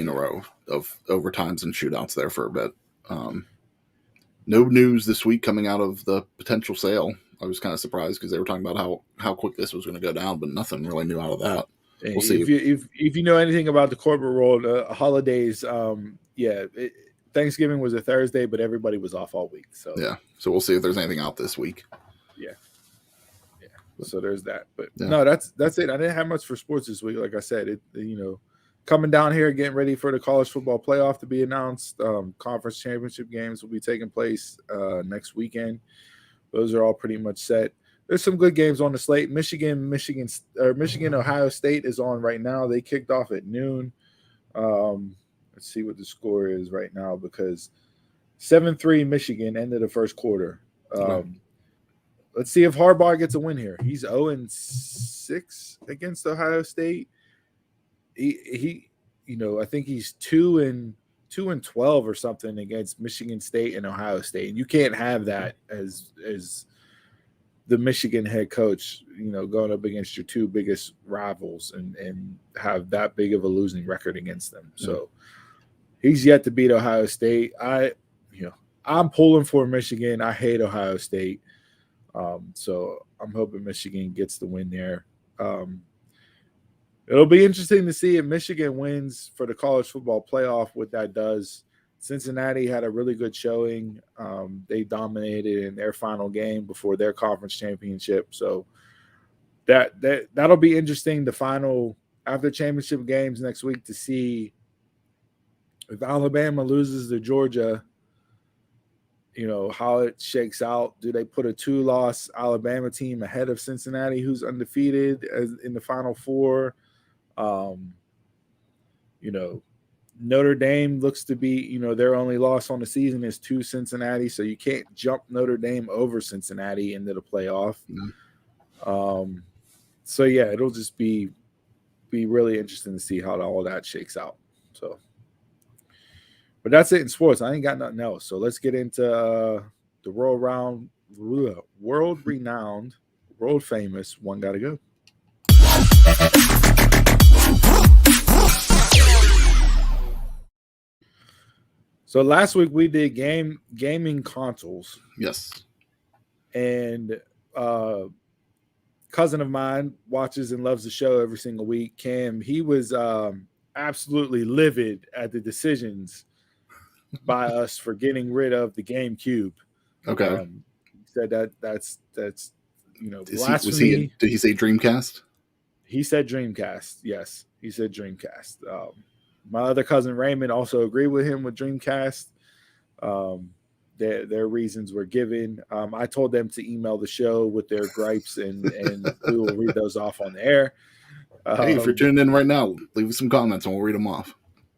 in a row of overtimes and shootouts there for a bit. No news this week coming out of the potential sale. I was kind of surprised because they were talking about how quick this was going to go down, but nothing really new out of that. We'll see. If you know anything about the corporate world, holidays, Thanksgiving was a Thursday, but everybody was off all week. So so we'll see if there's anything out this week. Yeah. So there's that. But no, that's it. I didn't have much for sports this week. Like I said, coming down here, getting ready for the college football playoff to be announced. Conference championship games will be taking place next weekend. Those are all pretty much set. There's some good games on the slate. Michigan, Ohio State is on right now. They kicked off at noon. Let's see what the score is right now because 7-3 Michigan ended the first quarter. Let's see if Harbaugh gets a win here. He's 0-6 against Ohio State. He I think he's 2-12 or something against Michigan State and Ohio State. And you can't have that as the Michigan head coach, going up against your 2 biggest rivals and have that big of a losing record against them. So he's yet to beat Ohio State. I'm pulling for Michigan. I hate Ohio State. So I'm hoping Michigan gets the win there. It'll be interesting to see if Michigan wins for the college football playoff, what that does. Cincinnati had a really good showing. They dominated in their final game before their conference championship. So that'll be interesting. The final after championship games next week to see if Alabama loses to Georgia, how it shakes out. Do they put a 2-loss Alabama team ahead of Cincinnati, who's undefeated in the Final Four? Notre Dame looks to be, their only loss on the season is to Cincinnati, so you can't jump Notre Dame over Cincinnati into the playoff. So yeah, it'll just be really interesting to see how all that shakes out. So, but that's it in sports. I ain't got nothing else. So let's get into the world-renowned, world-famous One Gotta Go. So last week we did gaming consoles. Yes. And cousin of mine watches and loves the show every single week. Cam, he was absolutely livid at the decisions by us for getting rid of the GameCube. Okay. He said that's blasphemy. Did he say Dreamcast? He said Dreamcast. Yes, he said Dreamcast. My other cousin Raymond also agreed with him with Dreamcast. Their reasons were given. I told them to email the show with their gripes, and we will read those off on the air. Hey, if you're tuning in right now, leave us some comments and we'll read them off.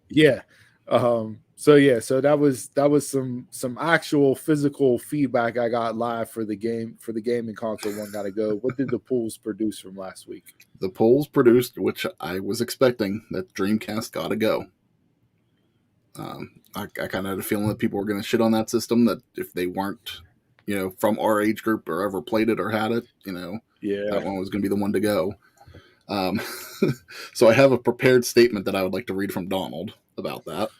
Yeah. So yeah, so that was some actual physical feedback I got live for the gaming console one gotta go. What did the polls produce from last week? The polls produced, which I was expecting, that Dreamcast gotta go. I kind of had a feeling that people were going to shit on that system, that if they weren't, from our age group or ever played it or had it, that one was going to be the one to go. So I have a prepared statement that I would like to read from Donald about that.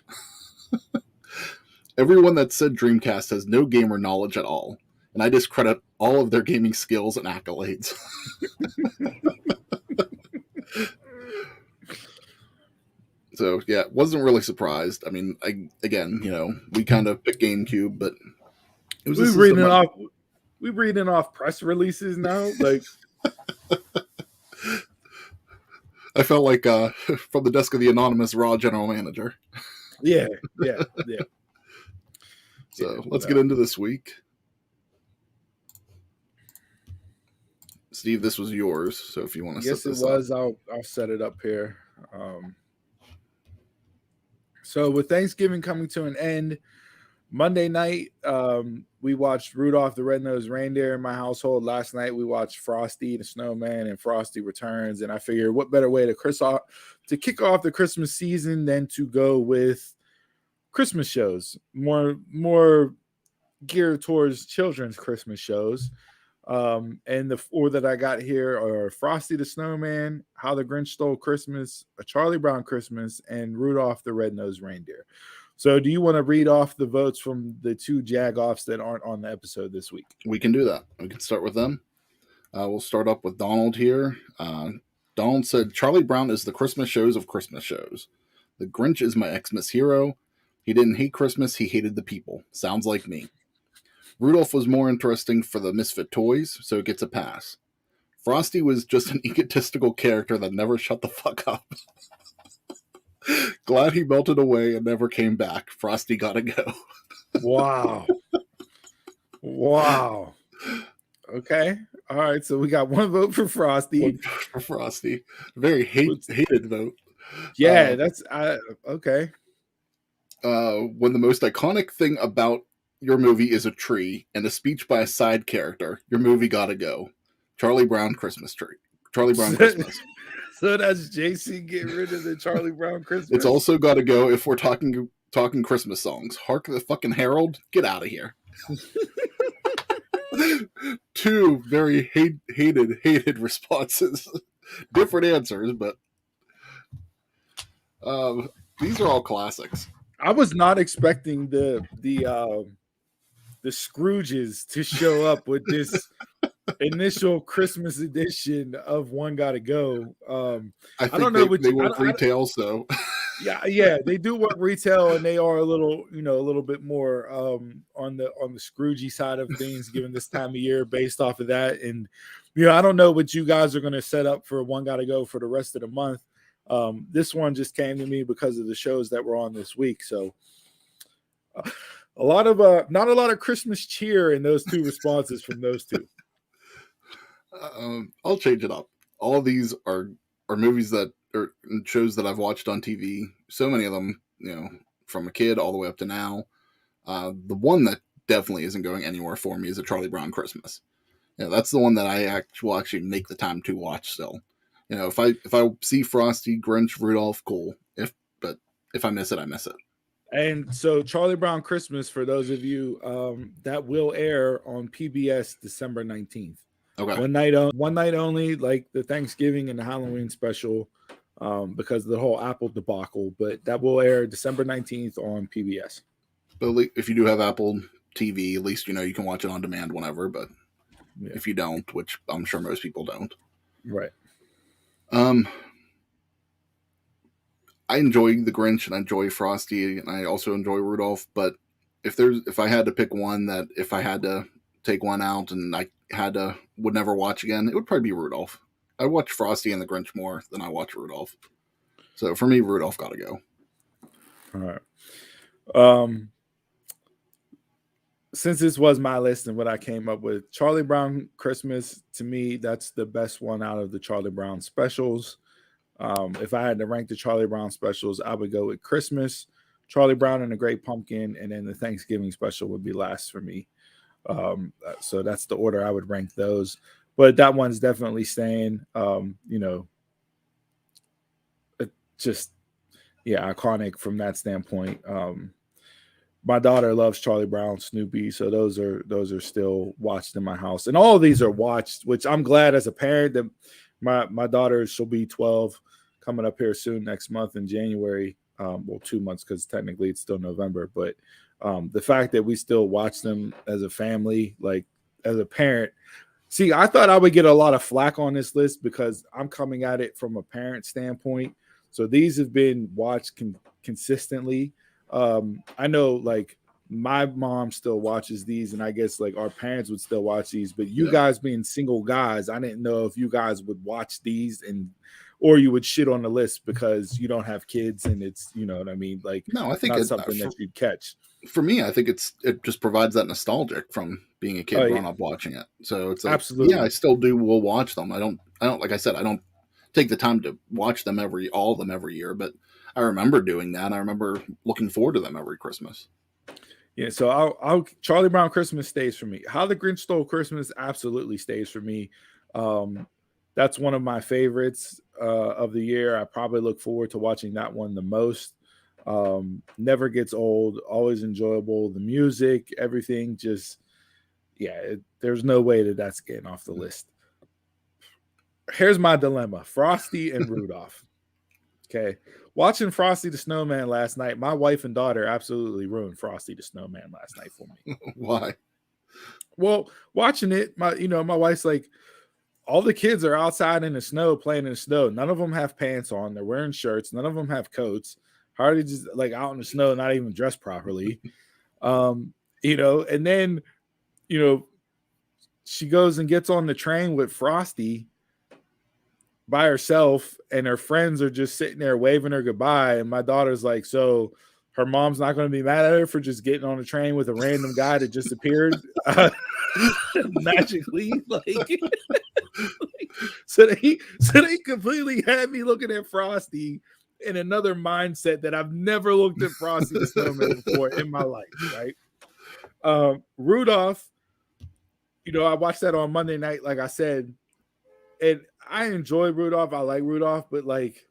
Everyone that said Dreamcast has no gamer knowledge at all, and I discredit all of their gaming skills and accolades. So yeah, wasn't really surprised. I mean, we kind of picked GameCube, but it was we reading off press releases now. Like, I felt like from the desk of the anonymous RAW general manager. Yeah. So let's get into this week. Steve, this was yours. So if you want to set this up. Yes, it was. I'll set it up here. So with Thanksgiving coming to an end, Monday night, we watched Rudolph the Red-Nosed Reindeer in my household. Last night, we watched Frosty the Snowman and Frosty Returns. And I figured what better way to kick off the Christmas season than to go with Christmas shows, more geared towards children's Christmas shows. And the four that I got here are Frosty the Snowman, How the Grinch Stole Christmas, A Charlie Brown Christmas, and Rudolph the Red-Nosed Reindeer. So do you want to read off the votes from the two jag-offs that aren't on the episode this week? We can do that. We can start with them. We'll start up with Donald here. Donald said, Charlie Brown is the Christmas shows of Christmas shows. The Grinch is my Xmas hero. He didn't hate Christmas, he hated the people. Sounds like me. Rudolph was more interesting for the misfit toys, so it gets a pass. Frosty was just an egotistical character that never shut the fuck up. Glad he melted away and never came back. Frosty gotta go. Wow. Okay. All right. So we got one vote for Frosty. Very hated vote. Yeah, okay. When the most iconic thing about your movie is a tree and a speech by a side character, your movie gotta go. Charlie Brown Christmas. So that's JC getting rid of the Charlie Brown Christmas. It's also gotta go if we're talking Christmas songs. Hark the fucking Herald, get out of here. Two very hated responses. Different answers, but these are all classics. I was not expecting the Scrooges to show up with this initial Christmas edition of One Gotta Go. I don't know. They work retail, so yeah, they do work retail, and they are a little bit more on the Scroogey side of things, given this time of year, based off of that. And I don't know what you guys are going to set up for One Gotta Go for the rest of the month. This one just came to me because of the shows that were on this week, so. Not a lot of Christmas cheer in those two responses from those two. I'll change it up. All of these are movies that are shows that I've watched on TV. So many of them, from a kid all the way up to now. The one that definitely isn't going anywhere for me is A Charlie Brown Christmas. That's the one that I will actually make the time to watch still. If I see Frosty, Grinch, Rudolph, cool. But if I miss it, I miss it. And so Charlie Brown Christmas, for those of you, that will air on PBS December 19th. Okay. One night only, like the Thanksgiving and the Halloween special, because of the whole Apple debacle. But that will air December 19th on PBS. But if you do have Apple TV, at least you can watch it on demand whenever. But if you don't, which I'm sure most people don't. Right. I enjoy the Grinch and I enjoy Frosty and I also enjoy Rudolph, but if I had to pick one, that if I had to take one out and I would never watch again, it would probably be Rudolph. I watch Frosty and the Grinch more than I watch Rudolph. So for me, Rudolph gotta go. All right. Since this was my list and what I came up with, Charlie Brown Christmas, to me, that's the best one out of the Charlie Brown specials. If I had to rank the Charlie Brown specials, I would go with Christmas, Charlie Brown and the Great Pumpkin, and then the Thanksgiving special would be last for me. So that's the order I would rank those. But that one's definitely staying. Just iconic from that standpoint. My daughter loves Charlie Brown, Snoopy, so those are still watched in my house, and all of these are watched, which I'm glad as a parent that my daughter, she'll be 12 coming up here soon next month in January. 2 months because technically it's still November, but the fact that we still watch them as a family, like as a parent. See, I thought I would get a lot of flack on this list because I'm coming at it from a parent standpoint. So these have been watched consistently. I know like my mom still watches these, and I guess like our parents would still watch these, but you guys being single guys, I didn't know if you guys would watch these or you would shit on the list because you don't have kids and it's, you know what I mean? Like, no, I think it's something that you'd catch. For me, I think it just provides that nostalgic from being a kid growing up watching it. So it's like, absolutely, I still will watch them. I don't, like I said, I don't take the time to watch them all of them every year, but I remember doing that. I remember looking forward to them every Christmas. Yeah, so I'll Charlie Brown Christmas stays for me. How the Grinch Stole Christmas absolutely stays for me. That's one of my favorites of the year. I probably look forward to watching that one the most. Never gets old, always enjoyable. The music, everything, just there's no way that's getting off the list. Here's my dilemma: Frosty and Rudolph. Okay, watching Frosty the Snowman last night, my wife and daughter absolutely ruined Frosty the Snowman last night for me. Why? Well, watching it, my wife's like, all the kids are outside in the snow playing in the snow. None of them have pants on. They're wearing shirts. None of them have coats. Hardly just like out in the snow, not even dressed properly. And then, she goes and gets on the train with Frosty by herself, and her friends are just sitting there waving her goodbye. And my daughter's like, so her mom's not going to be mad at her for just getting on a train with a random guy that just appeared magically, so they completely had me looking at Frosty in another mindset that I've never looked at Frosty the Snowman before in my life, right? Rudolph, I watched that on Monday night, like I said, and I enjoy Rudolph. I like Rudolph, but like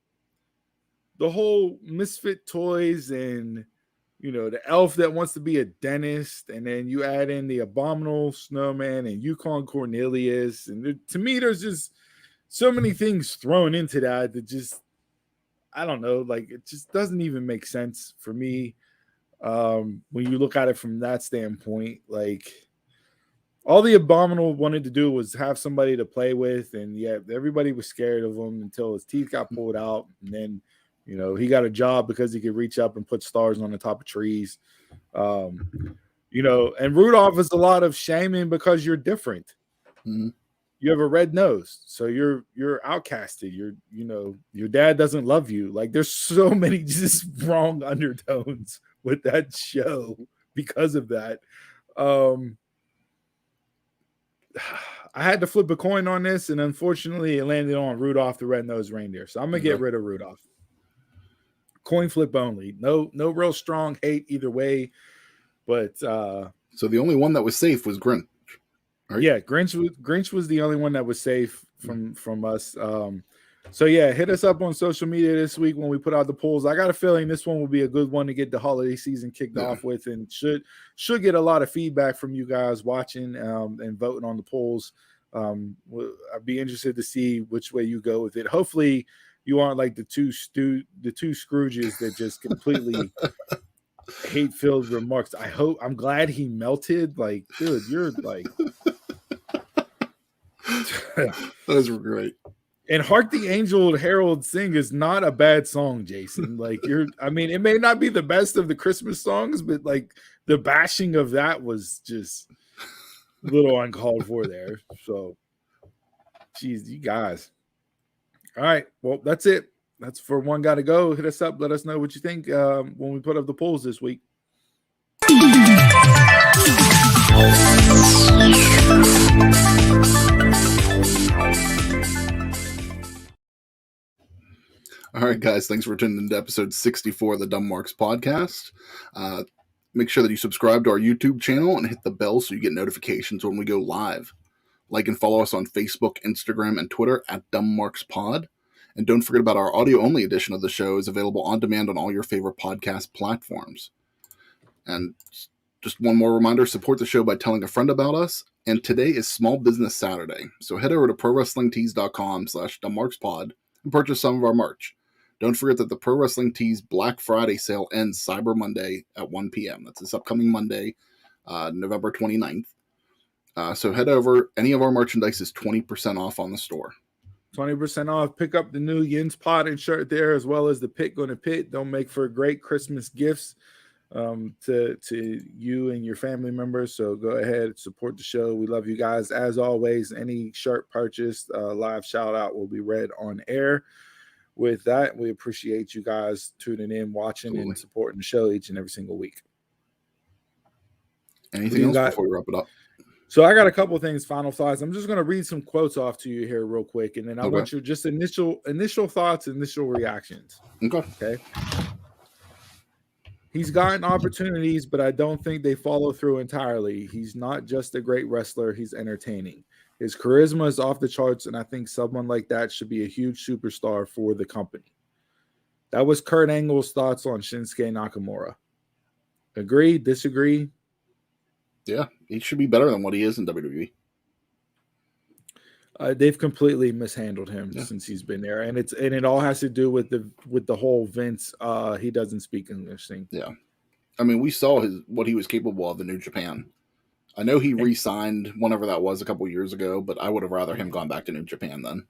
the whole misfit toys and, the elf that wants to be a dentist, and then you add in the abominable snowman and Yukon Cornelius, and to me, there's just so many things thrown into that just, I don't know, like it just doesn't even make sense for me when you look at it from that standpoint. Like all the abominable wanted to do was have somebody to play with, and everybody was scared of him until his teeth got pulled out, and then he got a job because he could reach up and put stars on the top of trees. And Rudolph is a lot of shaming because you're different. Mm-hmm. You have a red nose, so you're outcasted. Your dad doesn't love you. Like there's so many just wrong undertones with that show because of that. I had to flip a coin on this, and unfortunately, it landed on Rudolph the Red-Nosed Reindeer. So I'm gonna get rid of Rudolph. Coin flip only. No real strong hate either way. But so the only one that was safe was Grinch. Right? Yeah, Grinch was the only one that was safe from us. So hit us up on social media this week when we put out the polls. I got a feeling this one will be a good one to get the holiday season kicked off with, and should get a lot of feedback from you guys watching and voting on the polls. I'd be interested to see which way you go with it. Hopefully you aren't like the two Scrooges that just completely hate-filled remarks. I'm glad he melted. Like, dude, you're like those were great. And Hark the Angel Herald Sing is not a bad song, Jason. Like it may not be the best of the Christmas songs, but like the bashing of that was just a little uncalled for there. So, geez, you guys. All right. Well, that's it. That's for One Gotta Go. Hit us up. Let us know what you think when we put up the polls this week. All All right, guys. Thanks for tuning into episode 64 of the Dumb Marks podcast. Make sure that you subscribe to our YouTube channel and hit the bell so you get notifications when we go live. Like and follow us on Facebook, Instagram, and Twitter at Dumb Marks Pod. And don't forget about our audio-only edition of the show is available on demand on all your favorite podcast platforms. And just one more reminder, support the show by telling a friend about us. And today is Small Business Saturday. So head over to prowrestlingtees.com/dumbmarkspod and purchase some of our merch. Don't forget that the Pro Wrestling Tees Black Friday sale ends Cyber Monday at 1 p.m. That's this upcoming Monday, November 29th. So head over. Any of our merchandise is 20% off on the store. 20% off. Pick up the new Yin's Pot and shirt there, as well as the Pitt Gonna Pitt. They'll make for great Christmas gifts to you and your family members. So go ahead, support the show. We love you guys. As always, any shirt purchased, live shout out will be read on air. With that, we appreciate you guys tuning in, watching, and supporting the show each and every single week. Anything else before we wrap it up? So I got a couple of things, final thoughts. I'm just going to read some quotes off to you here real quick, and then I want your just initial thoughts, initial reactions. Okay. He's gotten opportunities, but I don't think they follow through entirely. He's not just a great wrestler, he's entertaining. His charisma is off the charts, and I think someone like that should be a huge superstar for the company. That was Kurt Angle's thoughts on Shinsuke Nakamura. Agree? Disagree? Yeah, he should be better than what he is in WWE. They've completely mishandled him since he's been there, and it all has to do with the whole Vince. He doesn't speak English thing. Yeah, I mean, we saw what he was capable of in New Japan. I know he re-signed whenever that was a couple years ago, but I would have rather him gone back to New Japan then.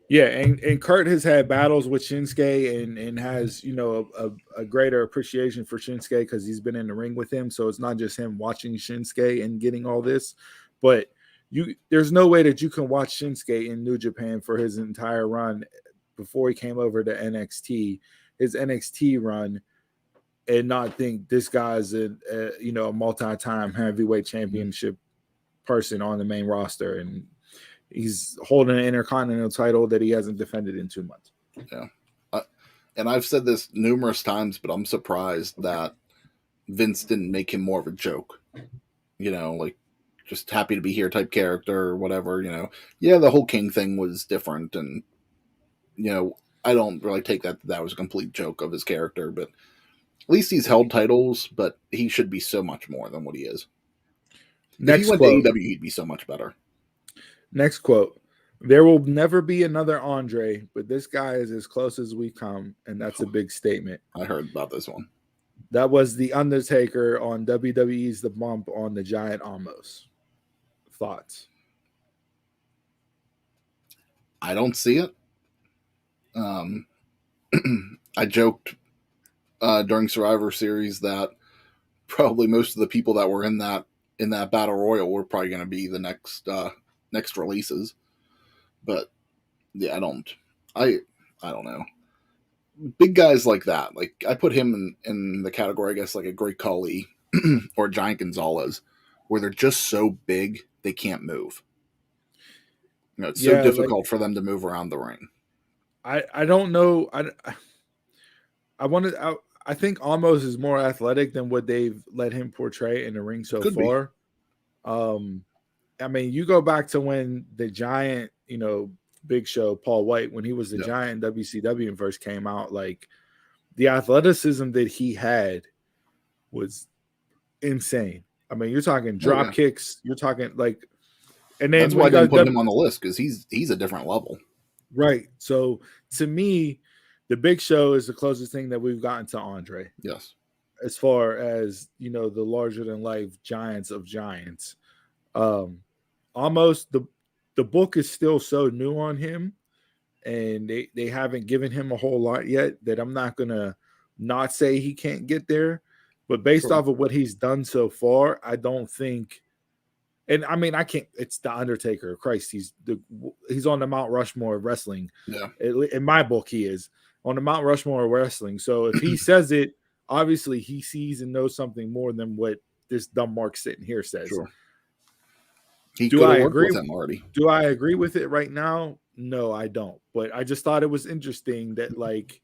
Yeah, and Kurt has had battles with Shinsuke and has, you know, a greater appreciation for Shinsuke because he's been in the ring with him. So it's not just him watching Shinsuke and getting all this, but there's no way that you can watch Shinsuke in New Japan for his entire run before he came over to NXT, his NXT run, and not think this guy's a multi-time heavyweight championship person on the main roster, and he's holding an intercontinental title that he hasn't defended in 2 months. Yeah, and I've said this numerous times, but I'm surprised that Vince didn't make him more of a joke. You know, like just happy to be here type character or whatever. You know, yeah, the whole King thing was different, and you know, I don't really take that was a complete joke of his character, but. At least he's held titles, but he should be so much more than what he is. If he went to AEW, he'd be so much better. Next quote. There will never be another Andre, but this guy is as close as we come, and that's a big statement. I heard about this one. That was The Undertaker on WWE's The Bump on the Giant Amos. Thoughts? I don't see it. I joked during Survivor Series that probably most of the people that were in that battle royal were probably going to be the next releases, but yeah, I don't know. Big guys like that, like I put him in the category, I guess, like a Great Khali or Giant Gonzalez, where they're just so big they can't move. You know, it's so difficult for them to move around the ring. I don't know. I think Amos is more athletic than what they've let him portray in the ring so far. I mean, you go back to when the Giant, you know, Big Show, Paul White, when he was the Giant in WCW and first came out, like the athleticism that he had was insane. I mean, you're talking drop kicks, you're talking like, and then that's why I didn't put him on the list because he's a different level. Right. So to me, the Big Show is the closest thing that we've gotten to Andre. Yes. As far as, you know, the larger than life giants of giants. Almost the book is still so new on him, and they haven't given him a whole lot yet that I'm not going to not say he can't get there. But based off of what he's done so far, I don't think. And I mean, I can't. It's the Undertaker. Christ, he's on the Mount Rushmore of wrestling. Yeah. In my book, he is on the Mount Rushmore of wrestling. So if he says it, obviously he sees and knows something more than what this dumb Mark sitting here says. Sure. Do I agree with him already? Do I agree with it right now? No, I don't. But I just thought it was interesting that, like,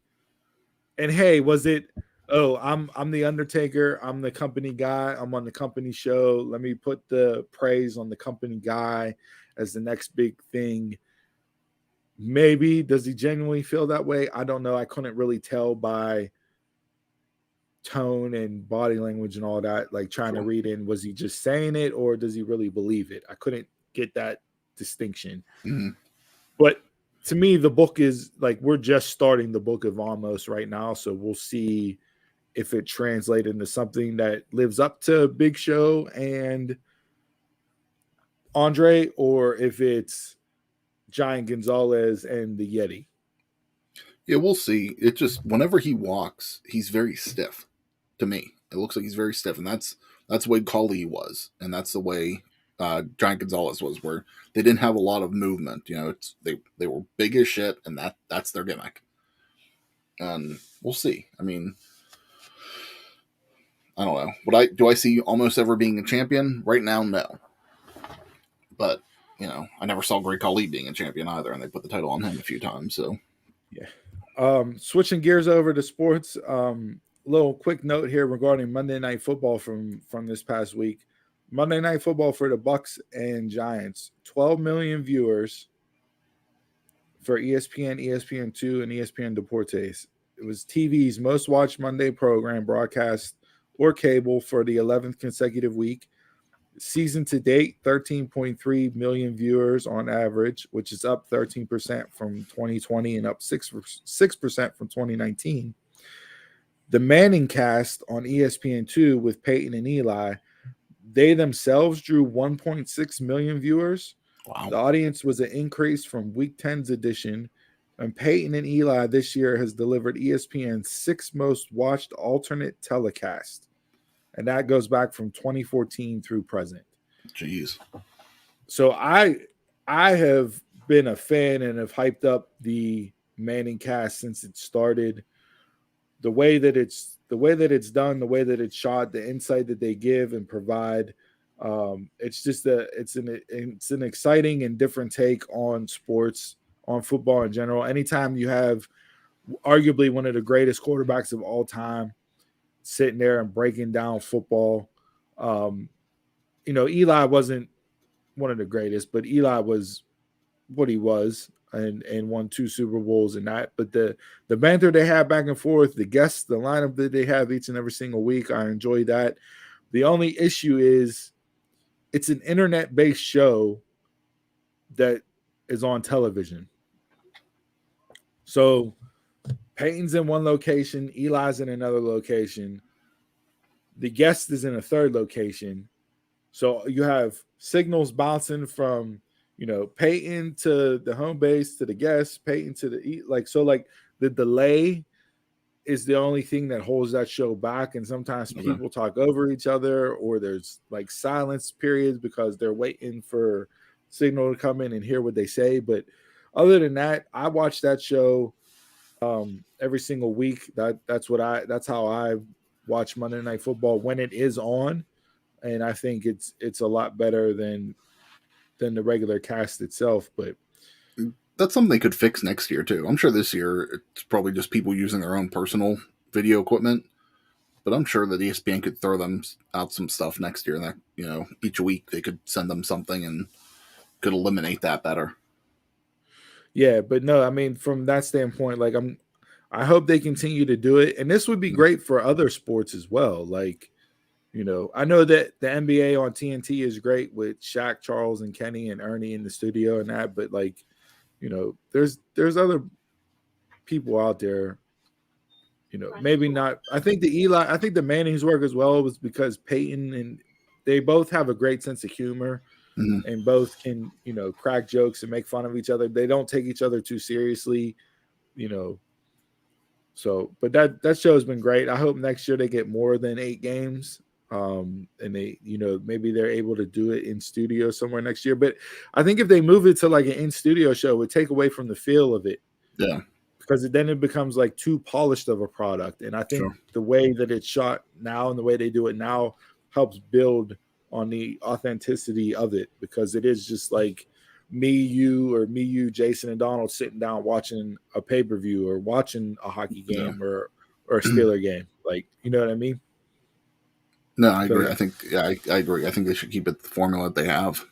And hey, was it? Oh, I'm the Undertaker. I'm the company guy. I'm on the company show. Let me put the praise on the company guy as the next big thing. Maybe does he genuinely feel that way? I don't know. I couldn't really tell by tone and body language and all that. Like trying to read in, was he just saying it or does he really believe it? I couldn't get that distinction. Mm-hmm. But to me, the book is like we're just starting the book of Almost right now, so we'll see if it translates into something that lives up to Big Show and Andre, or if it's Giant Gonzalez and the Yeti. Yeah, we'll see. It just whenever he walks, he's very stiff. To me, it looks like he's very stiff, and that's the way Khali was, and that's the way Giant Gonzalez was, where they didn't have a lot of movement. You know, they were big as shit, and that's their gimmick. And we'll see. I mean, I don't know. Do I see Almost ever being a champion right now? No. But you know, I never saw Great Khali being a champion either, and they put the title on him a few times. So yeah. Switching gears over to sports. Little quick note here regarding Monday Night Football from this past week. Monday Night Football for the Bucks and Giants. 12 million viewers for ESPN, ESPN2, and ESPN Deportes. It was TV's most watched Monday program, broadcast or cable for the 11th consecutive week. Season to date, 13.3 million viewers on average, which is up 13% from 2020 and up 6% from 2019. The Manning cast on ESPN2 with Peyton and Eli, they themselves drew 1.6 million viewers. wow. The audience was an increase from Week 10's edition, and Peyton and Eli this year has delivered ESPN's sixth most watched alternate telecast. And that goes back from 2014 through present. Jeez. So I have been a fan and have hyped up the Manning cast since it started. The way that it's done, the way that it's shot, the insight that they give and provide. It's just it's an exciting and different take on sports, on football in general. Anytime you have arguably one of the greatest quarterbacks of all time sitting there and breaking down football. Eli wasn't one of the greatest, but Eli was what he was and won 2 Super Bowls and that. But the banter they have back and forth, the guests, the lineup that they have each and every single week, I enjoy that. The only issue is it's an internet-based show that is on television. So Peyton's in one location, Eli's in another location. The guest is in a third location. So you have signals bouncing from, Peyton to the home base to the guest, Peyton to the the delay is the only thing that holds that show back. And sometimes people talk over each other, or there's like silence periods because they're waiting for signal to come in and hear what they say. But other than that, I watch that show every single week. That's how I watch Monday Night Football when it is on, and I think it's a lot better than the regular cast itself. But that's something they could fix next year too. I'm sure this year it's probably just people using their own personal video equipment, but I'm sure that ESPN could throw them out some stuff next year. That each week they could send them something and could eliminate that better. Yeah, but no, I mean, from that standpoint, like I hope they continue to do it, and this would be great for other sports as well. Like, I know that the NBA on TNT is great with Shaq, Charles, and Kenny and Ernie in the studio and that, but like, there's other people out there. Maybe not. I think the Mannings work as well was because Peyton and they both have a great sense of humor. Mm-hmm. And both can, crack jokes and make fun of each other. They don't take each other too seriously, So, but that show has been great. I hope next year they get more than 8 games. And they, maybe they're able to do it in studio somewhere next year. But I think if they move it to like an in-studio show, it would take away from the feel of it. Yeah. Because then it becomes like too polished of a product. And I think the way that it's shot now and the way they do it now helps build on the authenticity of it, because it is just like me, you, Jason, and Donald sitting down watching a pay-per-view or watching a hockey game or or a Steeler game. Like, you know what I mean? No, I agree. So, I think, I agree. I think they should keep it the formula that they have.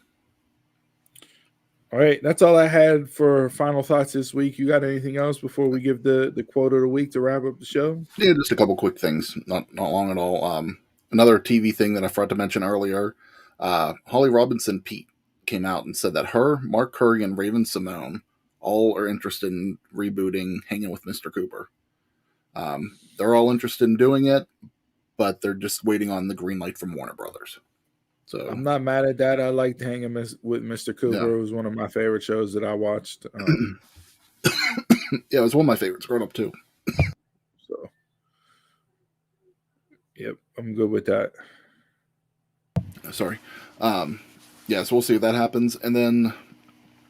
All right, that's all I had for final thoughts this week. You got anything else before we give the quote of the week to wrap up the show? Yeah, just a couple quick things, not long at all. Another TV thing that I forgot to mention earlier, Holly Robinson Pete came out and said that her, Mark Curry, and Raven Simone all are interested in rebooting Hanging with Mr. Cooper. They're all interested in doing it, but they're just waiting on the green light from Warner Brothers. So I'm not mad at that. I liked Hanging with Mr. Cooper. Yeah. It was one of my favorite shows that I watched. Yeah, it was one of my favorites growing up too. So, yep, I'm good with that. Sorry. Yeah, so we'll see if that happens. And then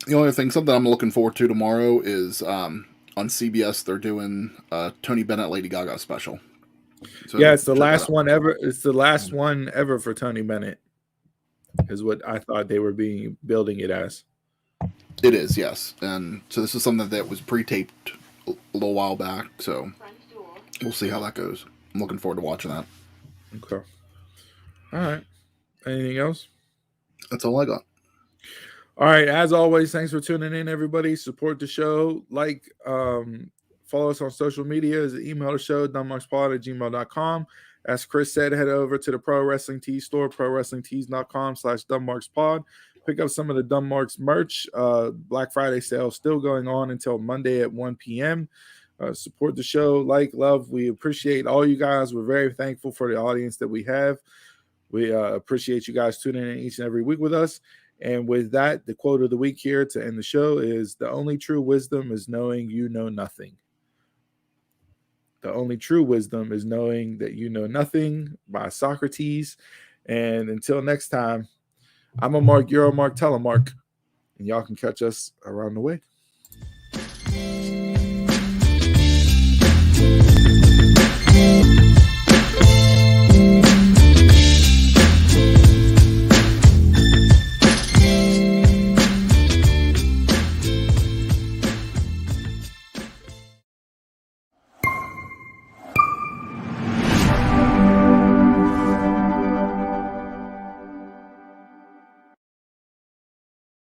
the only thing, something I'm looking forward to tomorrow is on CBS, they're doing Tony Bennett Lady Gaga special. So yeah, it's the check last that out. one ever. It's the last one ever for Tony Bennett, is what I thought they were building it as. It is, yes. And so this is something that was pre-taped a little while back, so we'll see how that goes. I'm looking forward to watching that. Okay. All right. Anything else? That's all I got. All right. As always, thanks for tuning in, everybody. Support the show. Follow us on social media. Email the show, dumbmarkspod@gmail.com. As Chris said, head over to the Pro Wrestling Tees store, prowrestlingtees.com/dumbmarkspod. Pick up some of the Dumb Marks merch. Black Friday sale still going on until Monday at 1 p.m. Support the show, love. We appreciate all you guys. We're very thankful for the audience that we have. We appreciate you guys tuning in each and every week with us. And with that, the quote of the week here to end the show is, "The only true wisdom is knowing you know nothing." The only true wisdom is knowing that you know nothing, by Socrates. And until next time, I'm a Mark, you're a Mark, tell a Mark, and y'all can catch us around the way.